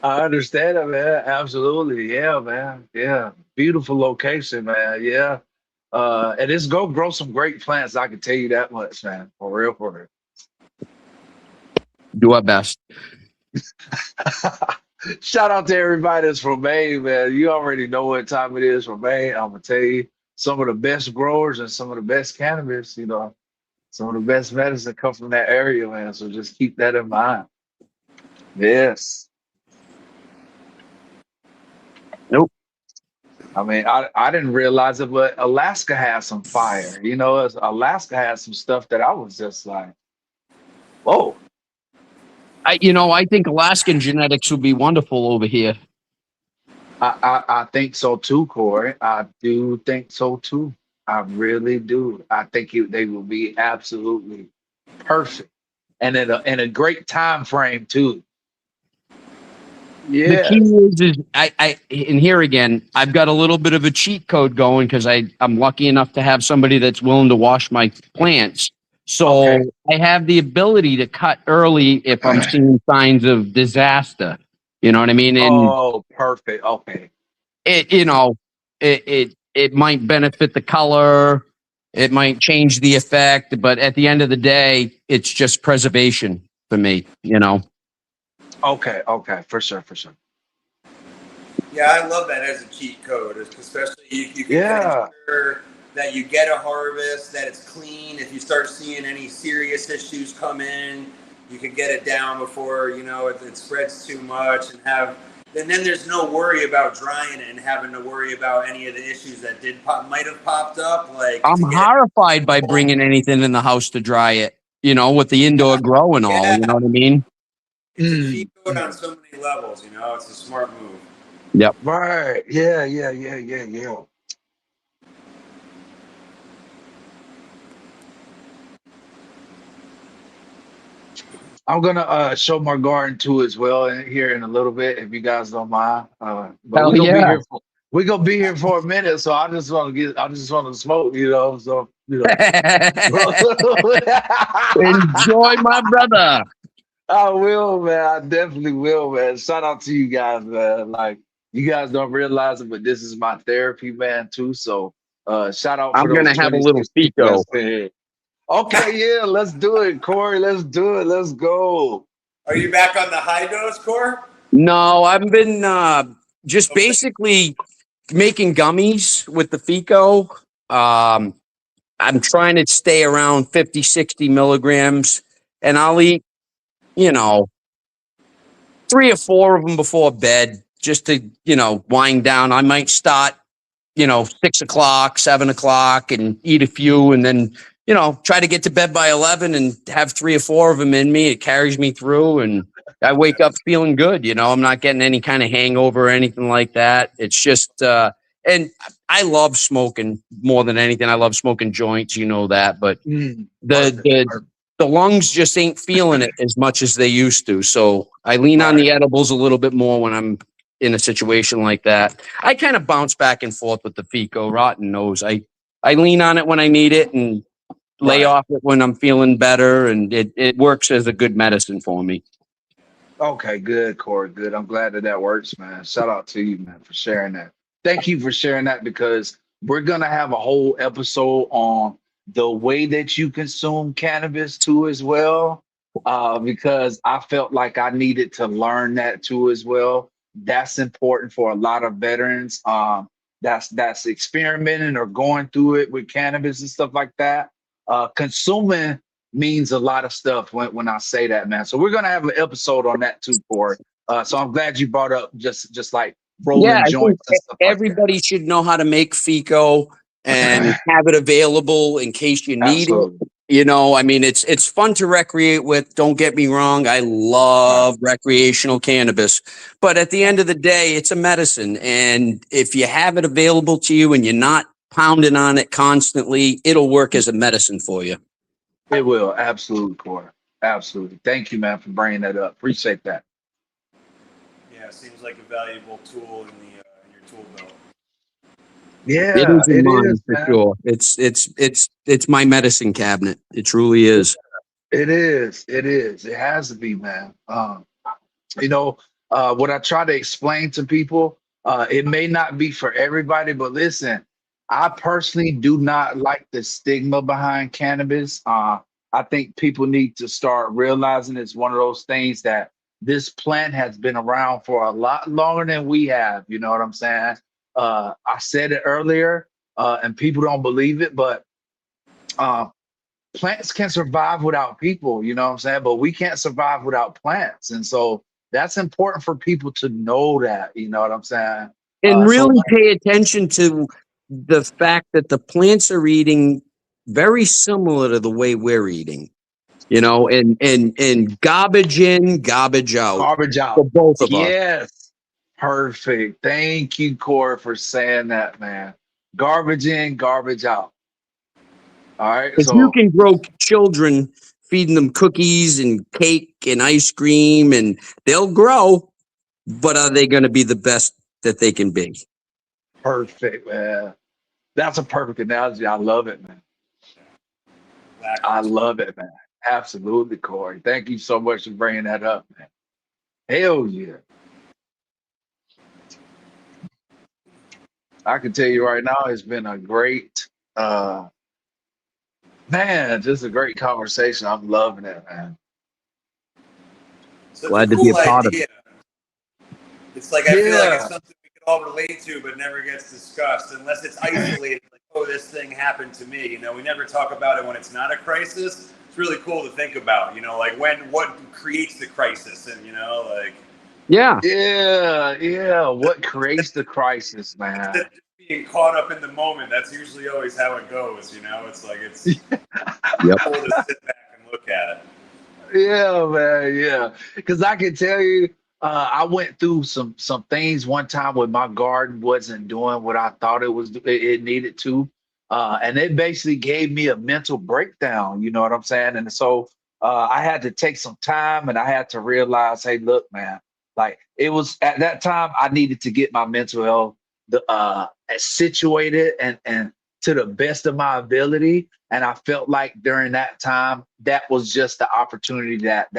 I understand it, man. Absolutely. Yeah, man. Yeah. Beautiful location, man. Yeah. And it's go grow some great plants. I can tell you that much, man. For real, for real. Do our best. Shout out to everybody that's from Maine, man. You already know what time it is from Maine. I'm gonna tell you some of the best growers and some of the best cannabis, you know, some of the best medicine come from that area, man. So just keep that in mind. Yes. Nope. I mean, I didn't realize it, but Alaska has some fire. You know, Alaska has some stuff that I was just like, whoa. I think Alaskan genetics would be wonderful over here. I think so too, Corey. I do think so too. I really do. I think they will be absolutely perfect, and in a great time frame too. The key Yes. is and here again, I've got a little bit of a cheat code going because I'm lucky enough to have somebody that's willing to wash my plants. So Okay. I have the ability to cut early if I'm seeing signs of disaster. You know what I mean? And Oh, perfect. Okay. it, you know, it might benefit the color, it might change the effect, but at the end of the day, it's just preservation for me, you know. Okay. Okay. For sure. For sure. Yeah, I love that as a cheat code, especially you can Yeah. ensure that you get a harvest, that it's clean. If you start seeing any serious issues come in, you can get it down before it spreads too much, and then there's no worry about drying it and having to worry about any of the issues that might have popped up, like I'm to get horrified by it. bringing anything in the house to dry it, you know, with the indoor grow and all, Yeah, you know what I mean? it's a cheat code Mm. on so many levels. It's a smart move. Yep. Right. Yeah. Yeah. Yeah. Yeah. Yeah. I'm gonna show my garden too as well here in a little bit, if you guys don't mind. But Hell yeah. we're gonna be here for a minute, so I just want to smoke, So Enjoy, my brother. I will, man. I definitely will, man. Shout out to you guys, man. Like you guys don't realize it, but this is my therapy, man, too. So shout out for I'm those gonna have a little 26 people Fico. that's been here. Okay, yeah, let's do it, Corey. Let's do it. Let's go. Are you back on the high dose, Core? No, I've been just basically making gummies with the Fico. I'm trying to stay around 50, 60 milligrams, and I'll eat, you know, 3 or 4 of them before bed just to, wind down. I might start, 6 o'clock, 7 o'clock and eat a few and then, try to get to bed by 11 and have 3 or 4 of them in me. It carries me through and I wake up feeling good. I'm not getting any kind of hangover or anything like that. It's just, and I love smoking more than anything. I love smoking joints, that, but Perfect, the perfect. the lungs just ain't feeling it as much as they used to. So I lean on Right. the edibles a little bit more when I'm in a situation like that. I kind of bounce back and forth with the Fico. Rotten knows. I lean on it when I need it and lay Right. off it when I'm feeling better, and it works as a good medicine for me. Okay, good, Corey. Good. I'm glad that works, man. Shout out to you, man, for sharing that. Thank you for sharing that because we're gonna have a whole episode on the way that you consume cannabis too, as well. Because I felt like I needed to learn that too, as well. That's important for a lot of veterans. That's experimenting or going through it with cannabis and stuff like that. Consuming means a lot of stuff when I say that, man. So we're gonna have an episode on that too, Corey. So I'm glad you brought up just like Yeah, rolling I think joints and stuff like that. everybody should know how to make Fico and have it available in case you need it. Absolutely. I mean, it's fun to recreate with. Don't get me wrong. I Right. love recreational cannabis, but at the end of the day, it's a medicine. And if you have it available to you and you're not pounding on it constantly, it'll work as a medicine for you. It will. Absolutely, Corey. Absolutely. Thank you, man, for bringing that up. Appreciate that. Yeah, seems like a valuable tool in your tool belt. It Yeah, is in it is, mine for man. sure. It's my medicine cabinet. It truly is. It is. It is. It has to be, man. You know, what I try to explain to people, it may not be for everybody, but listen, I personally do not like the stigma behind cannabis. I think people need to start realizing it's one of those things that this plant has been around for a lot longer than we have. You know what I'm saying? I said it earlier, and people don't believe it, but uh, plants can survive without people, you know what I'm saying? But we can't survive without plants. And so that's important for people to know that, you know what I'm saying? And So really pay attention to the fact that the plants are eating very similar to the way we're eating, and garbage in, garbage out garbage for out. both of us. Yes. Perfect. Thank you, Corey, for saying that, man. Garbage in, garbage out. All right. If you So can grow children, feeding them cookies and cake and ice cream, and they'll grow. but are they going to be the best that they can be? Perfect, man. That's a perfect analogy. I love it, man. I Exactly. love it, man. Absolutely, Corey. Thank you so much for bringing that up, man. Hell yeah. I can tell you right now, it's been a great, man, just a great conversation. I'm loving it, man. Such a Glad to be a cool part of it. idea. It's like I feel like it's Yeah, something we could all relate to, but never gets discussed unless it's isolated. Like, oh, this thing happened to me. You know, we never talk about it when it's not a crisis. It's really cool to think about. You know, like what creates the crisis, and you know, like Yeah. yeah. What creates the crisis, instead man? of just being caught up in the moment, that's usually always how it goes. You know, it's like it's Yep. cool to sit back and look at it. Yeah, man, yeah. Because I can tell you, I went through some things one time when my garden wasn't doing what I thought it needed to, and it basically gave me a mental breakdown. You know what I'm saying? And so I had to take some time, and I had to realize, hey, look, man, like it was at that time I needed to get my mental health situated and to the best of my ability. And I felt like during that time, that was just the opportunity that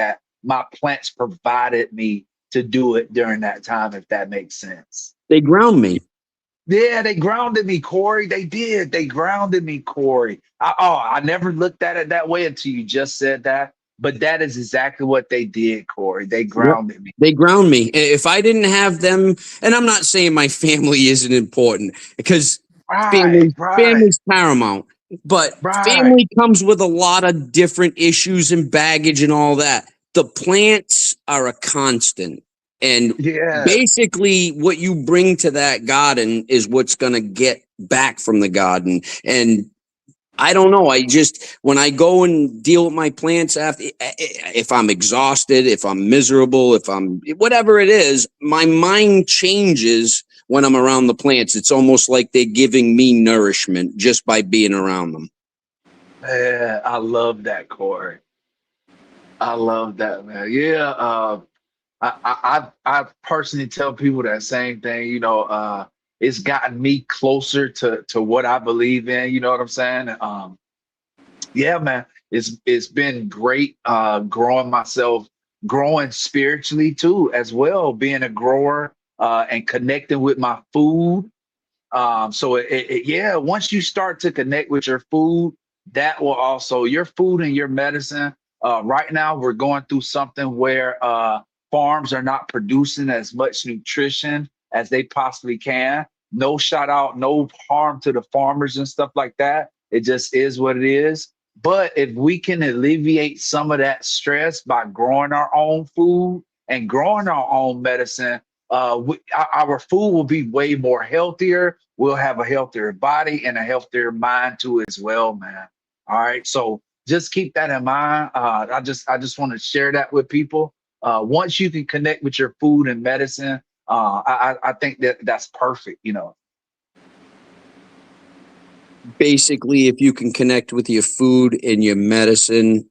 my plants provided me to do it during that time, if that makes sense. They ground me. Yeah, they grounded me, Corey. They did. They grounded me, Corey. I never looked at it that way until you just said that. But that is exactly what they did, Corey. They Yep. grounded me. They ground me. If I didn't have them, and I'm not saying my family isn't important because Right, right, family's paramount, but right. family comes with a lot of different issues and baggage and all that. The plants are a constant. And Yes. basically what you bring to that garden is what's going to get back from the garden. And I don't know. I just, when I go and deal with my plants after, if I'm exhausted, if I'm miserable, if I'm whatever it is, my mind changes when I'm around the plants. It's almost like they're giving me nourishment just by being around them. Man, I love that, Corey. I love that, man. Yeah. I personally tell people that same thing. It's gotten me closer to what I believe in. You know what I'm saying? Yeah, man. It's been great growing myself, growing spiritually too, as well, being a grower and connecting with my food. So yeah, once you start to connect with your food, that will also your food and your medicine. Right now, we're going through something where farms are not producing as much nutrition as they possibly can. No shout out, no harm to the farmers and stuff like that. It just is what it is. But if we can alleviate some of that stress by growing our own food and growing our own medicine, our food will be way more healthier. We'll have a healthier body and a healthier mind too as well, man. All right, so just keep that in mind. I just want to share that with people. Once you can connect with your food and medicine, I think that's perfect. Basically, if you can connect with your food and your medicine,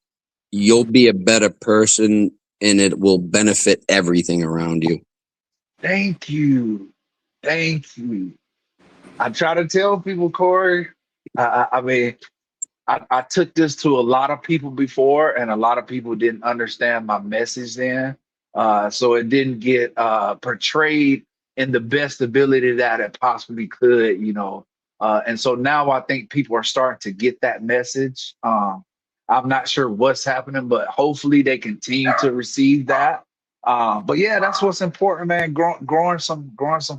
you'll be a better person and it will benefit everything around you. Thank you, thank you. I try to tell people, Corey. I mean, I took this to a lot of people before, and a lot of people didn't understand my message then. So it didn't get portrayed in the best ability that it possibly could. And so now I think people are starting to get that message. I'm not sure what's happening, but hopefully they continue to receive that. But yeah, that's what's important, man. Growing some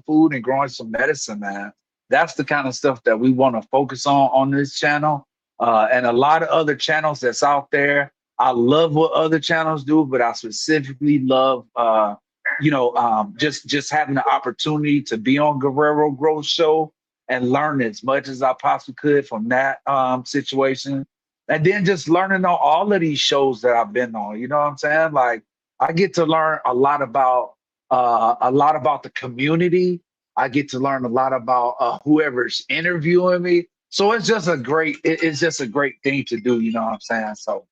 food and growing some medicine, man. That's the kind of stuff that we want to focus on this channel and a lot of other channels that's out there. I love what other channels do, but I specifically love, just having the opportunity to be on Guerrero Growth Show and learn as much as I possibly could from that situation, and then just learning on all of these shows that I've been on. You know what I'm saying? Like I get to learn a lot about the community. I get to learn a lot about whoever's interviewing me. So it's just a great thing to do, you know what I'm saying? So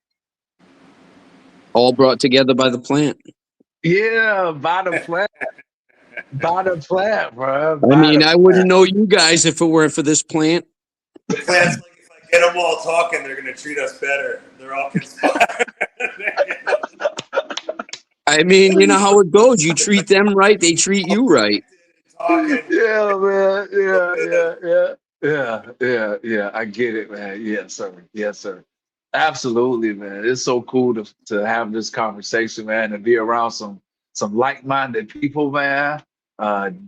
All brought together by the plant. yeah, by the plan. Buy the plant, bro. I mean, I wouldn't know you guys if it weren't for this plant. The plant's like, if I get them all talking, they're going to treat us better. They're all conspiring. I mean, you know how it goes. You treat them right, they treat you right. Talking. Yeah, man. Yeah. I get it, man. Yes, sir. Yes, sir. Absolutely, man. It's so cool to have this conversation, man, and be around some like-minded people, man.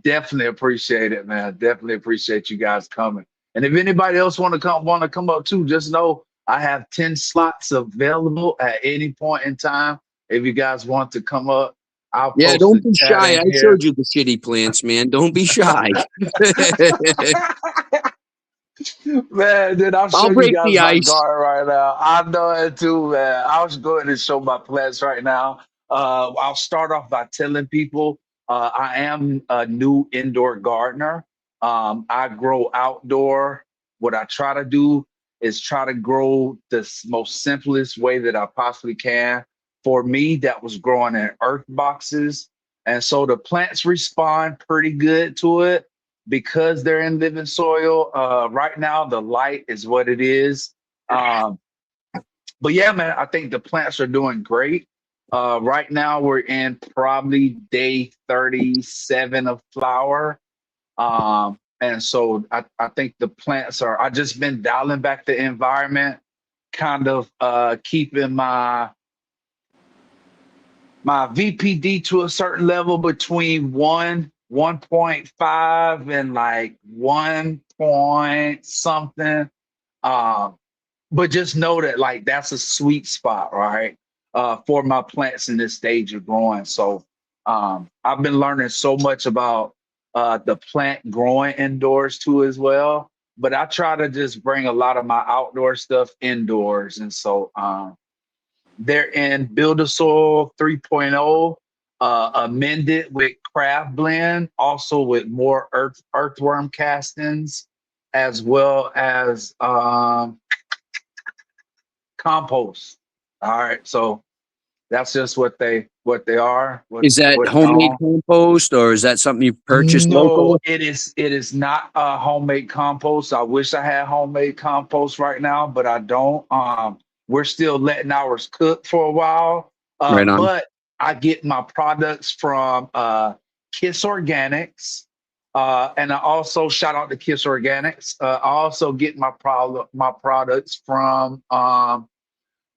Definitely appreciate it, man. Definitely appreciate you guys coming. And if anybody else want to come up too, just know I have 10 slots available at any point in time. If you guys want to come up, I'll Yeah, post don't the be chat shy. in I here. showed you the shitty plants, man. Don't be shy. Man, then I'll show I'll you break guys the my ice. garden right now. I know it too, man. I'll just go ahead and show my plants right now. I'll start off by telling people I am a new indoor gardener. I grow outdoor. What I try to do is try to grow the most simplest way that I possibly can. For me, that was growing in earth boxes. And so the plants respond pretty good to it because they're in living soil. Right now, the light is what it is. But yeah, man, I think the plants are doing great. Right now, we're in probably day 37 of flower. And so I think the plants are, I just been dialing back the environment, kind of keeping my VPD to a certain level between 1.5 and like 1 point something. But just know that like that's a sweet spot, right? For my plants in this stage of growing. So I've been learning so much about the plant growing indoors too as well. But I try to just bring a lot of my outdoor stuff indoors. And so they're in Build a Soil 3.0, amended with Craft Blend, also with more earthworm castings, as well as compost. All right, so that's just what they are. Is that What's homemade on. compost or is that something you purchased No, local? it is not a homemade compost. I wish I had homemade compost right now, but I don't. We're still letting ours cook for a while. Right on. But I get my products from Kiss Organics. And I also shout out to Kiss Organics. I also get my products from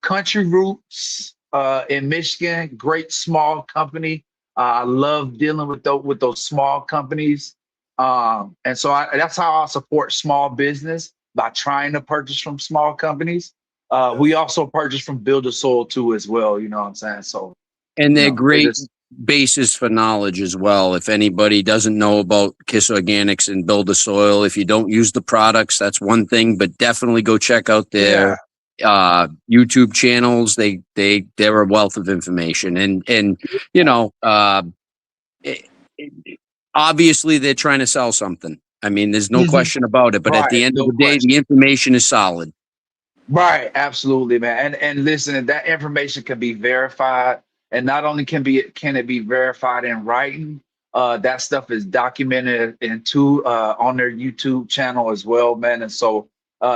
Country Roots in Michigan. Great small company. I love dealing with those small companies. And so that's how I support small business, by trying to purchase from small companies. We also purchase from Build a Soil too as well. You know what I'm saying? So, And they're it great is. basis for knowledge as well. If anybody doesn't know about Kiss Organics and Build a Soil, if you don't use the products, that's one thing, but definitely go check out their YouTube channels. They're a wealth of information, and you know, obviously they're trying to sell something. I mean, there's no question about it, but at the Right, end of no the day, question. the information is solid. Right, absolutely, man. And listen, that information can be verified, and not only can it be verified in writing, that stuff is documented on their YouTube channel as well, man. And so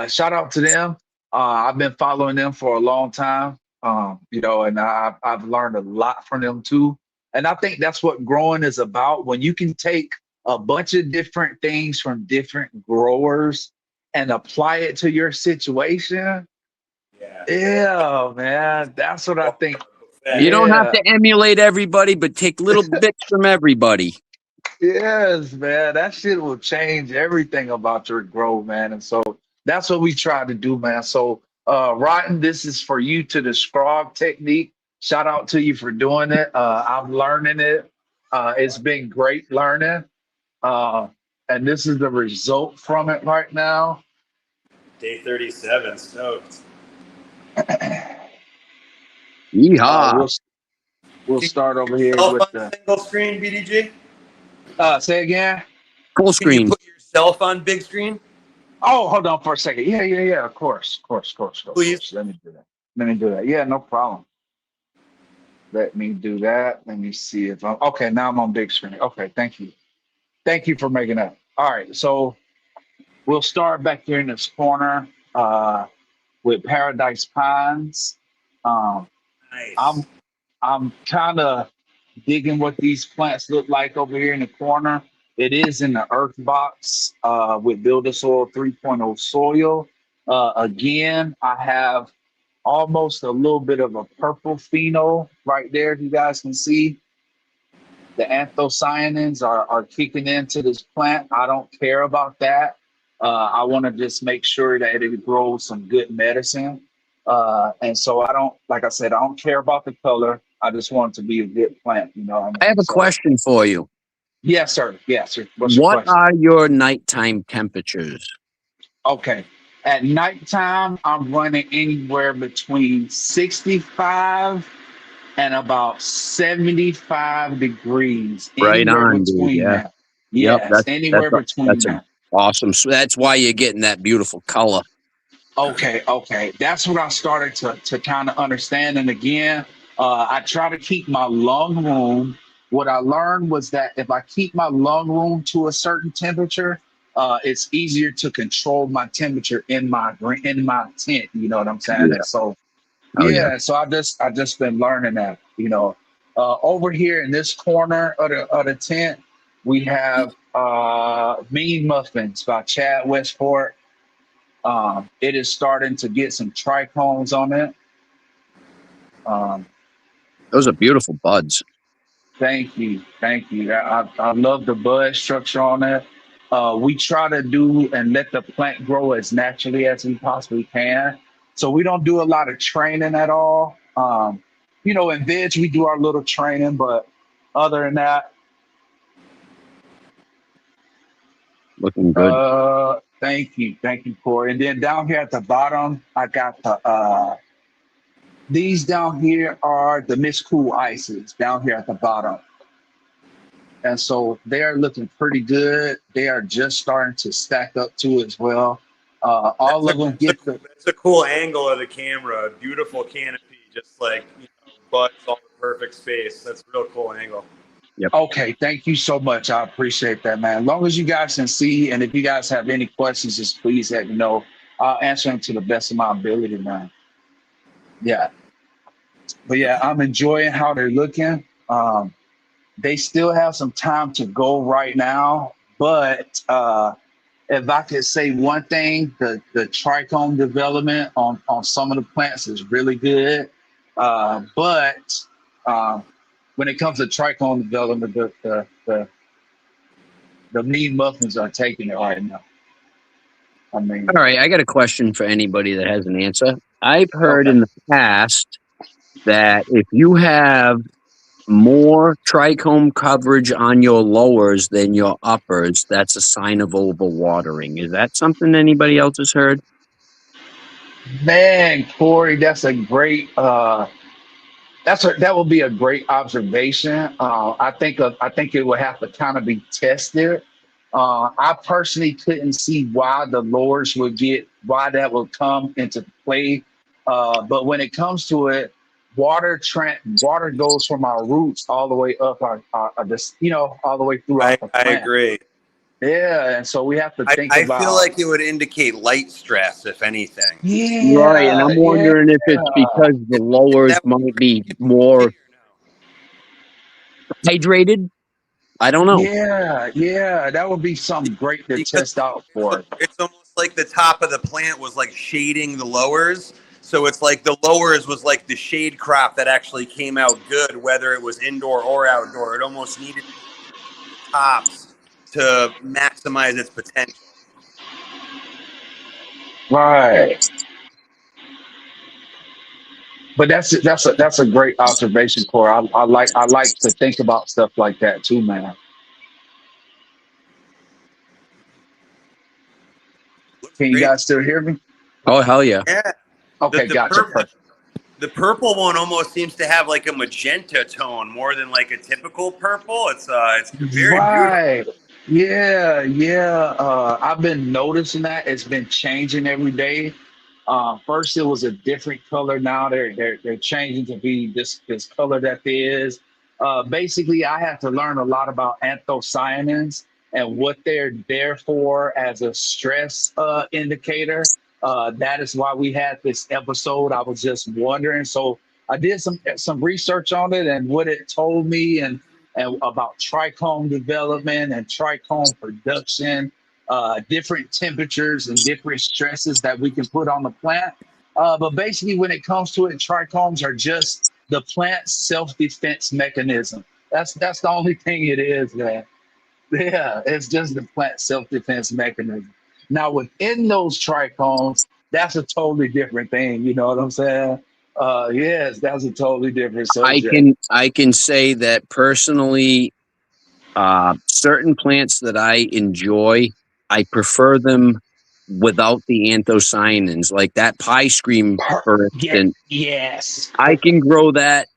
shout out to them. I've been following them for a long time. And I've learned a lot from them too. And I think that's what growing is about. When you can take a bunch of different things from different growers and apply it to your situation. Yeah, man. That's what I think. You don't have Yeah. to emulate everybody, but take little bits from everybody. Yes, man. That shit will change everything about your growth, man. And so that's what we try to do, man. So Rotten, this is for you to describe technique. Shout out to you for doing it. I'm learning it. It's been great learning. And this is the result from it right now. Day 37, stoked. Yeehaw. We'll start over here with the single screen, BDG. say again. Full Can you screen. put yourself on big screen? Oh, hold on for a second. Yeah. Of course. Please. Let me do that. Yeah, no problem. Let me do that. Let me see if I'm okay. Now I'm on big screen. Okay, thank you. Thank you for making that. All right, so we'll start back here in this corner with Paradise Pines. Um, Nice. I'm I'm kind of digging what these plants look like over here in the corner. It is in the earth box with Builder Soil 3.0 soil. Again, I have almost a little bit of a purple pheno right there. If you guys can see, the anthocyanins are kicking into this plant. I don't care about that. I want to just make sure that it grows some good medicine. And so I don't, like I said, I don't care about the color. I just want it to be a good plant. You know what I I have mean? a So, question for you. yes, sir. Yes, sir. What's your What question? are your nighttime temperatures? Okay. At nighttime, I'm running anywhere between 65 and about 75 degrees, Right anywhere on, dude. between Yeah. that. Yep. Yes, anywhere between That's a that. awesome. So that's why you're getting that beautiful color. Okay, okay. That's what I started to kind of understand. And again, I try to keep my lung room. What I learned was that if I keep my lung room to a certain temperature, it's easier to control my temperature in my tent. You know what I'm saying? Yeah. And so Oh yeah. yeah, so I just been learning that. Over here in this corner of the tent, we have Mean Muffins by Chad Westport. It is starting to get some trichomes on it. Um, Those are beautiful buds. thank you, thank you. I love the bud structure on it. We try to do and let the plant grow as naturally as we possibly can. So we don't do a lot of training at all. In veg we do our little training, but other than that, Looking good. thank you, Corey. And then down here at the bottom, I got these down here are the Miss Cool ices down here at the bottom. And so they are looking pretty good. They are just starting to stack up too as well. All of them get the That's a cool angle of the camera. Beautiful canopy, just like buds all the perfect space. That's a real cool angle. Yep. okay. Thank you so much. I appreciate that, man. As long as you guys can see, and if you guys have any questions, just please let me know. I'll answer them to the best of my ability, man. Yeah, but yeah, I'm enjoying how they're looking. They still have some time to go right now, but if I could say one thing, the trichome development on some of the plants is really good. But when it comes to trichome development, the Mean Muffins are taking it right now. I mean, All right. I got a question for anybody that has an answer. I've heard okay. in the past that if you have more trichome coverage on your lowers than your uppers, that's a sign of overwatering. Is that something anybody else has heard? Man, Corey, that's a great that will be a great observation. I think it would have to kind of be tested. I personally couldn't see why the lures would get why that would come into play. But when it comes to it, water goes from our roots all the way up our this all the way throughout the I plant. agree. Yeah, and so we have to think I feel about like it would indicate light stress, if anything. Right. And I'm yeah. wondering if it's because the lowers That might be would more hydrated. I don't know. Yeah, that would be something great to because test out for. it's almost like the top of the plant was like shading the lowers. So it's like the lowers was like the shade crop that actually came out good, whether it was indoor or outdoor. It almost needed the tops to maximize its potential. Right. But that's a great observation, Core. I like to think about stuff like that too, man. Looks Can you great. guys still hear me? Oh, hell yeah. Yeah. Okay, The gotcha. purple Perfect. the purple one almost seems to have like a magenta tone more than like a typical purple. It's very beautiful. Right. Yeah. I've been noticing that it's been changing every day. First it was a different color. Now they're changing to be this color that there is. Basically, I had to learn a lot about anthocyanins and what they're there for as a stress indicator. That is why we had this episode. I was just wondering. So I did some research on it and what it told me and about trichome development and trichome production, different temperatures and different stresses that we can put on the plant. But basically, when it comes to it, trichomes are just the plant's self-defense mechanism. That's the only thing it is, man. Yeah, it's just the plant self-defense mechanism. Now, within those trichomes, that's a totally different thing. You know what I'm saying? Yes, that's a totally different subject. I can say that personally, certain plants that I enjoy, I prefer them without the anthocyanins, like that pie scream, for Yeah, instance. yes. I can grow that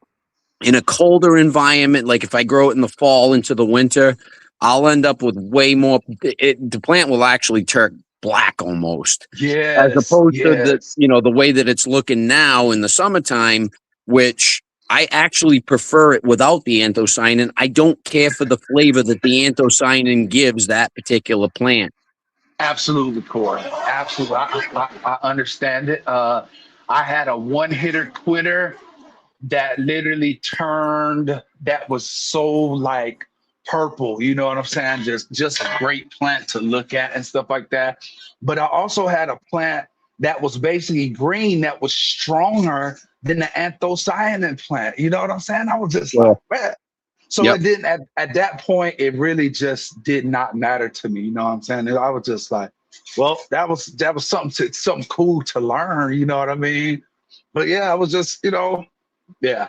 in a colder environment. Like if I grow it in the fall into the winter, I'll end up with way more. The plant will actually turn black almost, as Yes, opposed to yes. the way that it's looking now in the summertime, which I actually prefer it without the anthocyanin. I don't care for the flavor that the anthocyanin gives that particular plant. Absolutely, Corey. Absolutely. I understand it. I had a one hitter quitter that literally turned, that was so like purple, you know what I'm saying? Just a great plant to look at and stuff like that. But I also had a plant that was basically green that was stronger than the anthocyanin plant. You know what I'm saying? I was just Yeah. like, man. So Yep. it didn't at that point, it really just did not matter to me. You know what I'm saying? I was just like, well, that was something cool to learn, you know what I mean? But yeah, I was just, yeah.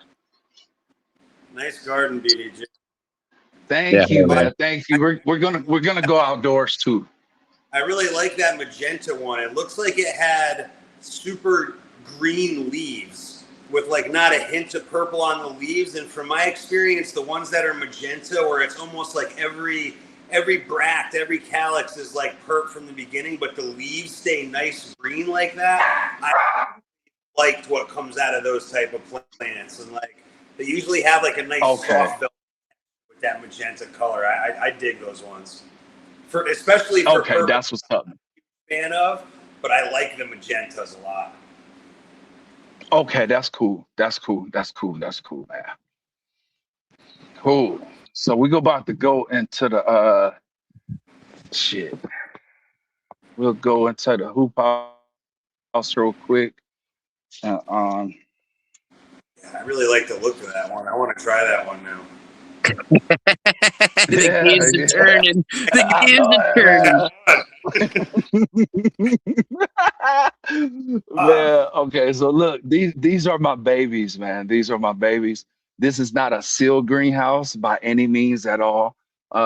Nice garden, BDJ. Yeah. Thank you, man. Thank you. We're gonna go outdoors too. I really like that magenta one. It looks like it had super green leaves with like not a hint of purple on the leaves. And from my experience, the ones that are magenta, where it's almost like every bract, every calyx is like perp from the beginning, but the leaves stay nice green like that. I liked what comes out of those type of plants, and like they usually have like a nice Okay. soft felt with that magenta color. I dig those ones, for especially for Okay, purple. that's what's up. Fan of, but I like the magentas a lot. Okay, that's cool. That's cool. That's cool. That's cool, man. Cool. So we go about to go into the shit. We'll go into the hoop house real quick. And, Yeah, I really like the look of that one. I want to try that one now. The yeah, gears are yeah. turning. The gears are turning. Yeah. Okay. So look, these are my babies, man. These are my babies. This is not a sealed greenhouse by any means at all.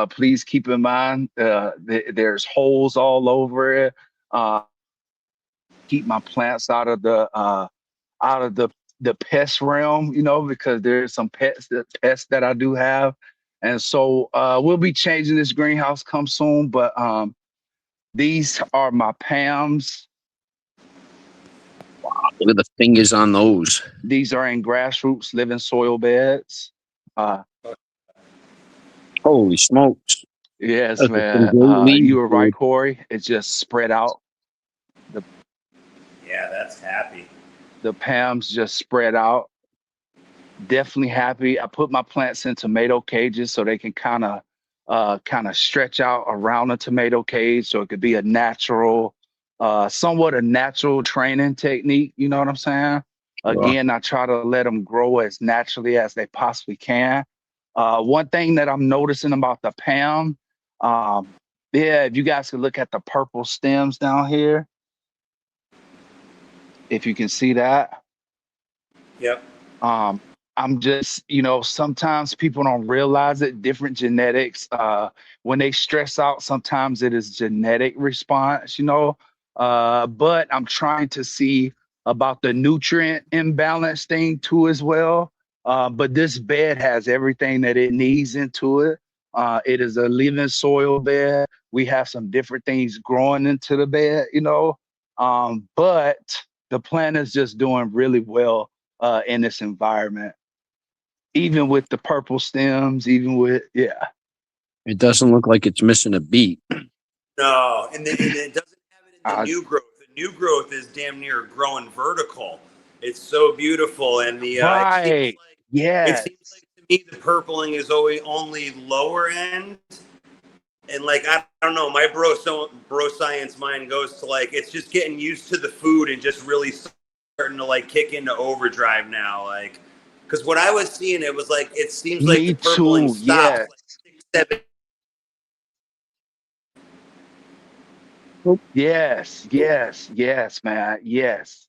Please keep in mind, there's holes all over it. Uh, keep my plants out of the pest realm, because there's some pests that I do have. And so we'll be changing this greenhouse come soon, but these are my Pams. Look at the fingers on those. These are in grassroots living soil beds. Holy smokes. Yes, Those are some man. great leaves, You were right, dude. Corey. It's just spread out. Yeah, that's happy. The Pams just spread out. Definitely happy. I put my plants in tomato cages so they can kind of stretch out around the tomato cage, so it could be somewhat a natural training technique. You know what I'm saying? Again, I try to let them grow as naturally as they possibly can. One thing that I'm noticing about the Pam, yeah, if you guys could look at the purple stems down here, if you can see that. Yep. I'm just, sometimes people don't realize it, different genetics. When they stress out, sometimes it is genetic response. But I'm trying to see about the nutrient imbalance thing too as well. But this bed has everything that it needs into it. It is a living soil bed. We have some different things growing into the bed. But the plant is just doing really well in this environment, even with the purple stems, even with It doesn't look like it's missing a beat. No, and it doesn't have it in the I, new growth. The new growth is damn near growing vertical. It's so beautiful, and the right. it Yes. seems like to me the purpling is always only lower end, and like I don't know, my bro science mind goes to like it's just getting used to the food and just really starting to like kick into overdrive now, like because what I was seeing it was like it seems like the Me purpling too. stops Yes. like 6, 7. Yes. Yes. Yes, man. Yes.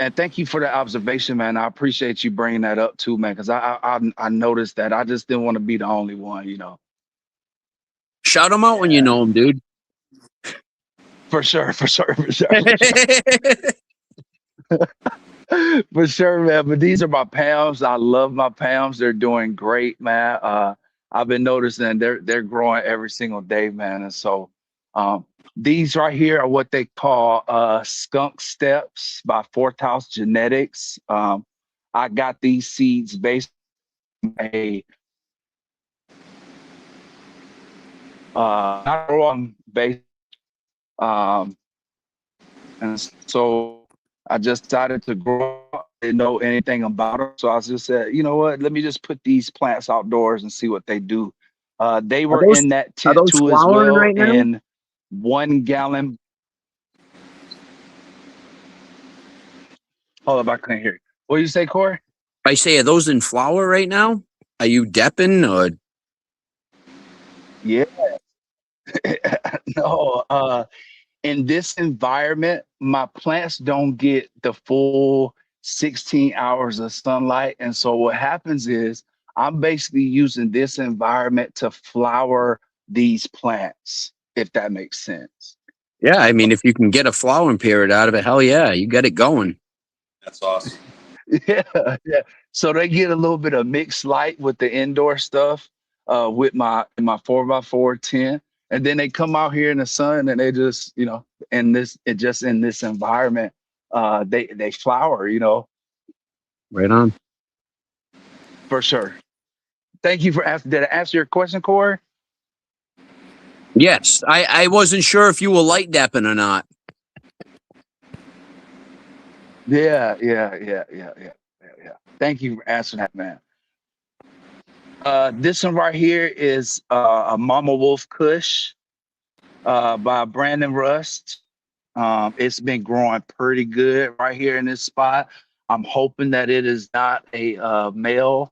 And thank you for the observation, man. I appreciate you bringing that up too, man. Because I noticed that. I just didn't want to be the only one, you know. Shout them out when you Yeah, know them, dude. for sure, for sure, for sure, for sure, man. But these are my Pams. I love my Pams. They're doing great, man. I've been noticing they're growing every single day, man. And so, um, these right here are what they call skunk steps by Fourth House Genetics. I got these seeds based on a not on base. Um, and so I just decided to grow. Didn't know anything about them, so I just said, you know what? Let me just put these plants outdoors and see what they do. They Are were those in that are tent those too as flowering well right now? in 1 gallon. Hold up, I couldn't hear you. What did you say, Corey? I say, are those in flower right now? Are you depping or? Yeah. No. In this environment, my plants don't get the full 16 hours of sunlight. And so what happens is I'm basically using this environment to flower these plants, if that makes sense. Yeah, I mean, if you can get a flowering period out of it, hell yeah, you got it going. That's awesome. Yeah, yeah. So they get a little bit of mixed light with the indoor stuff, with my 4x4 tent. And then they come out here in the sun and they just, in this environment, they flower, Right on. for sure. Thank you for asking. Did I answer your question, Corey? Yes, I wasn't sure if you were light depping or not. Yeah. Thank you for answering that, man. This one right here is a Mama Wolf Kush by Brandon Rust. It's been growing pretty good right here in this spot. I'm hoping that it is not a male,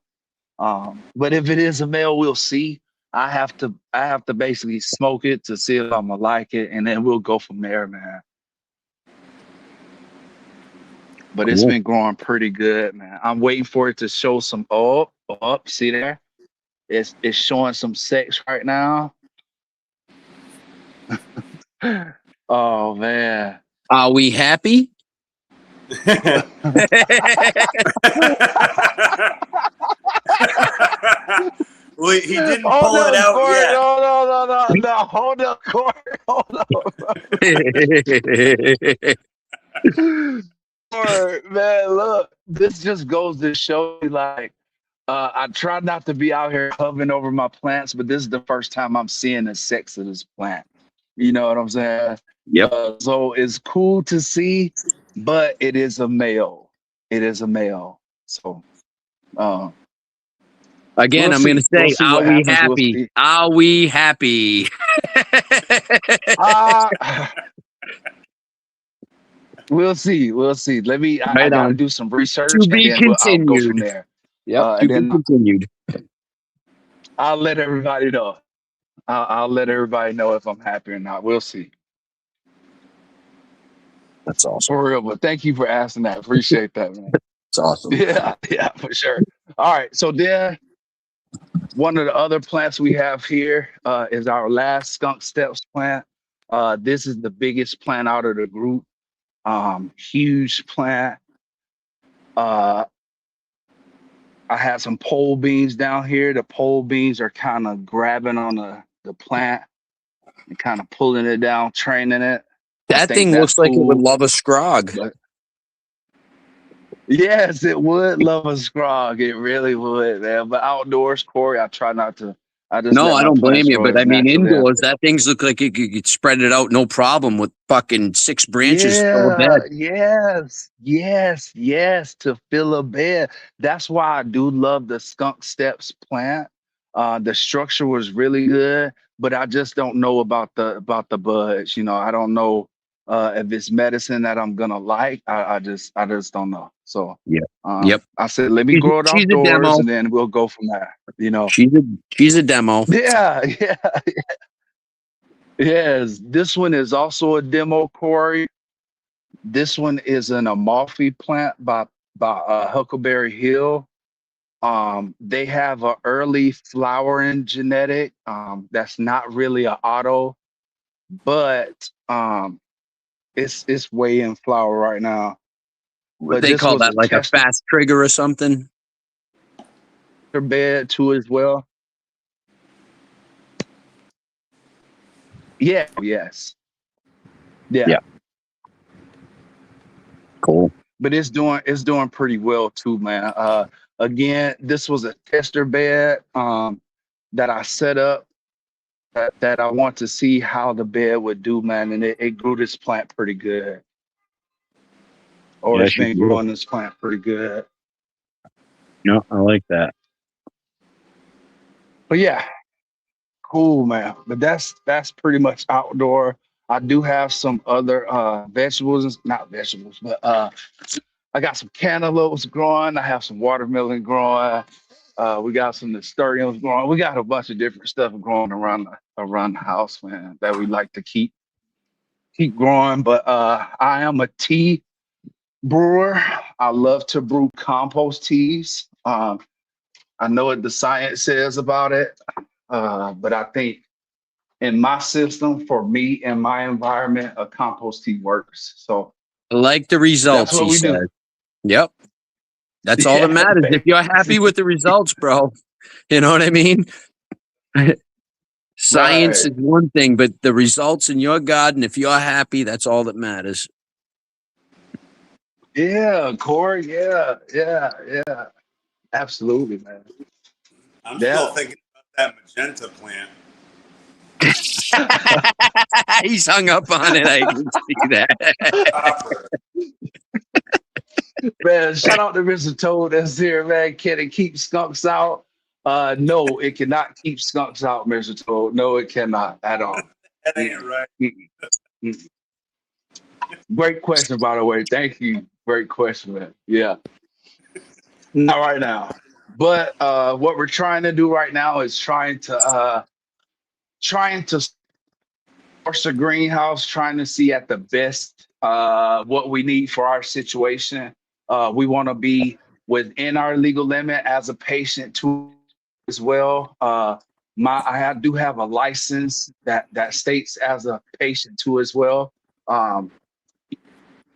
but if it is a male, we'll see. I have to basically smoke it to see if I'm gonna like it, and then we'll go from there, man. But it's Cool. been growing pretty good, man. I'm waiting for it to show some up. See there? It's showing some sex right now. Oh man. Are we happy? Well, he didn't Hold pull it up, out Corey. yet. No. Hold up, Corey. Hold up. Corey, man, look, this just goes to show you, like, I try not to be out here hovering over my plants, but this is the first time I'm seeing the sex of this plant. You know what I'm saying? Yep. So it's cool to see, but it is a male. It is a male. So, Again, we'll I'm going to see. We'll say, see are what we happens. We'll happy? see. Are we happy? Uh, we'll see. We'll see. I Right got to on. do some research, To and be then I'll go from continued. there. Yep. To And be then continued. I'll let everybody know. I'll let everybody know if I'm happy or not. We'll see. That's awesome. For real. But thank you for asking that. Appreciate that, man. That's awesome. Yeah, for sure. All right. So then one of the other plants we have here is our last skunk steps plant. This is the biggest plant out of the group. Huge plant. I had some pole beans down here. The pole beans are kind of grabbing on the plant and kind of pulling it down, training it. I That think thing that's looks like it would cool. love a scrog. But yes, it would love a scrog. It really would, man. But outdoors, Corey, I try not to. I just No, let I my don't blame plants you, grow but I as mean, naturally as indoors, they. that things look like you could spread it out no problem with fucking 6 branches to fill a Yeah, bed. yes, to fill a bed. That's why I do love the skunk steps plant. The structure was really good, but I just don't know about the buds. You know, I don't know if it's medicine that I'm gonna like. I just don't know. So Yeah. Yep. I said, let me She's, grow it she's a outdoors, demo. and then we'll go from there. You know. She's a demo. Yeah, yeah, yes. This one is also a demo, Corey. This one is an Amalfi plant by Huckleberry Hill. They have a early flowering genetic. That's not really an auto, but it's way in flower right now. What But they this call was that, a like a tester fast trigger or something? bed too as well. Yeah, yes, yeah. Yeah. Cool. But it's doing pretty well too, man. Again, this was a tester bed that I set up that I want to see how the bed would do, man. And it grew this plant pretty good, or Yeah, it's she's been good. growing this plant pretty good. No, I like that. But yeah, cool, man. But that's pretty much outdoor. I do have some other vegetables, not vegetables, but I got some cantaloupes growing. I have some watermelon growing. We got some nasturtiums growing. We got a bunch of different stuff growing around the house, man, that we like to keep growing. But I am a tea brewer. I love to brew compost teas. I know what the science says about it, but I think in my system, for me and my environment, a compost tea works. So I like the that's results, what he we do. said. Yep. That's all that Yeah, matters. If you're happy basically. with the results, bro, you know what I mean? Science Right. is one thing, but the results in your garden, if you're happy, that's all that matters. Yeah, Corey. Yeah. Absolutely, man. I'm still Yeah. thinking about that magenta plant. He's hung up on it. I can see that. Copper. Man, shout out to Mr. Toad that's here, man. Can it keep skunks out? No, it cannot keep skunks out, Mr. Toad. No, it cannot at all. That ain't Mm, right. mm, mm. Great question, by the way. Thank you. Great question, man. Yeah. Not right now. But what we're trying to do right now is trying to source a greenhouse, trying to see at the best what we need for our situation. We want to be within our legal limit as a patient too, as well. I do have a license that states as a patient too as well, and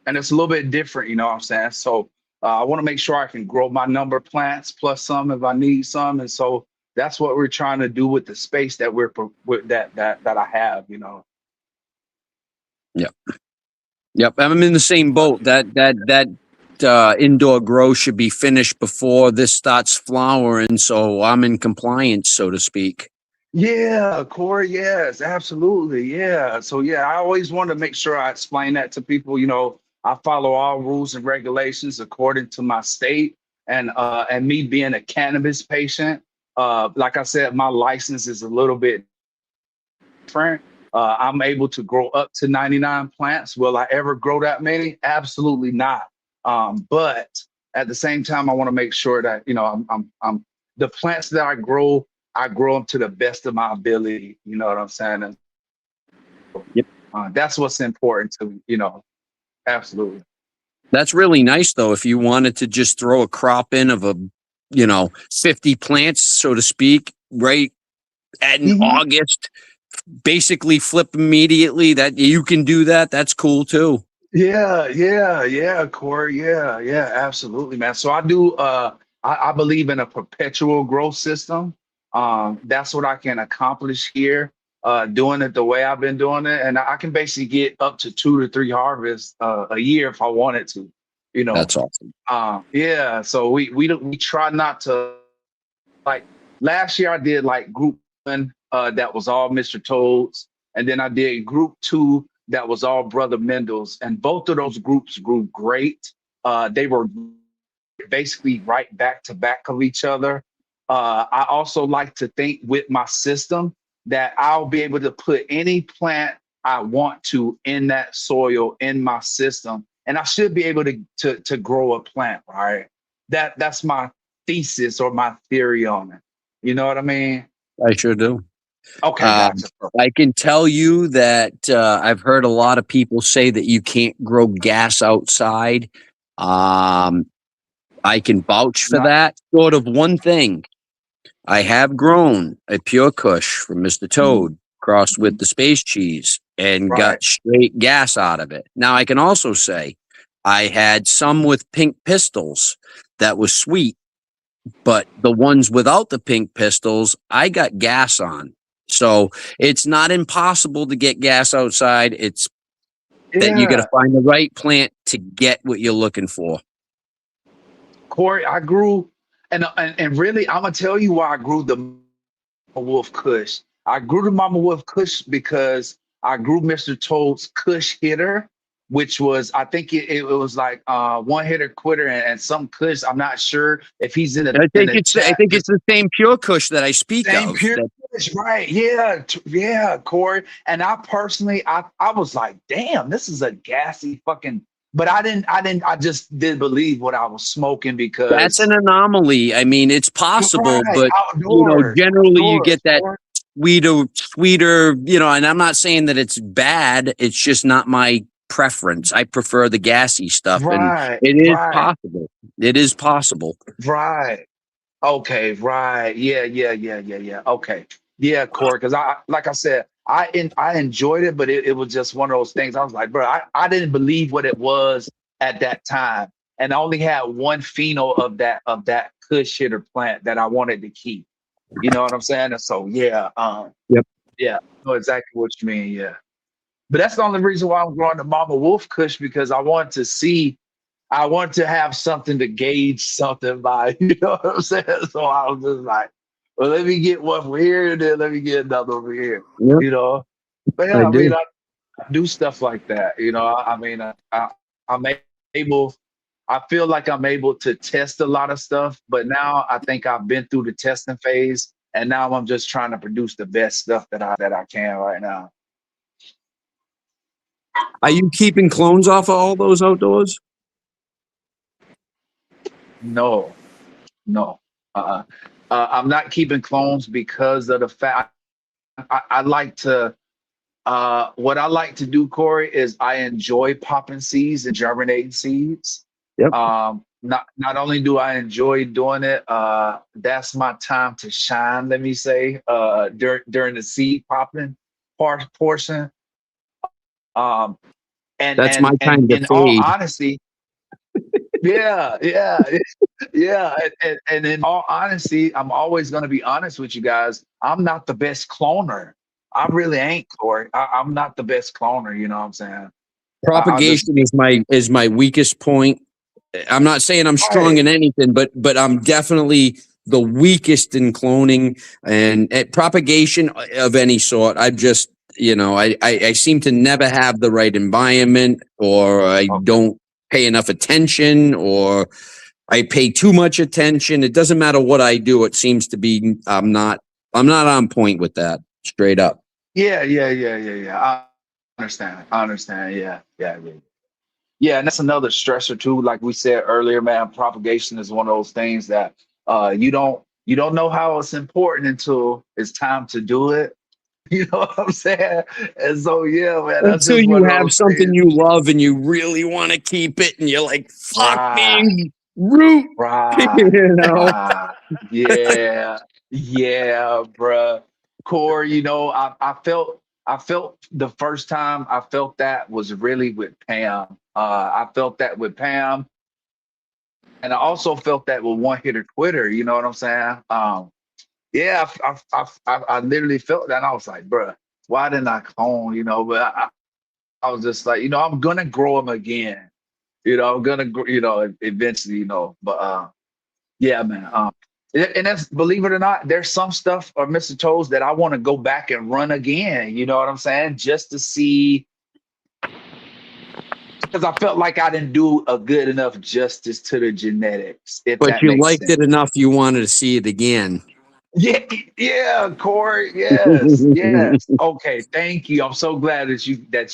it's a little bit different. You know what I'm saying? So I want to make sure I can grow my number of plants plus some if I need some, and so that's what we're trying to do with the space that that I have. You know. Yep. Yep. I'm in the same But boat. That indoor grow should be finished before this starts flowering. So I'm in compliance, so to speak. yeah, Corey, yes, absolutely. Yeah. So yeah, I always want to make sure I explain that to people. You know, I follow all rules and regulations according to my state and me being a cannabis patient, like I said, my license is a little bit different. I'm able to grow up to 99 plants. Will I ever grow that many? Absolutely not. But at the same time, I want to make sure that I'm the plants that I grow them to the best of my ability. You know what I'm saying? And Yep. that's what's important to me. You know, absolutely. That's really nice, though. If you wanted to just throw a crop in of 50 plants, so to speak, right in Mhm. August, basically flip immediately, that you can do that. That's cool too. Yeah, Corey. Yeah, absolutely, man. So I do I believe in a perpetual growth system. That's what I can accomplish here. doing it the way I've been doing it, and I can basically get up to 2 to 3 harvests a year if I wanted to, you know. That's awesome. Yeah, so we try not to, like, last year I did like group one, that was all Mr. Toads, and then I did group two that was all Brother Mendel's, and both of those groups grew great. They were basically right back to back of each other. I also like to think with my system that I'll be able to put any plant I want to in that soil in my system, and I should be able to grow a plant. Right? That's my thesis or my theory on it. You know what I mean? I sure do. Okay, gotcha. I can tell you that I've heard a lot of people say that you can't grow gas outside. I can vouch for Not, that. Sort of one thing. I have grown a pure Kush from Mr. Toad crossed with the space cheese and right. got straight gas out of it. Now I can also say I had some with pink pistils that was sweet, but the ones without the pink pistils, I got gas on. So it's not impossible to get gas outside. It's that you got to Yeah, find the right plant to get what you're looking for. Corey, I grew, and really, I'm gonna tell you why I grew the Mama Wolf Kush. I grew the Mama Wolf Kush because I grew Mr. Toad's Kush Hitter, which was, I think it was like one hitter quitter and some Kush. I'm not sure if he's in I think the I chat. think it's the same pure Kush that I speak Same of. pure Kush, right? Yeah, yeah, Corey. And I personally, I was like, damn, this is a gassy fucking. But I just didn't believe what I was smoking That's because an anomaly. I mean, it's possible, right, but outdoors, generally you outdoors, get that Corey. sweeter, and I'm not saying that it's bad. It's just not my preference. I prefer the gassy stuff, and Right, it is right, possible. It is possible. right. Okay, right. Yeah, yeah, yeah, yeah, yeah. Okay. Yeah, Corey, because like I said, I enjoyed it, but it was just one of those things. I was like, bro, I didn't believe what it was at that time. And I only had one pheno of that Kush hitter plant that I wanted to keep. You know what I'm saying? And so yeah, Yep. yeah, I know exactly what you mean. Yeah. But that's the only reason why I'm growing the Mama Wolf Kush because I want to have something to gauge something by, you know what I'm saying? So I was just like, well, let me get one over here and then let me get another over here, Yep. you know? But I yeah, I mean, do. I do stuff like that, you know? I mean, I'm able, I feel like I'm able to test a lot of stuff, but now I think I've been through the testing phase and now I'm just trying to produce the best stuff that I can right now. Are you keeping clones off of all those outdoors? No, no. Uh, I'm not keeping clones because of the fact I like to what I like to do, Corey, is I enjoy popping seeds and germinating seeds. Yep. Not only do I enjoy doing it, that's my time to shine, let me say, during the seed popping portion. Um and That's my and and time to in all fade. honesty, yeah, yeah, yeah. And in all honesty, I'm always going to be honest with you guys. I'm not the best cloner. I really ain't, Corey. I'm not the best cloner. You know what I'm saying? I'll just Propagation is my weakest point. I'm not saying I'm strong right. in anything, but I'm definitely the weakest in cloning and at propagation of any sort. I just, I seem to never have the right environment, or I Okay. don't pay enough attention, or I pay too much attention. It doesn't matter what I do. It seems to be I'm not on point with that, straight up. Yeah, yeah, yeah, yeah, yeah. I understand. I understand. Yeah, yeah, yeah. Yeah, and that's another stressor too. Like we said earlier, man, propagation is one of those things that you don't know how it's important until it's time to do it. You know what I'm saying? And so yeah, man, that's Until just you one of have those something things. you love and you really want to keep it, and you're like, fuck Right, me, root, right, you know. right. Yeah, yeah, bruh. Core, I felt the first time I felt that was really with Pam. I felt that with Pam, and I also felt that with One Hitter Quitter. You know what I'm saying? Yeah, I literally felt that. And I was like, bruh. why didn't I clone? But I was just like, I'm gonna grow them again. I'm gonna, eventually, But yeah, man. And that's, believe it or not, there's some stuff or Mr. Toes that I want to go back and run again. You know what I'm saying? Just to see, because I felt like I didn't do a good enough justice to the genetics, if But that you makes liked sense. it enough you wanted to see it again. Yeah, yeah, Corey. Yes, yes. Okay, thank you. I'm so glad that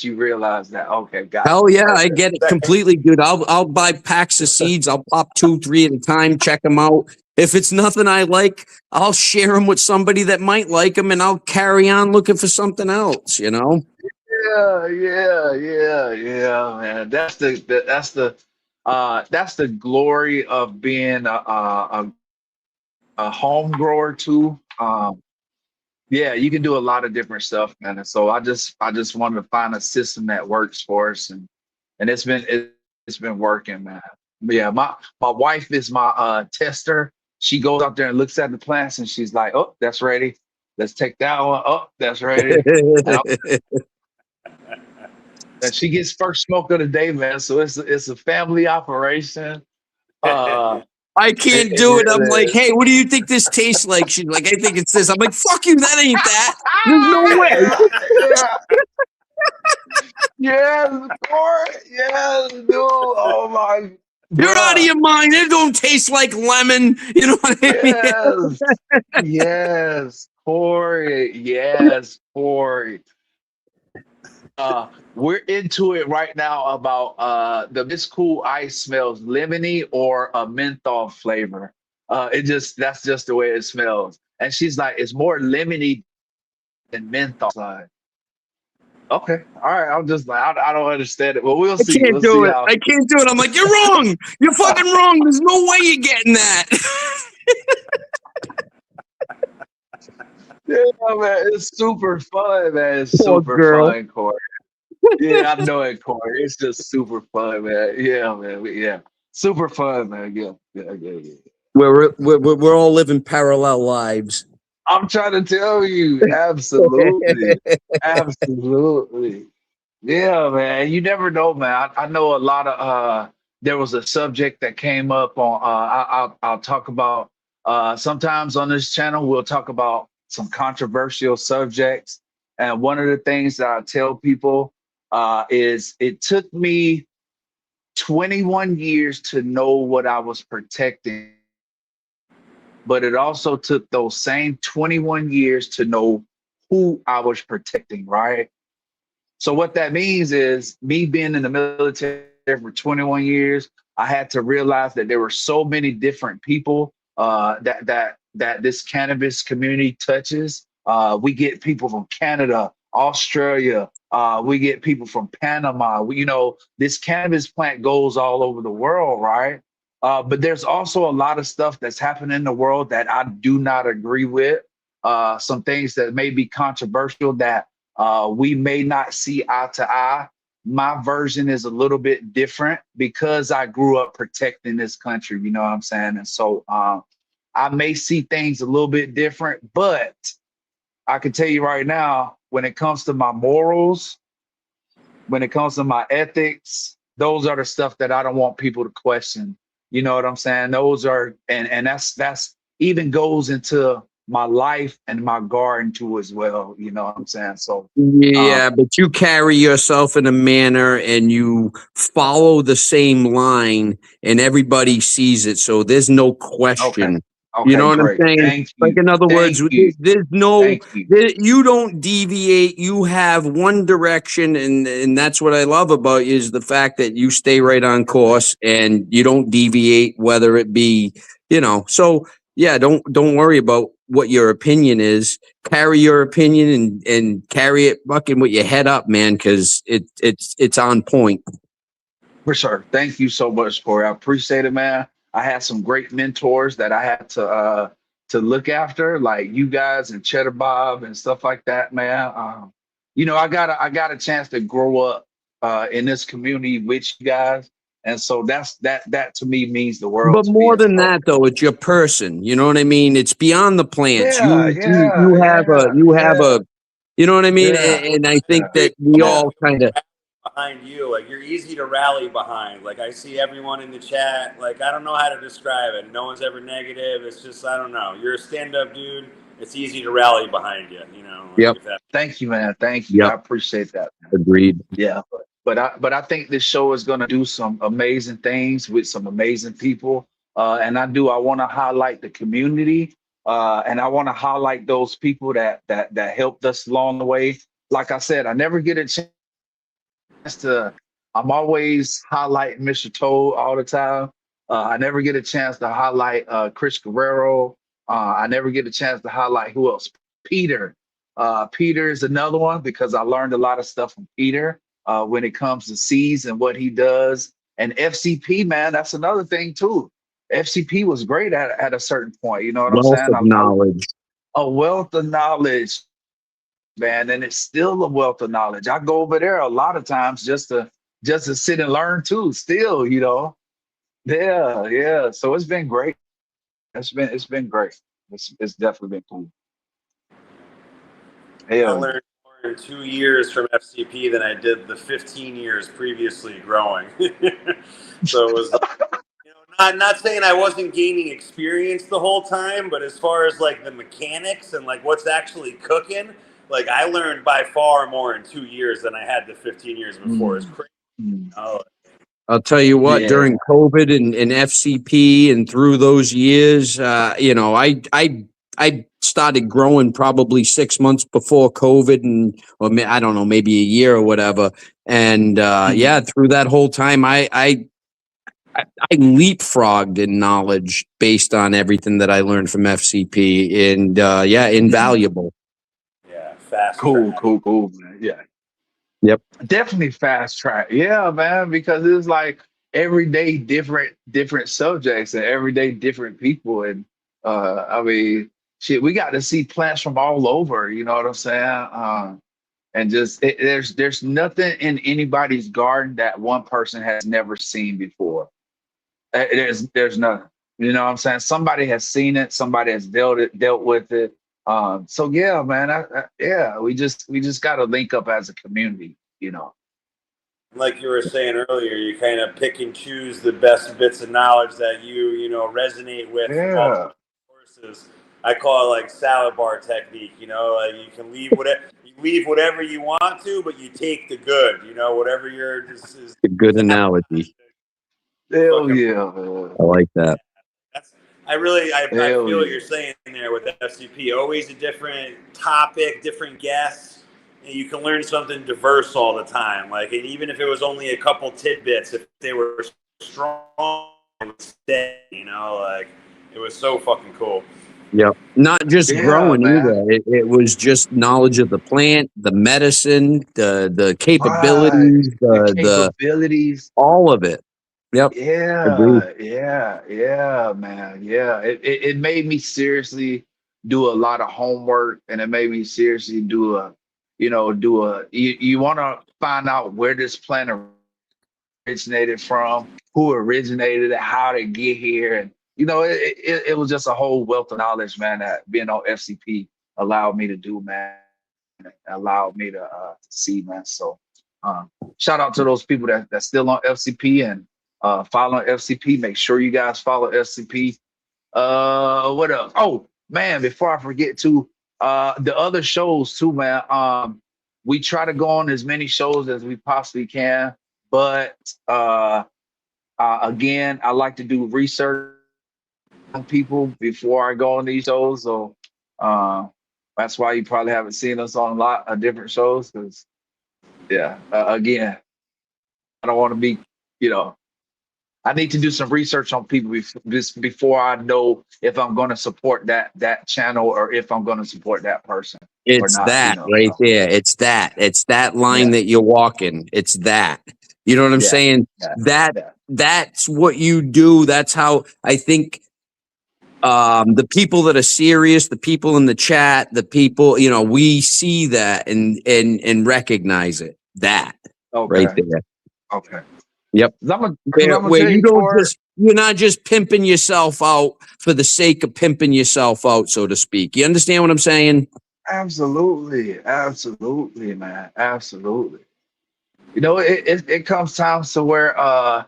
you realized that. Okay, got Hell you. yeah, I Perfect. get it completely, dude. I'll buy packs of seeds. I'll pop 2, 3 at a time, check them out. If it's nothing I like, I'll share them with somebody that might like them, and I'll carry on looking for something else. Yeah, yeah, yeah, yeah, man. That's the glory of being a home grower too. Yeah, you can do a lot of different stuff, man. And so I just wanted to find a system that works for us, and it's been working, man. But yeah, my wife is my tester. She goes out there and looks at the plants, and she's like, "Oh, that's ready. Let's take that one. Oh, that's ready." And, and she gets first smoke of the day, man. So it's a family operation. Uh, I it, can't it do it. I'm really like, is. hey, what do you think this tastes like? She's like, I think it's this. I'm like, fuck you, that ain't that. There's no way. Yeah, yeah. Yes, Corey. Yes, dude. Oh my, You're out of bruh. your mind. It don't taste like lemon. You know what I mean? Yes, yes, Corey. Yes, Corey. We're into it right now about the Miss Cool Ice smells lemony or a menthol flavor. That's just the way it smells. And she's like, it's more lemony than menthol. Like, okay, all right. I'm just like, I don't understand it, but we'll I see. can't We'll do see it. how. I can't do it. I'm like, you're wrong. You're fucking wrong. There's no way you're getting that. Yeah, man, it's super fun, man. It's Poor super girl. fun, Corey. Yeah, I know it, Corey. It's just super fun, man. Yeah, man. Yeah, super fun, man. Yeah, yeah, yeah, yeah. We're all living parallel lives. I'm trying to tell you, absolutely, absolutely. Yeah, man. You never know, man. I know a lot of there was a subject that came up on I'll talk about sometimes on this channel we'll talk about some controversial subjects. And one of the things that I tell people is it took me 21 years to know what I was protecting, but it also took those same 21 years to know who I was protecting, right? So what that means is me being in the military for 21 years, I had to realize that there were so many different people that this cannabis community touches. We get people from Canada, Australia. We get people from Panama. This cannabis plant goes all over the world, right? But there's also a lot of stuff that's happening in the world that I do not agree with. Some things that may be controversial that we may not see eye to eye. My version is a little bit different because I grew up protecting this country. You know what I'm saying? And so I may see things a little bit different, but I can tell you right now, when it comes to my morals, when it comes to my ethics, those are the stuff that I don't want people to question. You know what I'm saying? Those are, and that's even goes into my life and my garden too as well. You know what I'm saying? So um, Yeah, but you carry yourself in a manner and you follow the same line and everybody sees it. So there's no okay. question. You know Okay, what I'm great. saying? Thank Like, you. in other words, Thank you. there's no, Thank you. you don't deviate. You have one direction. And that's what I love about you is the fact that you stay right on course and you don't deviate, whether it be, so yeah, don't worry about what your opinion is. Carry your opinion and carry it fucking with your head up, man, because it's on point. For sure. Thank you so much, Corey. I appreciate it, man. I had some great mentors that I had to look after, like you guys and Cheddar Bob and stuff like that, man. I got a chance to grow up in this community with you guys, and so that to me means the world But to me. more And than so that, though, it's your person. You know what I mean? It's beyond the plants. yeah, You yeah, you have a yeah, you have yeah. a You know what I mean? Yeah. And I think Yeah. that we Yeah. all kind of, behind you. Like you're easy to rally behind. Like I see everyone in the chat. Like I don't know how to describe it. No one's ever negative. It's just I don't know. You're a stand-up dude. It's easy to rally behind you. You know. Like Yep. if that- Thank you, man. Thank you. Yep. I appreciate that. agreed. Yeah. But I think this show is going to do some amazing things with some amazing people. And I want to highlight the community. And I want to highlight those people that helped us along the way. Like I said, I never get a chance to. I'm always highlighting Mr. Toad all the time. I never get a chance to highlight Chris Guerrero. I never get a chance to highlight who else. Peter. Peter is another one because I learned a lot of stuff from Peter when it comes to C's and what he does. And FCP, man, that's another thing too. FCP was great at a certain point. You know what I'm Wealth saying? of knowledge. A wealth of knowledge, man, and it's still a wealth of knowledge. I go over there a lot of times just to sit and learn too. Still, you know, yeah. So it's been great. It's been great. It's definitely been cool. I Hell, learned more in 2 years from FCP than I did the 15 years previously growing. So it was, you know, not saying I wasn't gaining experience the whole time, but as far as like the mechanics and like what's actually cooking, like I learned by far more in 2 years than I had the 15 years before. It's crazy. Oh, I'll tell you what, Yeah. during COVID and FCP and through those years, you know, I started growing probably 6 months before COVID I don't know, maybe a year or whatever. And yeah, through that whole time, I leapfrogged in knowledge based on everything that I learned from FCP, and yeah, invaluable. yeah, fast. cool, track. cool, man. Yeah. Yep. Definitely fast track. Yeah, man, because it's like every day different subjects and every day different people. And I mean, shit, we got to see plants from all over, you know what I'm saying? And just there's nothing in anybody's garden that one person has never seen before. There's nothing. You know what I'm saying? Somebody has seen it, somebody has dealt with it. So yeah, man, yeah, we just got to link up as a community, you know. Like you were saying earlier, you kind of pick and choose the best bits of knowledge that you know resonate with from all Yeah. the sources. I call it like salad bar technique. You know, like you can leave whatever you want to, but you take the good. You know, whatever you're just is A good analogy. Hell yeah, man. I like that. I feel yeah. what you're saying there with FCP. Always a different topic, different guests, and you can learn something diverse all the time. Like, and even if it was only a couple tidbits, if they were strong and steady, you know, like it was so fucking cool. Yep. Not just Yeah, growing man. either. It was just knowledge of the plant, the medicine, the capabilities, The the capabilities. all of it. Yep. Agreed. Yeah, man. Yeah. It made me seriously do a lot of homework, and it made me seriously you want to find out where this plant originated from, who originated it, how to get here. And you know, it was just a whole wealth of knowledge, man, that being on FCP allowed me to do, man. Allowed me to see, man. So shout out to those people that's still on FCP and following FCP. Make sure you guys follow FCP. What else? Oh man, before I forget to the other shows too, man. We try to go on as many shows as we possibly can, but again, I like to do research on people before I go on these shows. So that's why you probably haven't seen us on a lot of different shows, because yeah, again, I don't want to be, you know, I need to do some research on people before I know if I'm going to support that channel or if I'm going to support that person. It's not, that you know, right so. there. It's that line Yeah. that you're walking. It's that. You know what I'm Yeah. saying? Yeah. That's what you do. That's how I think the people that are serious, the people in the chat, the people, you know, we see that and recognize it. That Okay. right there. Okay. Yep. Where you don't you're not just pimping yourself out for the sake of pimping yourself out, so to speak. You understand what I'm saying? Absolutely, absolutely, man, absolutely. You know, it comes times to where I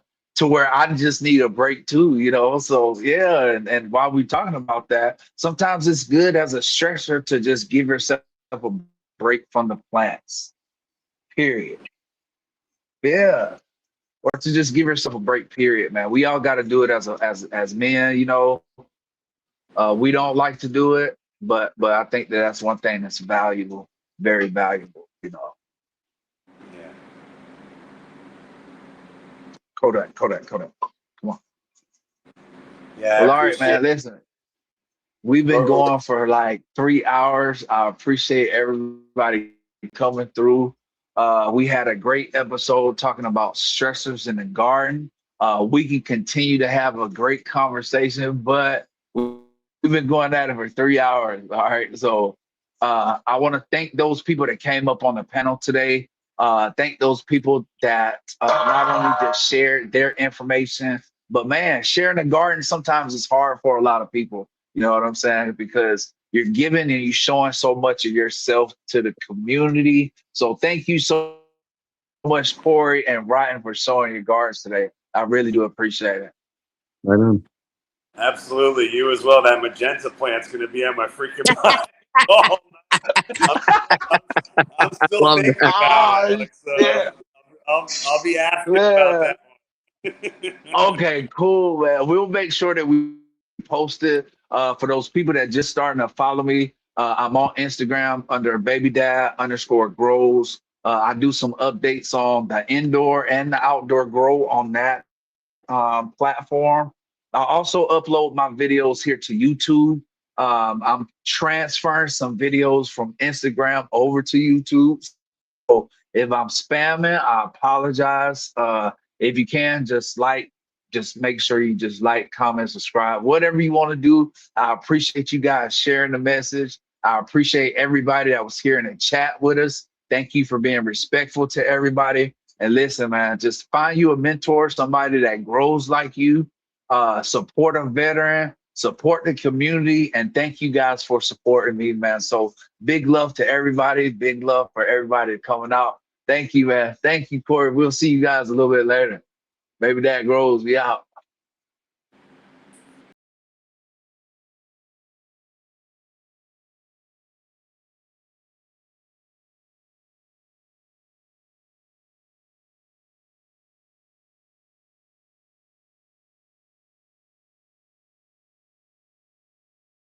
just need a break too, you know. So yeah, and while we talking about that, sometimes it's good as a stressor to just give yourself a break from the plants. Period. Yeah. Or to just give yourself a break, period, man. We all gotta do it as men, you know. We don't like to do it, but I think that that's one thing that's valuable, very valuable, you know. Yeah. Kodak. Come on. Yeah, I Well, all right, appreciate man. Listen, we've been it. going for like 3 hours. I appreciate everybody coming through. We had a great episode talking about stressors in the garden. We can continue to have a great conversation, but we've been going at it for 3 hours. All right. So I want to thank those people that came up on the panel today. Thank those people that not only just shared their information, but man, sharing the garden sometimes is hard for a lot of people. You know what I'm saying? Because you're giving and you're showing so much of yourself to the community. So thank you so much, Corey and Ryan, for showing your gardens today. I really do appreciate it. Right on. Absolutely, you as well. That magenta plant's going to be on my freaking mind. Oh, I'm, I'm still Love thinking that. about it, Oh, Alex. So yeah, I'll be asking about yeah. that one. Okay, cool, man. We'll make sure that we post it. For those people that just starting to follow me, I'm on Instagram under baby dad underscore grows. I do some updates on the indoor and the outdoor grow on that platform. I also upload my videos here to YouTube. I'm transferring some videos from Instagram over to YouTube. So if I'm spamming, I apologize. If you can, just make sure you just like, comment, subscribe, whatever you want to do. I appreciate you guys sharing the message. I appreciate everybody that was here in the chat with us. Thank you for being respectful to everybody. And listen, man, just find you a mentor, somebody that grows like you, support a veteran, support the community, and thank you guys for supporting me, man. So big love to everybody. Big love for everybody coming out. Thank you, man. Thank you, Corey. We'll see you guys a little bit later. Baby Dad Grows, we out.